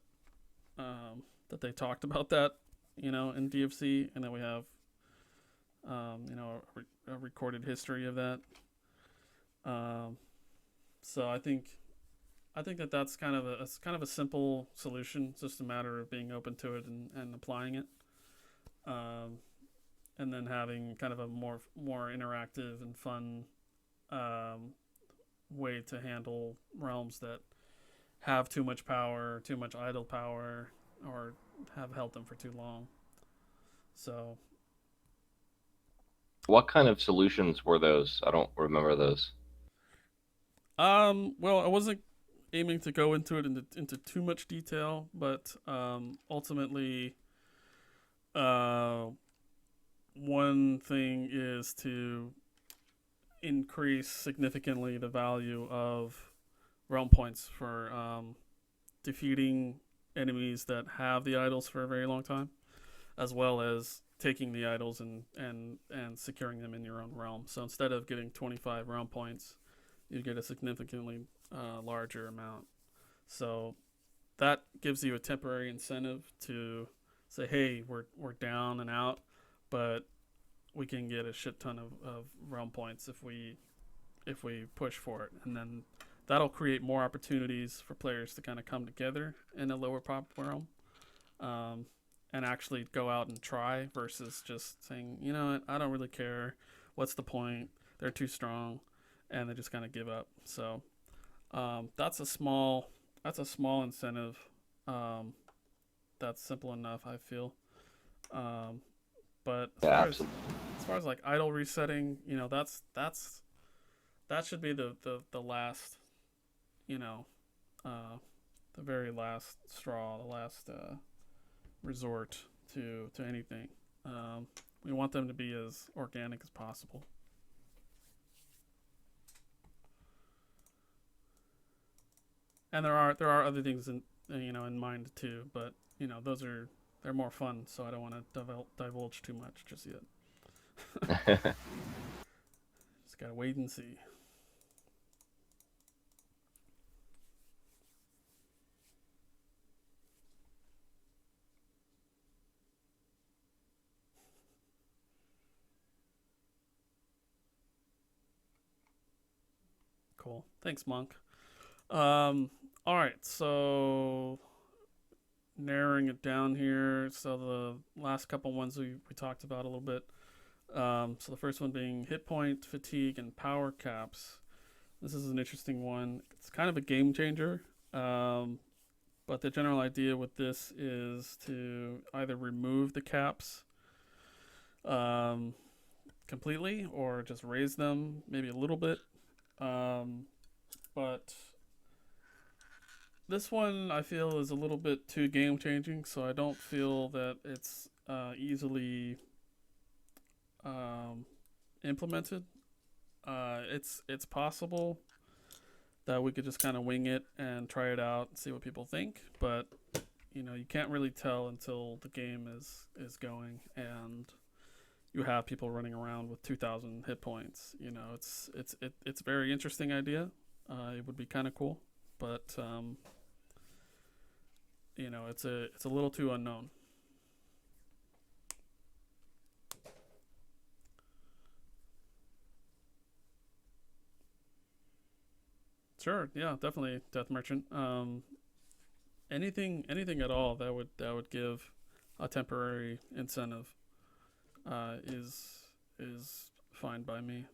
that they talked about that, in DFC, and that we have a recorded history of that. Um, so I think that that's kind of a simple solution. It's just a matter of being open to it and applying it, um, and then having kind of a more interactive and fun um, way to handle realms that have too much power, too much idle power, or have held them for too long. So, What kind of solutions were those? I don't remember those. well, I wasn't aiming to go into it into too much detail, but ultimately, uh, one thing is to increase significantly the value of realm points for defeating enemies that have the idols for a very long time, as well as taking the idols and securing them in your own realm. So instead of getting 25 realm points, you get a significantly larger amount. So that gives you a temporary incentive to say, hey, we're down and out, but we can get a shit ton of realm points if we push for it. And then that'll create more opportunities for players to kind of come together in a lower pop realm, um, and actually go out and try, versus just saying, what, I don't really care. What's the point? They're too strong, and they just kind of give up. So that's a small incentive. Um, that's simple enough, I feel. Um, but as Yeah, far as absolutely. as far as like idle resetting, that should be the last you know, the very last straw, the last resort to anything. We want them to be as organic as possible. And there are other things in mind too, but they're more fun, so I don't want to divulge too much just yet. Just gotta wait and see. Cool. Thanks, Monk. All right, so narrowing it down here. So the last couple ones we talked about a little bit. So the first one being hit point, fatigue, and power caps. This is an interesting one. It's kind of a game changer. But the general idea with this is to either remove the caps completely or just raise them maybe a little bit. But this one I feel is a little bit too game changing, so I don't feel that it's easily implemented. It's possible that we could just kind of wing it and try it out and see what people think, but you can't really tell until the game is going and you have people running around with 2,000 hit points. It's a very interesting idea. It would be kind of cool, but it's a little too unknown. Sure, yeah, definitely, Death Merchant. Anything at all that would give a temporary incentive is fine by me.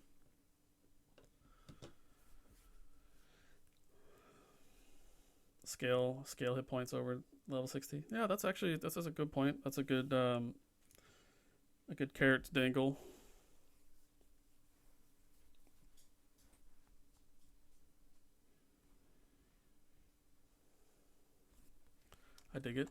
Scale hit points over level 60. Yeah, that's a good point. That's a good carrot to dangle. I dig it.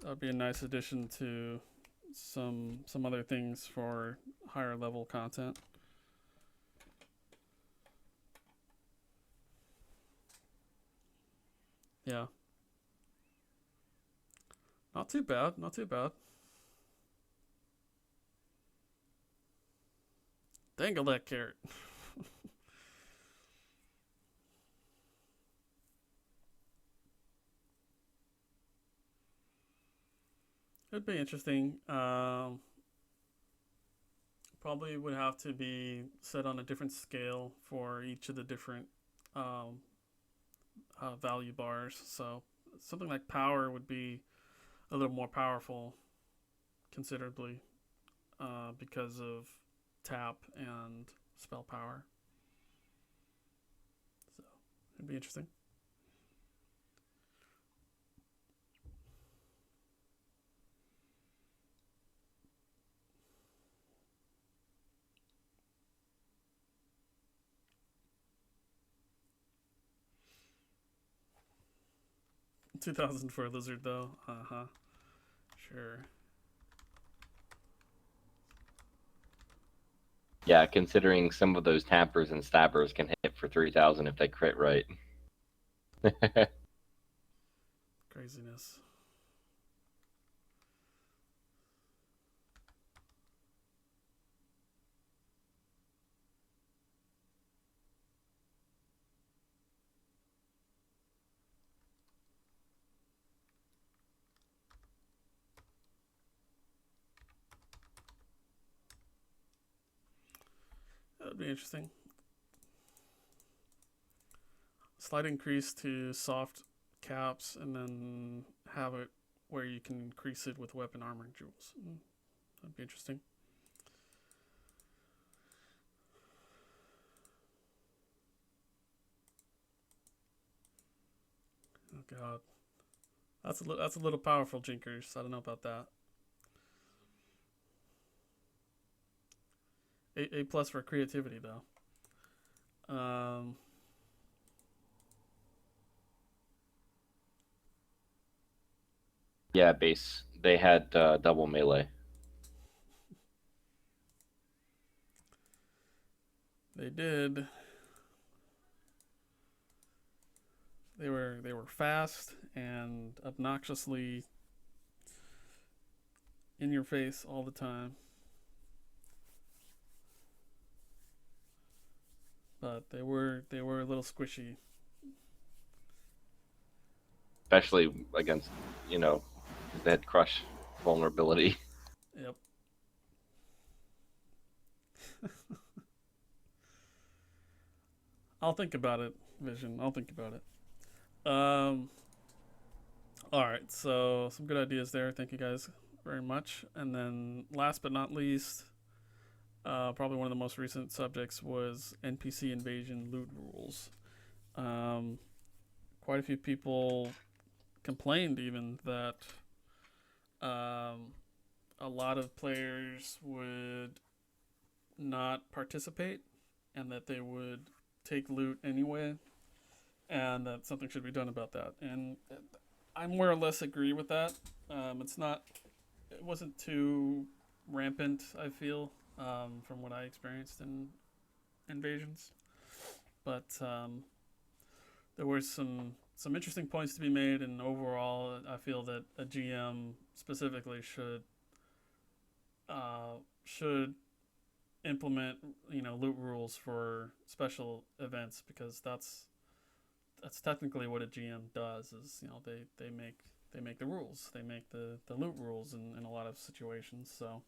That would be a nice addition to some other things for higher level content. Yeah. Not too bad. Not too bad. Dangle that carrot. It'd be interesting. Probably would have to be set on a different scale for each of the different value bars. So something like power would be a little more powerful, considerably, because of tap and spell power. So it'd be interesting. $2,000 for a lizard, though. Sure. Yeah, considering some of those tappers and stabbers can hit for 3,000 if they crit right. Craziness. That would be interesting. Slight increase to soft caps, and then have it where you can increase it with weapon armor and jewels. That'd be interesting. Oh god, that's a little powerful, Jinkers. I don't know about that. A plus for creativity though. Yeah, base. They had double melee. They did. They were fast and obnoxiously in your face all the time. But they were a little squishy. Especially against, you know, they had crush vulnerability. Yep. I'll think about it, Vision. I'll think about it. All right. So some good ideas there. Thank you guys very much. And then last but not least, probably one of the most recent subjects was NPC invasion loot rules. Quite a few people complained even that a lot of players would not participate and that they would take loot anyway, and that something should be done about that. And I more or less agree with that. It wasn't too rampant, I feel, from what I experienced in invasions, but there were some interesting points to be made, and overall, I feel that a GM specifically should implement loot rules for special events, because that's technically what a GM does. Is they make the rules, they make the loot rules in a lot of situations. So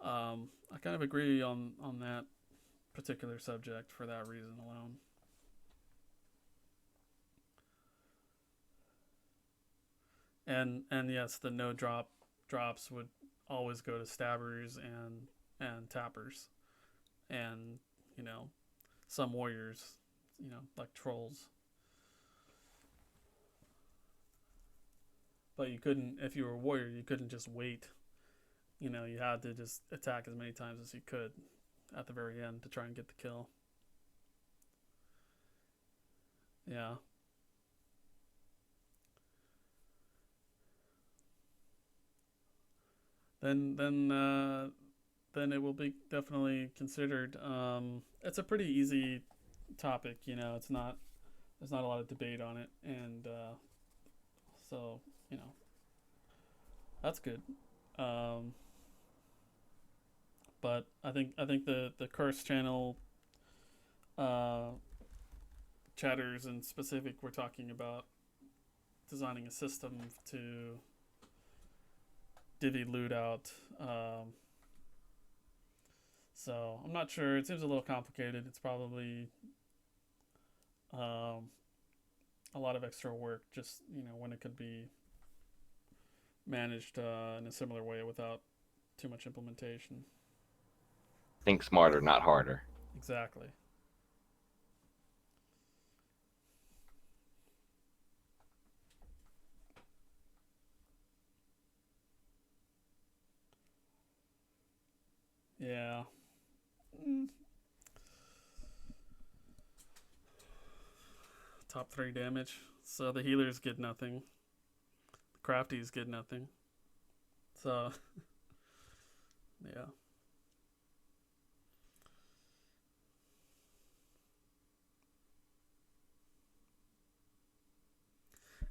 I kind of agree on that particular subject for that reason alone. And yes, the no drops would always go to stabbers and tappers, and some warriors, like trolls. But you couldn't, if you were a warrior, you couldn't just wait. You had to just attack as many times as you could at the very end to try and get the kill. Yeah. Then it will be definitely considered. It's a pretty easy topic. It's not there's not a lot of debate on it, and so that's good. Um, but I think the Curse channel uh, chatters in specific were talking about designing a system to divvy loot out. So I'm not sure. It seems a little complicated. It's probably um, a lot of extra work, just when it could be managed in a similar way without too much implementation. Think smarter, not harder. Exactly. Yeah. Mm. Top 3 damage. So the healers get nothing. The crafties get nothing. So yeah.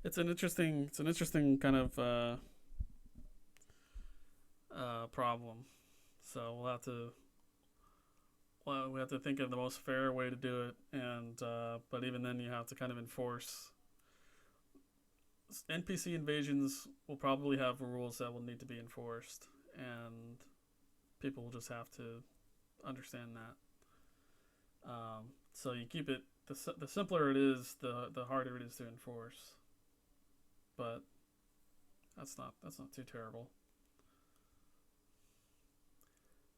It's an interesting kind of problem. So we have to think of the most fair way to do it, and but even then you have to kind of enforce. NPC invasions will probably have rules that will need to be enforced, and people will just have to understand that. So you keep it the simpler it is, the harder it is to enforce. But that's not too terrible.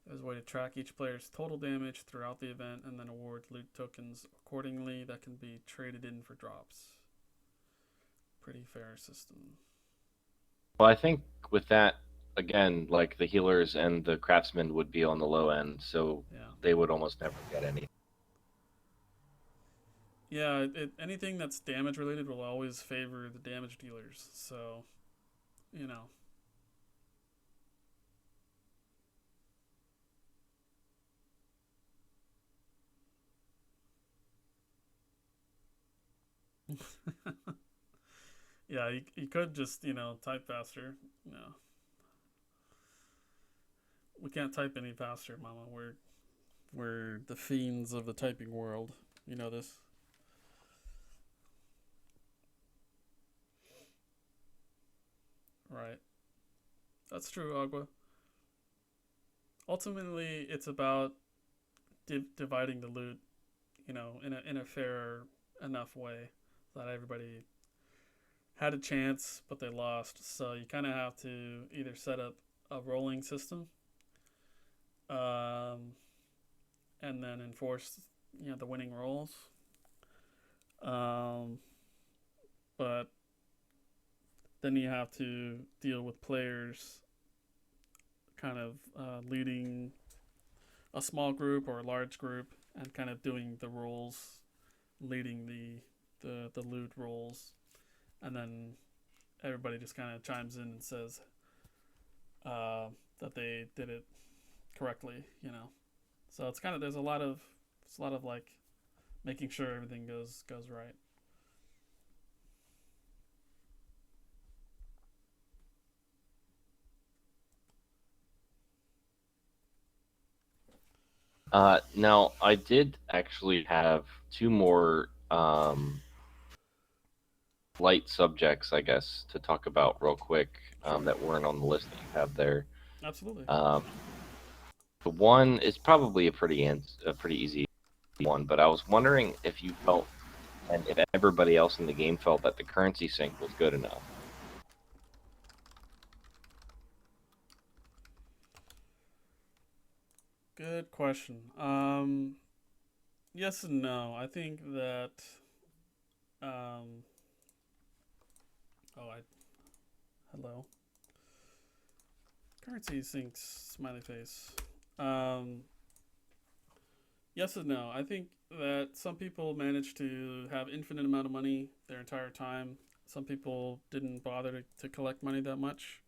There's a way to track each player's total damage throughout the event, and then award loot tokens accordingly that can be traded in for drops. Pretty fair system. Well, I think with that, again, like the healers and the craftsmen would be on the low end, so Yeah. they would almost never get any. Yeah, anything that's damage related will always favor the damage dealers. So, you know. Yeah, you could just, type faster. No. We can't type any faster, mama. We're the fiends of the typing world. You know this? Right. That's true, Agua. Ultimately, it's about dividing the loot, in a fair enough way that everybody had a chance, but they lost. So you kind of have to either set up a rolling system, um, and then enforce, the winning rolls. Um, but then you have to deal with players kind of leading a small group or a large group and kind of doing the roles, leading the loot roles, and then everybody just kind of chimes in and says that they did it correctly, So it's kind of there's a lot of like making sure everything goes right. Now, I did actually have two more light subjects, I guess, to talk about real quick Sure. that weren't on the list that you have there. Absolutely. The one is probably a pretty easy one, but I was wondering if you felt, and if everybody else in the game felt that the currency sync was good enough. Good question. Yes and no. I think that. Um, oh, I. Hello. Currency sinks. Smiley face. Um, yes and no. I think that some people managed to have infinite amount of money their entire time. Some people didn't bother to collect money that much.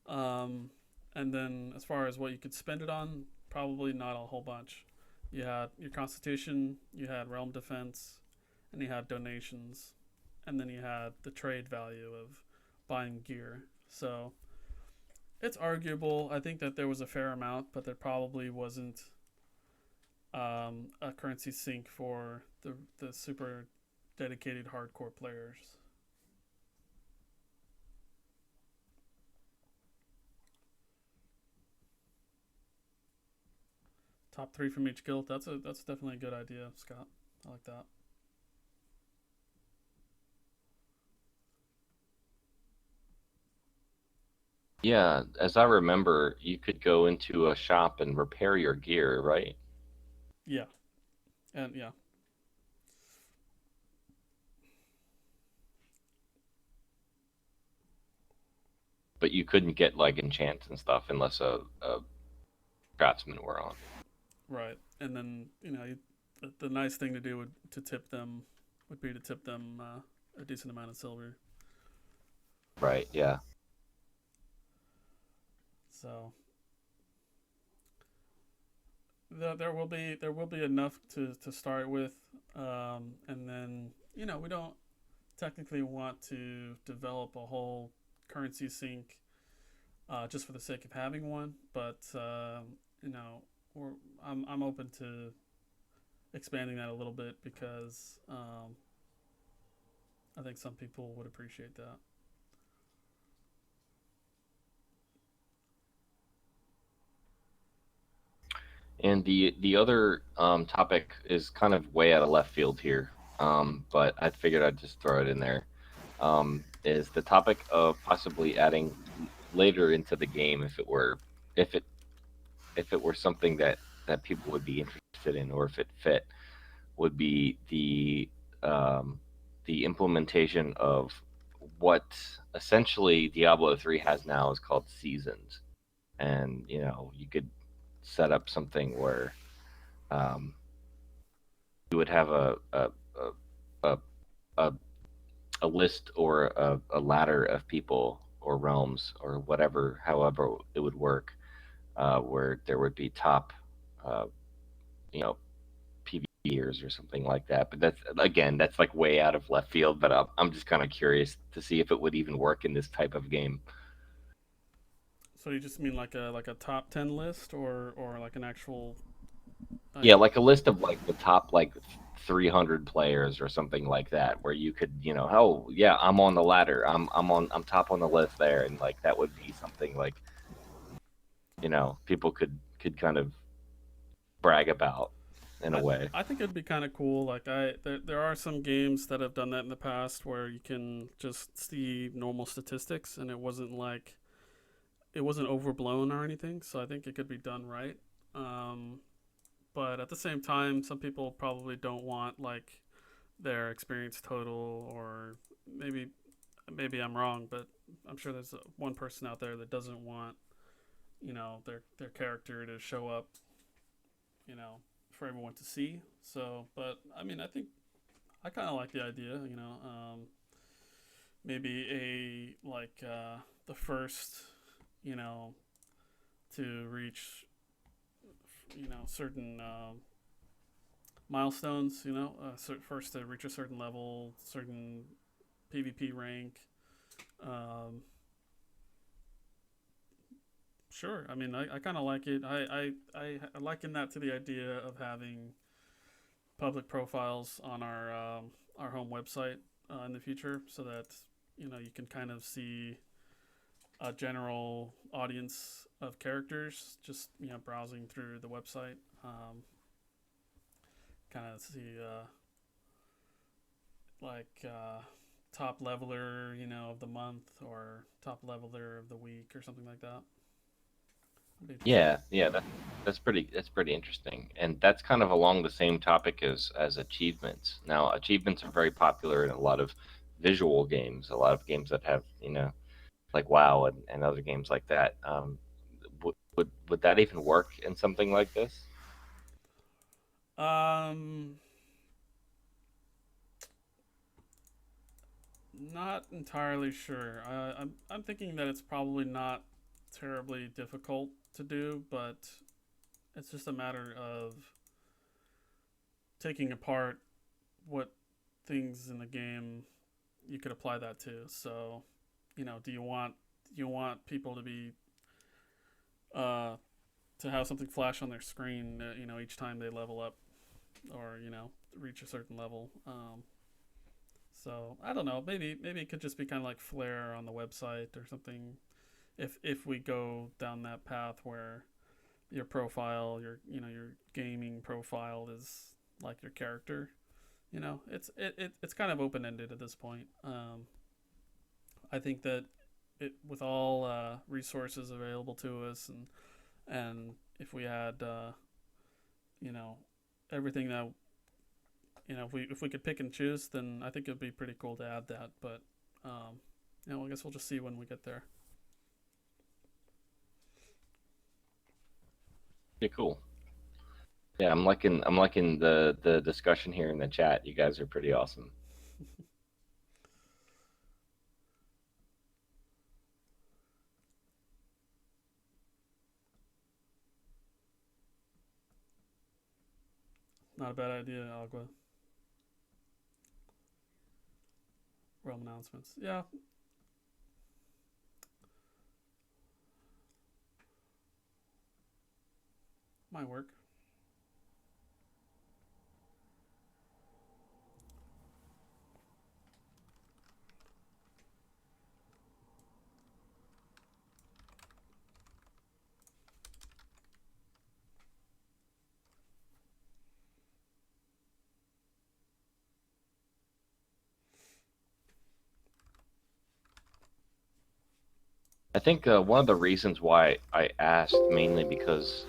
Um, and then as far as what you could spend it on, probably not a whole bunch. You had your constitution, you had realm defense, and you had donations, and then you had the trade value of buying gear. So it's arguable. I think that there was a fair amount, but there probably wasn't a currency sink for the super dedicated hardcore players. Top three from each guild. That's definitely a good idea, Scott. I like that. Yeah, as I remember, you could go into a shop and repair your gear, right? Yeah, and yeah, But you couldn't get like enchants and stuff unless a craftsman were on. right. And then the nice thing to do would be to tip them a decent amount of silver. Right, yeah. So there will be enough to start with, and then we don't technically want to develop a whole currency sink just for the sake of having one, but you know I'm open to expanding that a little bit because I think some people would appreciate that. And the other topic is kind of way out of left field here, but I figured I'd just throw it in there. Is the topic of possibly adding later into the game if it if it were something that people would be interested in, or if it fit, would be the implementation of what essentially Diablo 3 has now is called seasons, and you could set up something where um, you would have a, a, a list or a ladder of people or realms or whatever, however it would work, where there would be top, uh, you know, PvPers or something like that. But that's like way out of left field. But I'm just kind of curious to see if it would even work in this type of game. So you just mean like a top 10 list, or like an actual? Yeah, like a list of like the top like 300 players or something like that, where you could, oh yeah, I'm on the ladder, I'm top on the list there, and like that would be something like, people could kind of brag about in a way. I think it'd be kind of cool. Like there are some games that have done that in the past where you can just see normal statistics, and it wasn't overblown or anything. So I think it could be done right. But at the same time, some people probably don't want like their experience total, or maybe I'm wrong, but I'm sure there's one person out there that doesn't want their character to show up, you know, for everyone to see. So, but I mean, I think I kind of like the idea. Maybe the first, you know, to reach, certain milestones. First to reach a certain level, certain PvP rank. Um, Sure. I mean, I kind of like it. I liken that to the idea of having public profiles on our home website in the future, so that you can kind of see a general audience of characters just browsing through the website. Kind of see top leveler of the month, or top leveler of the week, or something like that. Yeah, that's pretty interesting, and that's kind of along the same topic as achievements. Now, achievements are very popular in a lot of visual games, a lot of games that have like WoW and other games like that. Would that even work in something like this? Um, Not entirely sure. I'm thinking that it's probably not terribly difficult to do, but it's just a matter of taking apart what things in the game you could apply that to. So, do you want people to be uh to have something flash on their screen, each time they level up, or reach a certain level? So I don't know. Maybe it could just be kind of like Flare on the website or something. If we go down that path where your profile, your gaming profile is like your character. It's kind of open ended at this point. I think that with all resources available to us, and if we had you know everything that if we could pick and choose, then I think it'd be pretty cool to add that. But I guess we'll just see when we get there. Yeah, cool. Yeah, I'm liking the discussion here in the chat. You guys are pretty awesome. Not a bad idea, Agua. Realm announcements. Yeah, might work. I think one of the reasons why I asked mainly because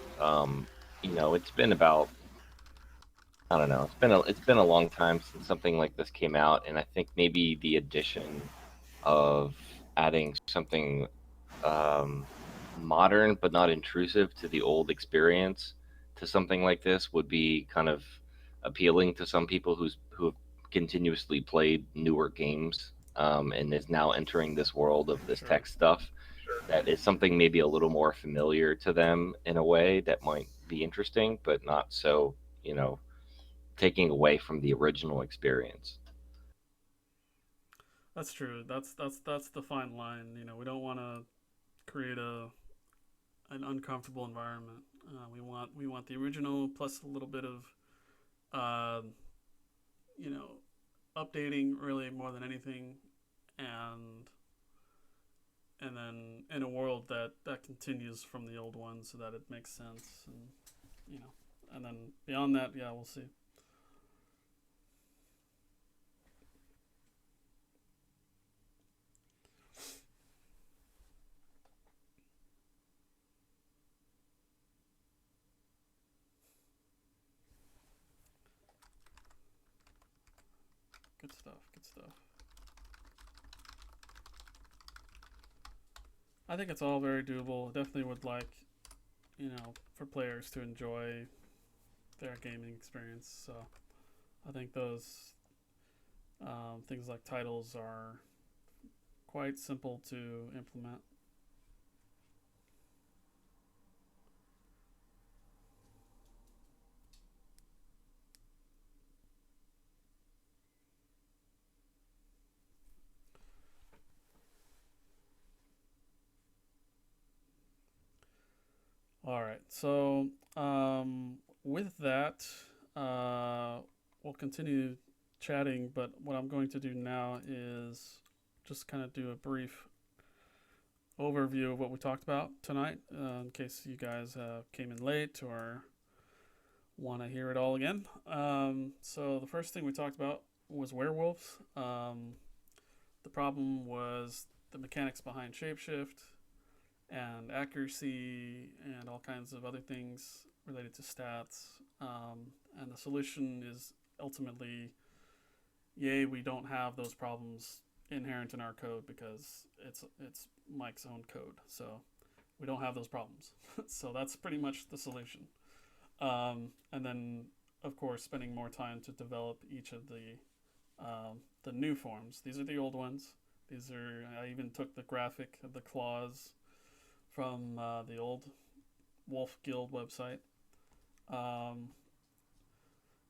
it's been about, I don't know, it's been a long time since something like this came out, and I think maybe the addition of adding something um, modern but not intrusive to the old experience to something like this would be kind of appealing to some people who have continuously played newer games, and is now entering this world of this Sure. tech stuff that is something maybe a little more familiar to them in a way that might be interesting, but not so, you know, taking away from the original experience. That's true. That's the fine line. We don't want to create a an uncomfortable environment. We want the original plus a little bit of uh, you know updating really more than anything, and then in a world that continues from the old one so that it makes sense, and you know and then beyond that, yeah, we'll see. Good stuff. Good stuff. I think it's all very doable. Definitely would like for players to enjoy their gaming experience. So I think those things like titles are quite simple to implement. All right. So with that, uh, we'll continue chatting. But what I'm going to do now is just kind of do a brief overview of what we talked about tonight, in case you guys came in late or want to hear it all again. So the first thing we talked about was werewolves. The problem was the mechanics behind shapeshift and accuracy and all kinds of other things related to stats. And the solution is ultimately, yay, we don't have those problems inherent in our code because it's Mike's own code. So we don't have those problems. So that's pretty much the solution. And then, of course, spending more time to develop each of the new forms. These are the old ones. I even took the graphic of the claws from the old Wolf Guild website. Um,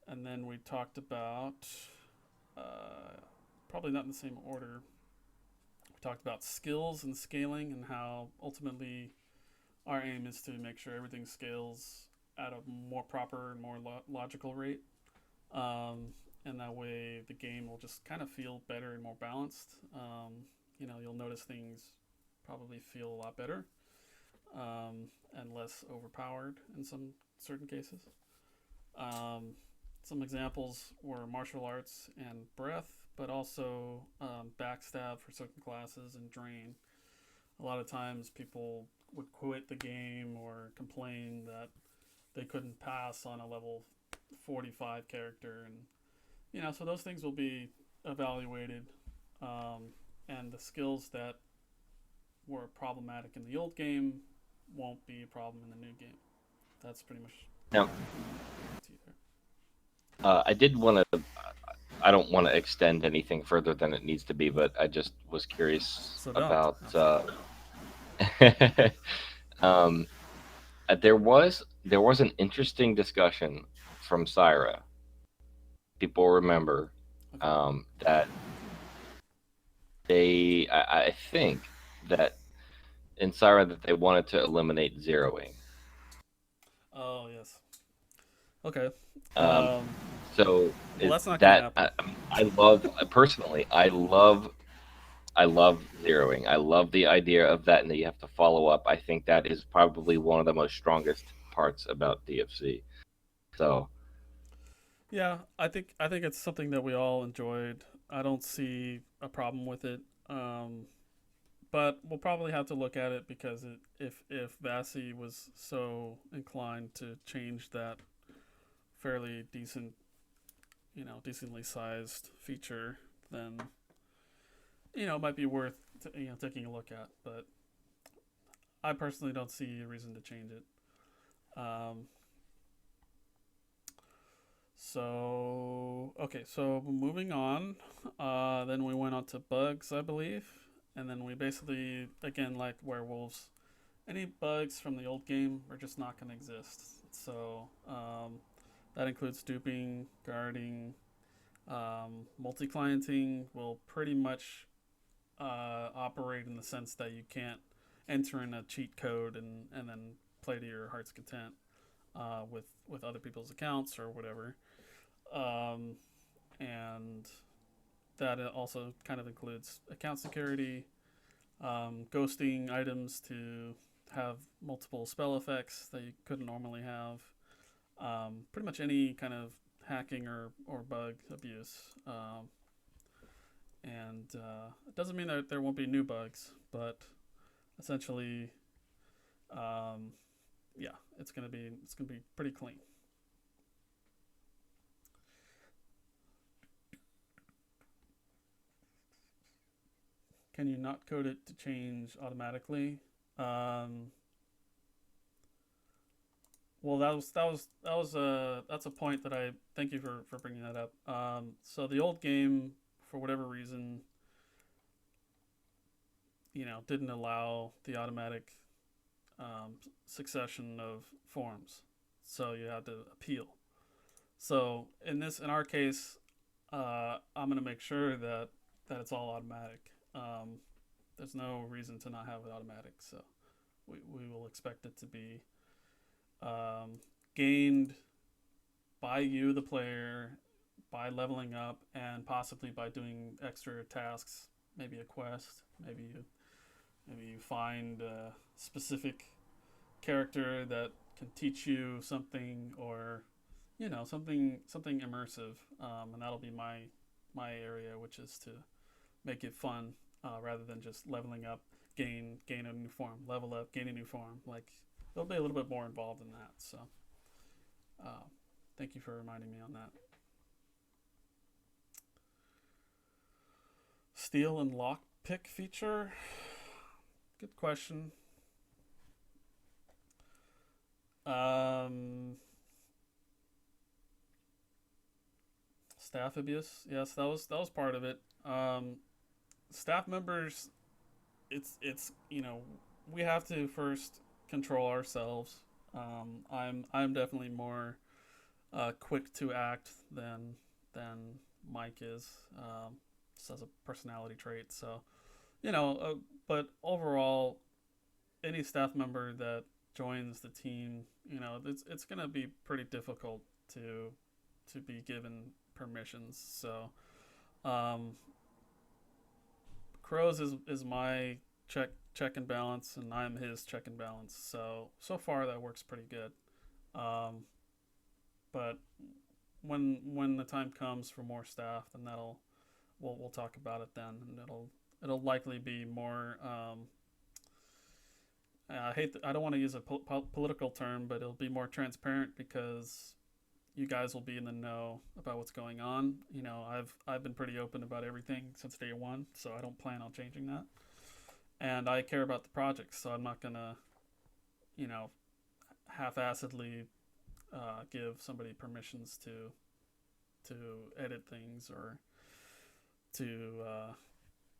and then we talked about, probably not in the same order, we talked about skills and scaling and how ultimately our aim is to make sure everything scales at a more proper and more logical rate. And that way the game will just kind of feel better and more balanced. You'll notice things probably feel a lot better, and less overpowered in some certain cases. Um, some examples were martial arts and breath, but also backstab for certain classes and drain. A lot of times people would quit the game or complain that they couldn't pass on a level 45 character, and so those things will be evaluated, and the skills that were problematic in the old game won't be a problem in the new game. That's pretty much Now, to you there. I did want to. I don't want to extend anything further than it needs to be, but I just was curious So don't. about. Um, there was an interesting discussion from Syra. People remember Okay. that I think that in Syra that they wanted to eliminate zeroing. Oh yes. Okay. Um, Um, so well, is that's not going to that happen. I love personally. I love zeroing. I love the idea of that, and that you have to follow up. I think that is probably one of the most strongest parts about DFC. So Yeah, I think it's something that we all enjoyed. I don't see a problem with it. Um, but we'll probably have to look at it because if Vasi was so inclined to change that fairly decently sized feature, then it might be worth taking a look at. But I personally don't see a reason to change it. Um, so okay, so moving on. Then we went on to bugs, I believe, and then we basically again like werewolves. Any bugs from the old game are just not going to exist. So that includes duping, guarding, multi-clienting will pretty much operate in the sense that you can't enter in a cheat code and then play to your heart's content with other people's accounts or whatever. Um, and that also kind of includes account security, ghosting items to have multiple spell effects that you couldn't normally have. Pretty much any kind of hacking or bug abuse. And it doesn't mean that there won't be new bugs, but essentially, um, yeah, it's gonna be pretty clean. Can you not code it to change automatically? Um, well, that's a point that I thank you for bringing that up. So the old game, for whatever reason, didn't allow the automatic succession of forms, so you had to appeal. So in our case, I'm gonna make sure that it's all automatic. There's no reason to not have it automatic, so we will expect it to be um, gained by you, the player, by leveling up, and possibly by doing extra tasks. Maybe a quest. Maybe you find a specific character that can teach you something, or something immersive, and that'll be my area, which is to make it fun rather than just leveling up, gain a new form, level up, gain a new form. Like there'll be a little bit more involved in that. So uh, thank you for reminding me on that. Steal and lock pick feature. Good question. Um, Staff abuse. Yes, that was part of it. Staff members, it's we have to first control ourselves. I'm definitely more quick to act than Mike is, just as a personality trait. So but overall, any staff member that joins the team, it's gonna be pretty difficult to be given permissions. So um, Crows is my check and balance, and I'm his check and balance. So far that works pretty good. Um, but when the time comes for more staff, then we'll talk about it then, and it'll likely be more. I don't want to use a political term, but it'll be more transparent because you guys will be in the know about what's going on. I've been pretty open about everything since day one, so I don't plan on changing that. And I care about the project, so I'm not gonna, you know, half-assedly give somebody permissions to edit things or to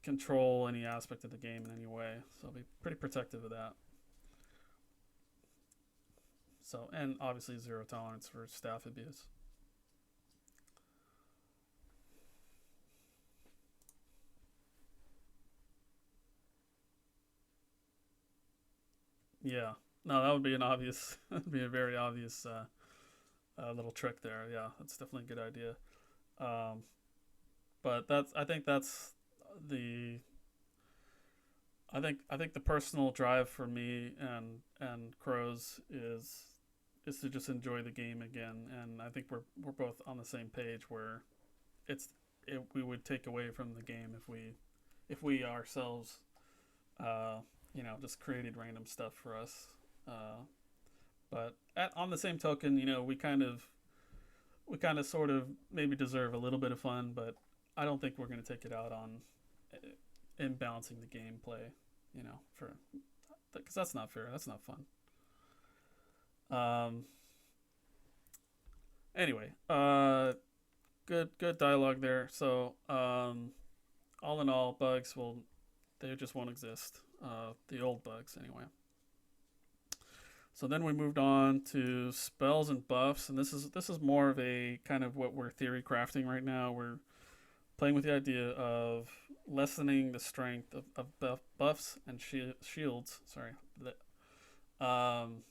control any aspect of the game in any way. So I'll be pretty protective of that. So, and obviously zero tolerance for staff abuse. Yeah. No, that would be an obvious, that'd be a very obvious little trick there. Yeah, that's definitely a good idea. Um, but I think that's the, I think the personal drive for me and Crows is to just enjoy the game again, and I think we're both on the same page where it's we would take away from the game if we ourselves uh, just created random stuff for us. Uh, but on the same token, we kind of sort of maybe deserve a little bit of fun, but I don't think we're going to take it out on imbalancing the gameplay, for because that's not fair. That's not fun. Anyway, good dialogue there. So, all in all, bugs they just won't exist. The old bugs, anyway. So then we moved on to spells and buffs, and this is more of a kind of what we're theory crafting right now. We're playing with the idea of lessening the strength of buffs and shields. Sorry, and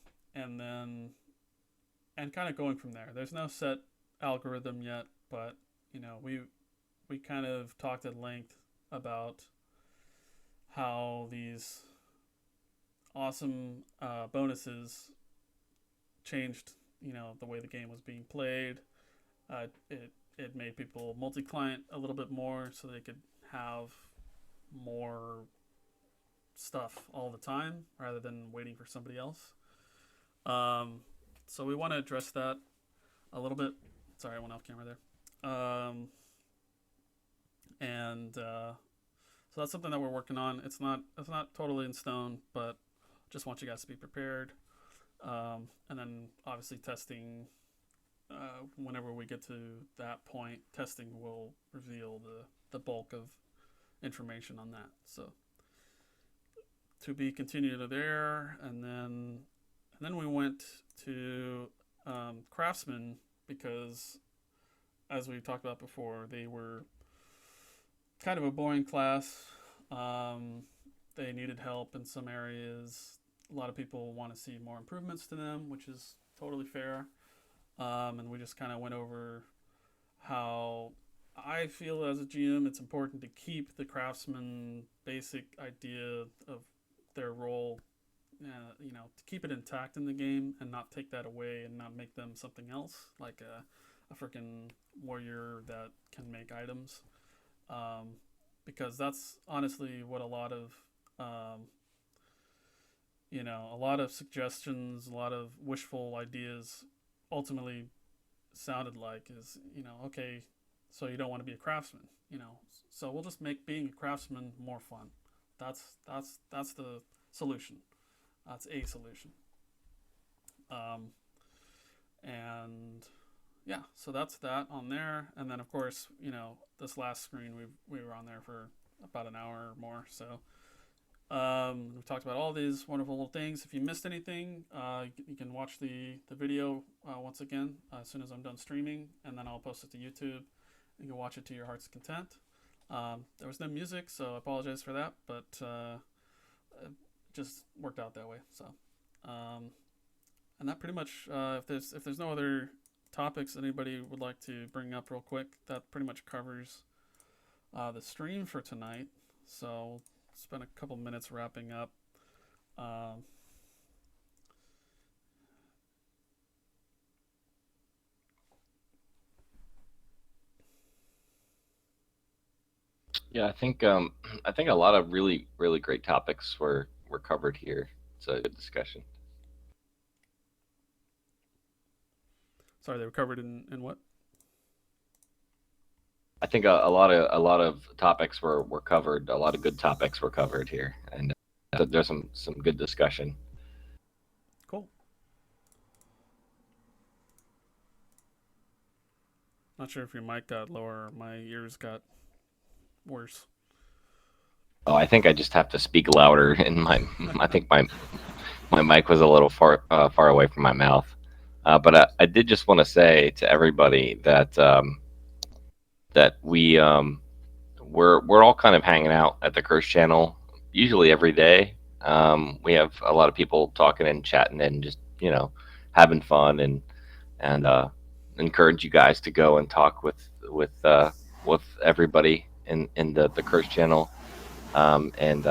kind of going from there. There's no set algorithm yet, but we kind of talked at length about how these awesome bonuses changed, the way the game was being played. It made people multi-client a little bit more, so they could have more stuff all the time rather than waiting for somebody else. So we want to address that a little bit. Sorry, I went off camera there. So that's something that we're working on. It's not totally in stone, but just want you guys to be prepared. And then obviously testing, whenever we get to that point, testing will reveal the bulk of information on that. So to be continued there, and then we went to Craftsman, because as we talked about before, they were kind of a boring class. They needed help in some areas. A lot of people want to see more improvements to them, which is totally fair. And we just kind of went over how I feel as a GM it's important to keep the craftsman basic idea of their role, to keep it intact in the game and not take that away and not make them something else, like a freaking warrior that can make items. Because that's honestly what a lot of suggestions, a lot of wishful ideas ultimately sounded like is, okay, so you don't want to be a craftsman, so we'll just make being a craftsman more fun. That's the solution. That's a solution. And yeah, so that's that on there. And then of course, this last screen we were on there for about an hour or more. So we talked about all these wonderful little things. If you missed anything, you can watch the video once again as soon as I'm done streaming, and then I'll post it to YouTube. You can watch it to your heart's content. There was no music, so I apologize for that, but it just worked out that way. So, and that pretty much, if there's no other topics anybody would like to bring up real quick, that pretty much covers the stream for tonight. So we'll spend a couple minutes wrapping up. Yeah, I think a lot of really great topics were covered here. It's a good discussion. Sorry, they were covered in what? I think a lot of topics were covered. A lot of good topics were covered here, and there's some good discussion. Cool. Not sure if your mic got lower or my ears got worse. Oh, I think I just have to speak louder, and I think my mic was a little far away from my mouth. But I did just want to say to everybody that that we're all kind of hanging out at the Curse Channel usually every day. We have a lot of people talking and chatting and just having fun, and encourage you guys to go and talk with everybody in the Curse Channel. And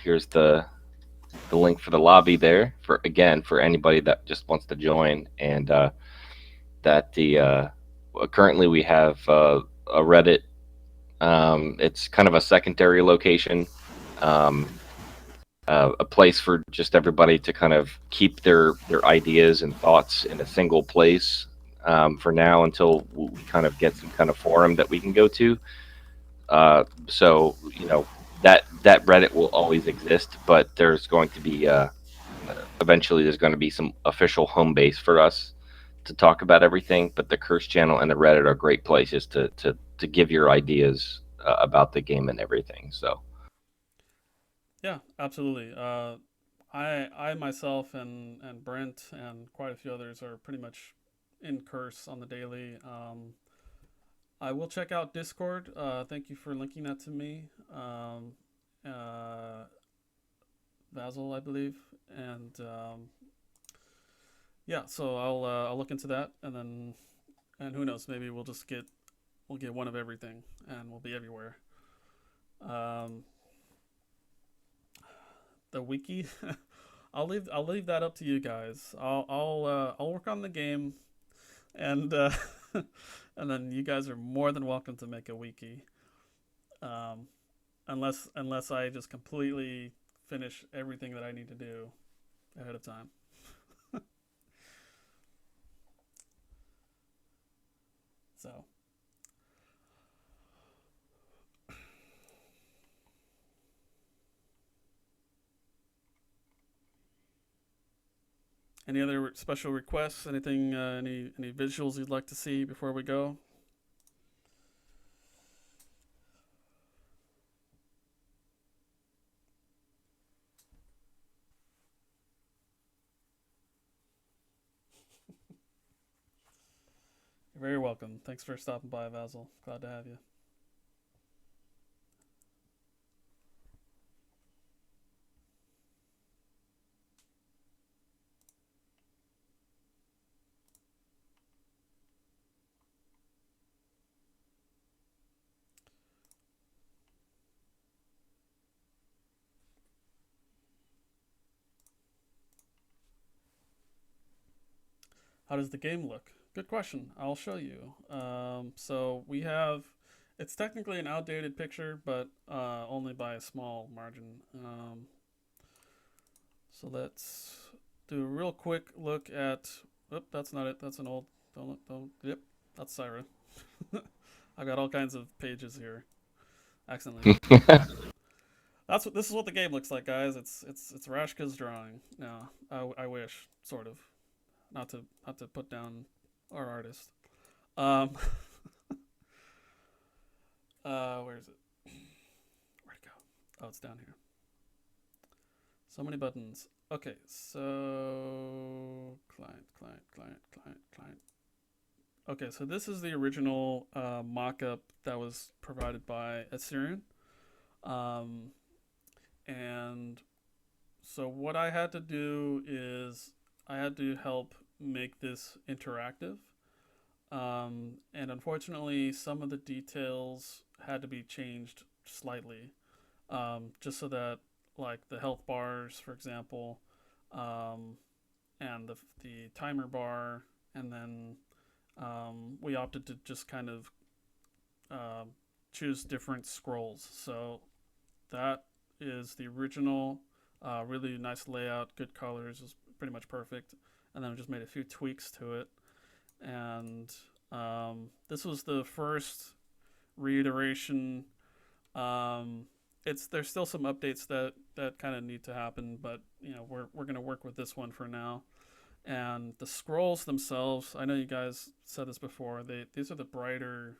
here's the link for the lobby there for anybody that just wants to join. And currently we have a Reddit. It's kind of a secondary location, a place for just everybody to kind of keep their ideas and thoughts in a single place for now, until we kind of get some kind of forum that we can go to. So that Reddit will always exist, but there's going to be eventually there's going to be some official home base for us to talk about everything. But the Curse channel and the Reddit are great places to give your ideas about the game and everything. So Yeah, absolutely. I myself and Brent and quite a few others are pretty much in Curse on the daily. I will check out Discord. Thank you for linking that to me, uh, Basil, I believe, and yeah. So I'll look into that, and then and who knows, maybe we'll get one of everything, and we'll be everywhere. Um, the wiki, I'll leave that up to you guys. I'll work on the game, and and then you guys are more than welcome to make a wiki. Um, unless I just completely finish everything that I need to do ahead of time. So, any other special requests? Anything? Any visuals you'd like to see before we go? You're very welcome. Thanks for stopping by, Basil. Glad to have you. How does the game look? Good question. I'll show you. So we have. It's technically an outdated picture, but only by a small margin. So let's do a real quick look at. Oop, that's not it. That's an old. Don't. Yep, that's Syra. I got all kinds of pages here. Accidentally. That's what this is what the game looks like, guys. It's Rashka's drawing. No, I wish sort of not to put down our artist. Um, where is it? Where'd it go? Oh, it's down here. So many buttons. Okay, so client. Okay, so this is the original mock-up that was provided by Assyrian. Um, and so what I had to do is I had to help make this interactive. And unfortunately, some of the details had to be changed slightly, just so that, like the health bars, for example, um, and the timer bar, and then we opted to just kind of um choose different scrolls. So that is the original, really nice layout, good colors, is pretty much perfect. And then we just made a few tweaks to it, and this was the first reiteration. Um, it's There's still some updates that kind of need to happen, but we're gonna work with this one for now. And the scrolls themselves, I know you guys said this before. These are the brighter,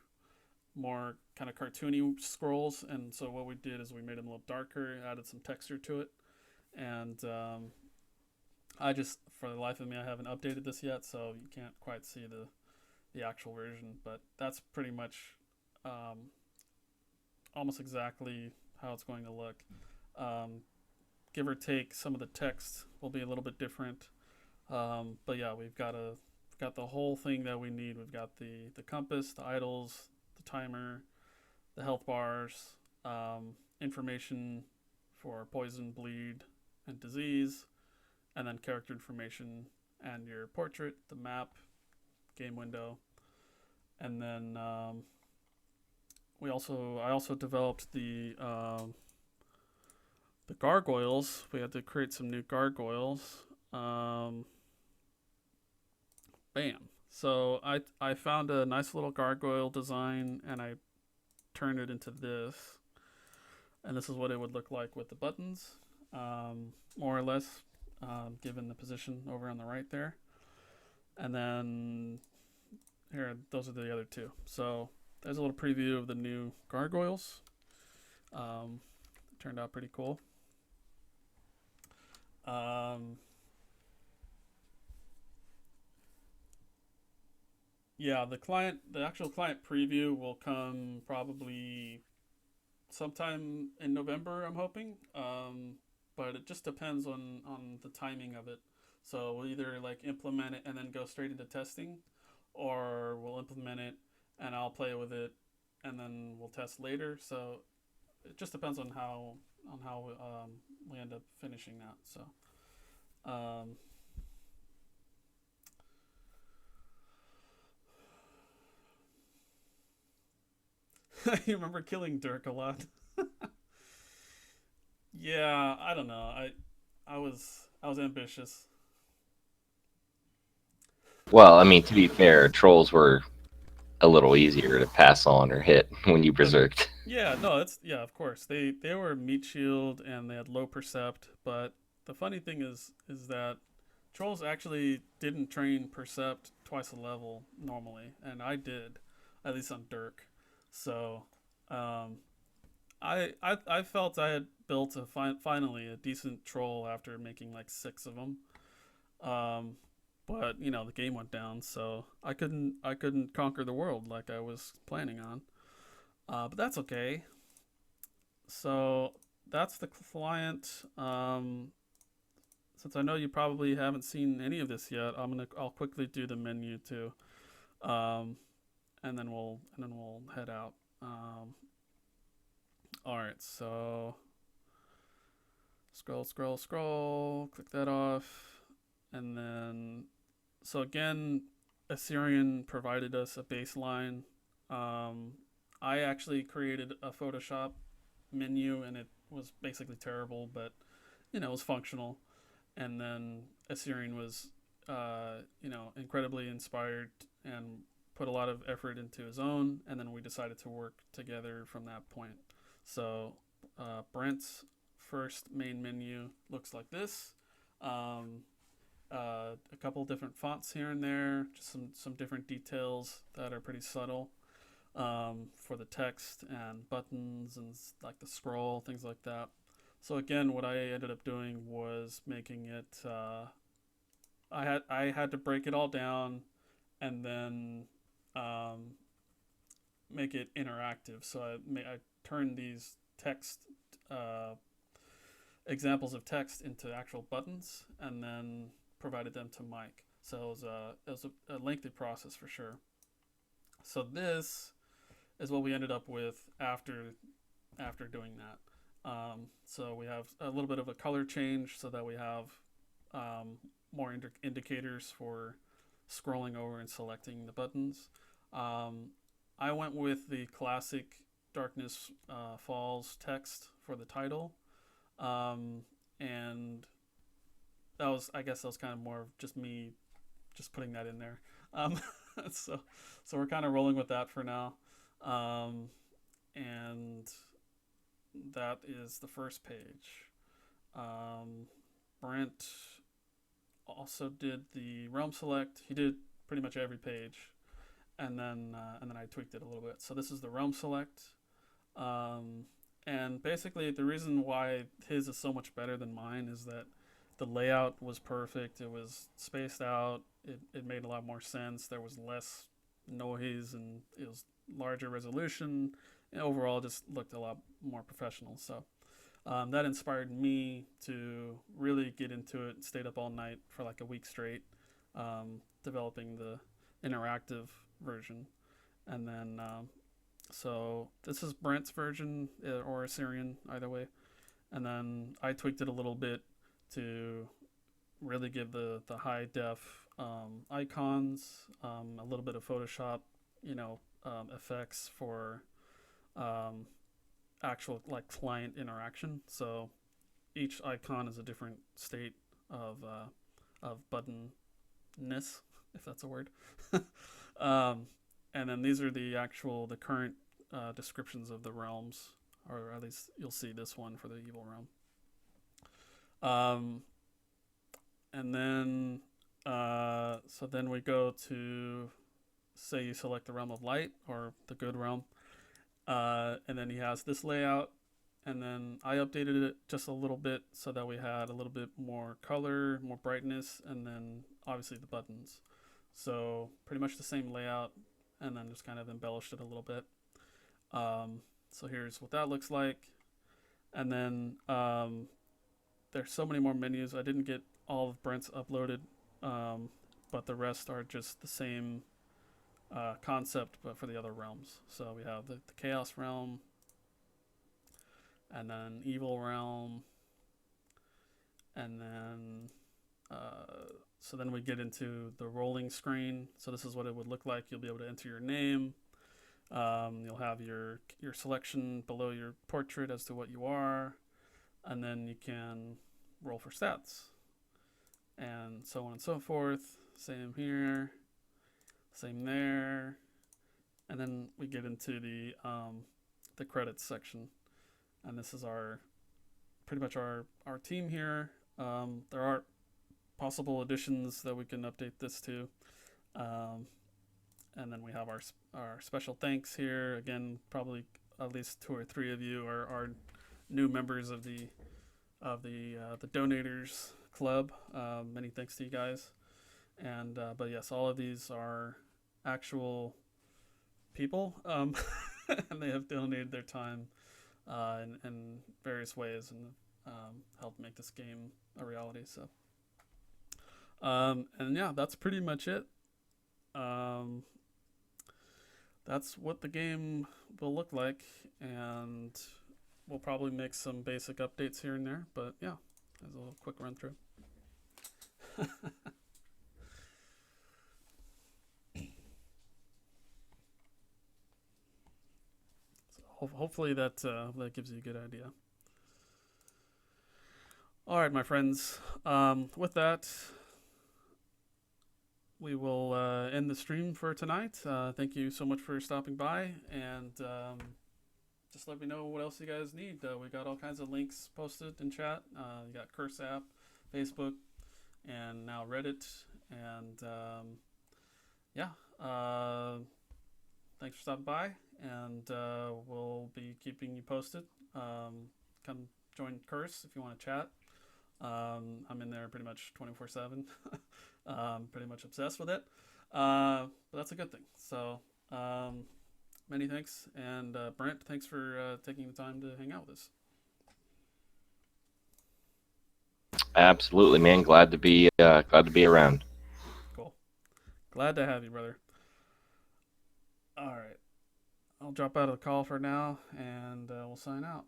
more kind of cartoony scrolls, and so what we did is we made them a little darker, added some texture to it, and I just, for the life of me, I haven't updated this yet, so you can't quite see the actual version, but that's pretty much um, almost exactly how it's going to look. Um, Give or take, some of the text will be a little bit different, but yeah, we've got the whole thing that we need. We've got the compass, the idols, the timer, the health bars, information for poison, bleed, and disease, and then character information and your portrait, the map, game window, and then I also developed the gargoyles. We had to create some new gargoyles. Bam. So I found a nice little gargoyle design, and I turned it into this. And this is what it would look like with the buttons, more or less, given the position over on the right there. And then here, those are the other two. So there's a little preview of the new gargoyles. Turned out pretty cool. Yeah, the actual client preview will come probably sometime in November, I'm hoping. But it just depends on the timing of it. So we'll either like implement it and then go straight into testing, or we'll implement it and I'll play with it and then we'll test later. So it just depends on how we end up finishing that. So um, you remember killing Dirk a lot? Yeah, I don't know. I was ambitious. Well, I mean, to be fair, trolls were a little easier to pass on or hit when you But berserked. yeah, no, it's yeah, of course. They were meat shield and they had low percept, but the funny thing is that trolls actually didn't train percept twice a level normally, and I did, at least on Dirk. So, um I felt I had built finally a decent troll after making like 6 of them. Um but the game went down, so I couldn't conquer the world like I was planning on. But that's okay. So that's the client. Since I know you probably haven't seen any of this yet, I'll quickly do the menu too, um, and then we'll head out. All right, so scroll, scroll, scroll. Click that off, and then so again, Assyrian provided us a baseline. Um, I actually created a Photoshop menu, and it was basically terrible, but it was functional. And then Assyrian was, incredibly inspired and put a lot of effort into his own, and then we decided to work together from that point. So Brent's first main menu looks like this. Um, a couple different fonts here and there, just some different details that are pretty subtle, for the text and buttons and like the scroll, things like that. So again, what I ended up doing was making it. I had to break it all down, and then um, make it interactive. So I turned these text uh, examples of text into actual buttons, and then provided them to Mike. So it was a lengthy process for sure. So this is what we ended up with after doing that. So we have a little bit of a color change so that we have more indicators for scrolling over and selecting the buttons. Um, I went with the classic Darkness Falls text for the title, and I guess that was kind of more of just me just putting that in there. Um, so so we're kind of rolling with that for now. Um, and that is the first page. Um, Brent also did the realm select. He did pretty much every page, and then I tweaked it a little bit. So this is the realm select, um, and basically the reason why his is so much better than mine is that the layout was perfect. It was spaced out. It made a lot more sense. There was less noise, and it was larger resolution. And overall, just looked a lot more professional. So that inspired me to really get into it. Stayed up all night for like a week straight, developing the interactive version. And then, so this is Brent's version, or Assyrian, either way. And then I tweaked it a little bit to really give the high def icons, a little bit of Photoshop, effects for um, actual like client interaction. So each icon is a different state of buttonness, if that's a word. um, and then these are the current descriptions of the realms. or at least you'll see this one for the evil realm. And then so then we go to, say you select the realm of light or the good realm, and then he has this layout, and then I updated it just a little bit so that we had a little bit more color, more brightness, and then obviously the buttons. So pretty much the same layout, and then just kind of embellished it a little bit. So here's what that looks like, and then there's so many more menus. I didn't get all of Brent's uploaded, but the rest are just the same concept, but for the other realms. So we have the Chaos Realm, and then Evil Realm, and then so then we get into the rolling screen. So this is what it would look like. You'll be able to enter your name. You'll have your selection below your portrait as to what you are, and then you can roll for stats, and so on and so forth. Same here, same there, and then we get into the credits section, and this is our pretty much our team here. There are possible additions that we can update this to, and then we have our special thanks here. Again, probably at least 2 or 3 of you are new members of the donators club. Many thanks to you guys. And but yes, all of these are actual people, and they have donated their time in various ways and helped make this game a reality. So and yeah, that's pretty much it. That's what the game will look like, and we'll probably make some basic updates here and there, but yeah, as a little quick run through. So hopefully that gives you a good idea. All right, my friends. With that, we will end the stream for tonight. Thank you so much for stopping by, and just let me know what else you guys need. We got all kinds of links posted in chat. You got Curse app, Facebook, and now Reddit. And yeah, thanks for stopping by, and we'll be keeping you posted. Come join Curse if you want to chat. I'm in there pretty much 24/7. Pretty much obsessed with it, but that's a good thing. So many thanks, and Brent, thanks for taking the time to hang out with us. Absolutely, man. Glad to be around. Cool. Glad to have you, brother. All right, I'll drop out of the call for now, and we'll sign out.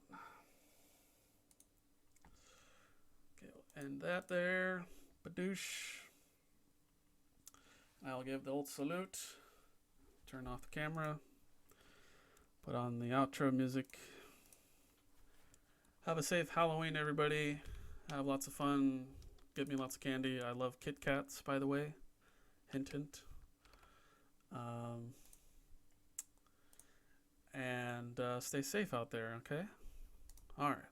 Okay, we'll end that there. Badoosh. I'll give the old salute. Turn off the camera. Put on the outro music. Have a safe Halloween, everybody. Have lots of fun. Get me lots of candy. I love Kit Kats, by the way. Hint, hint. And stay safe out there, okay? All right.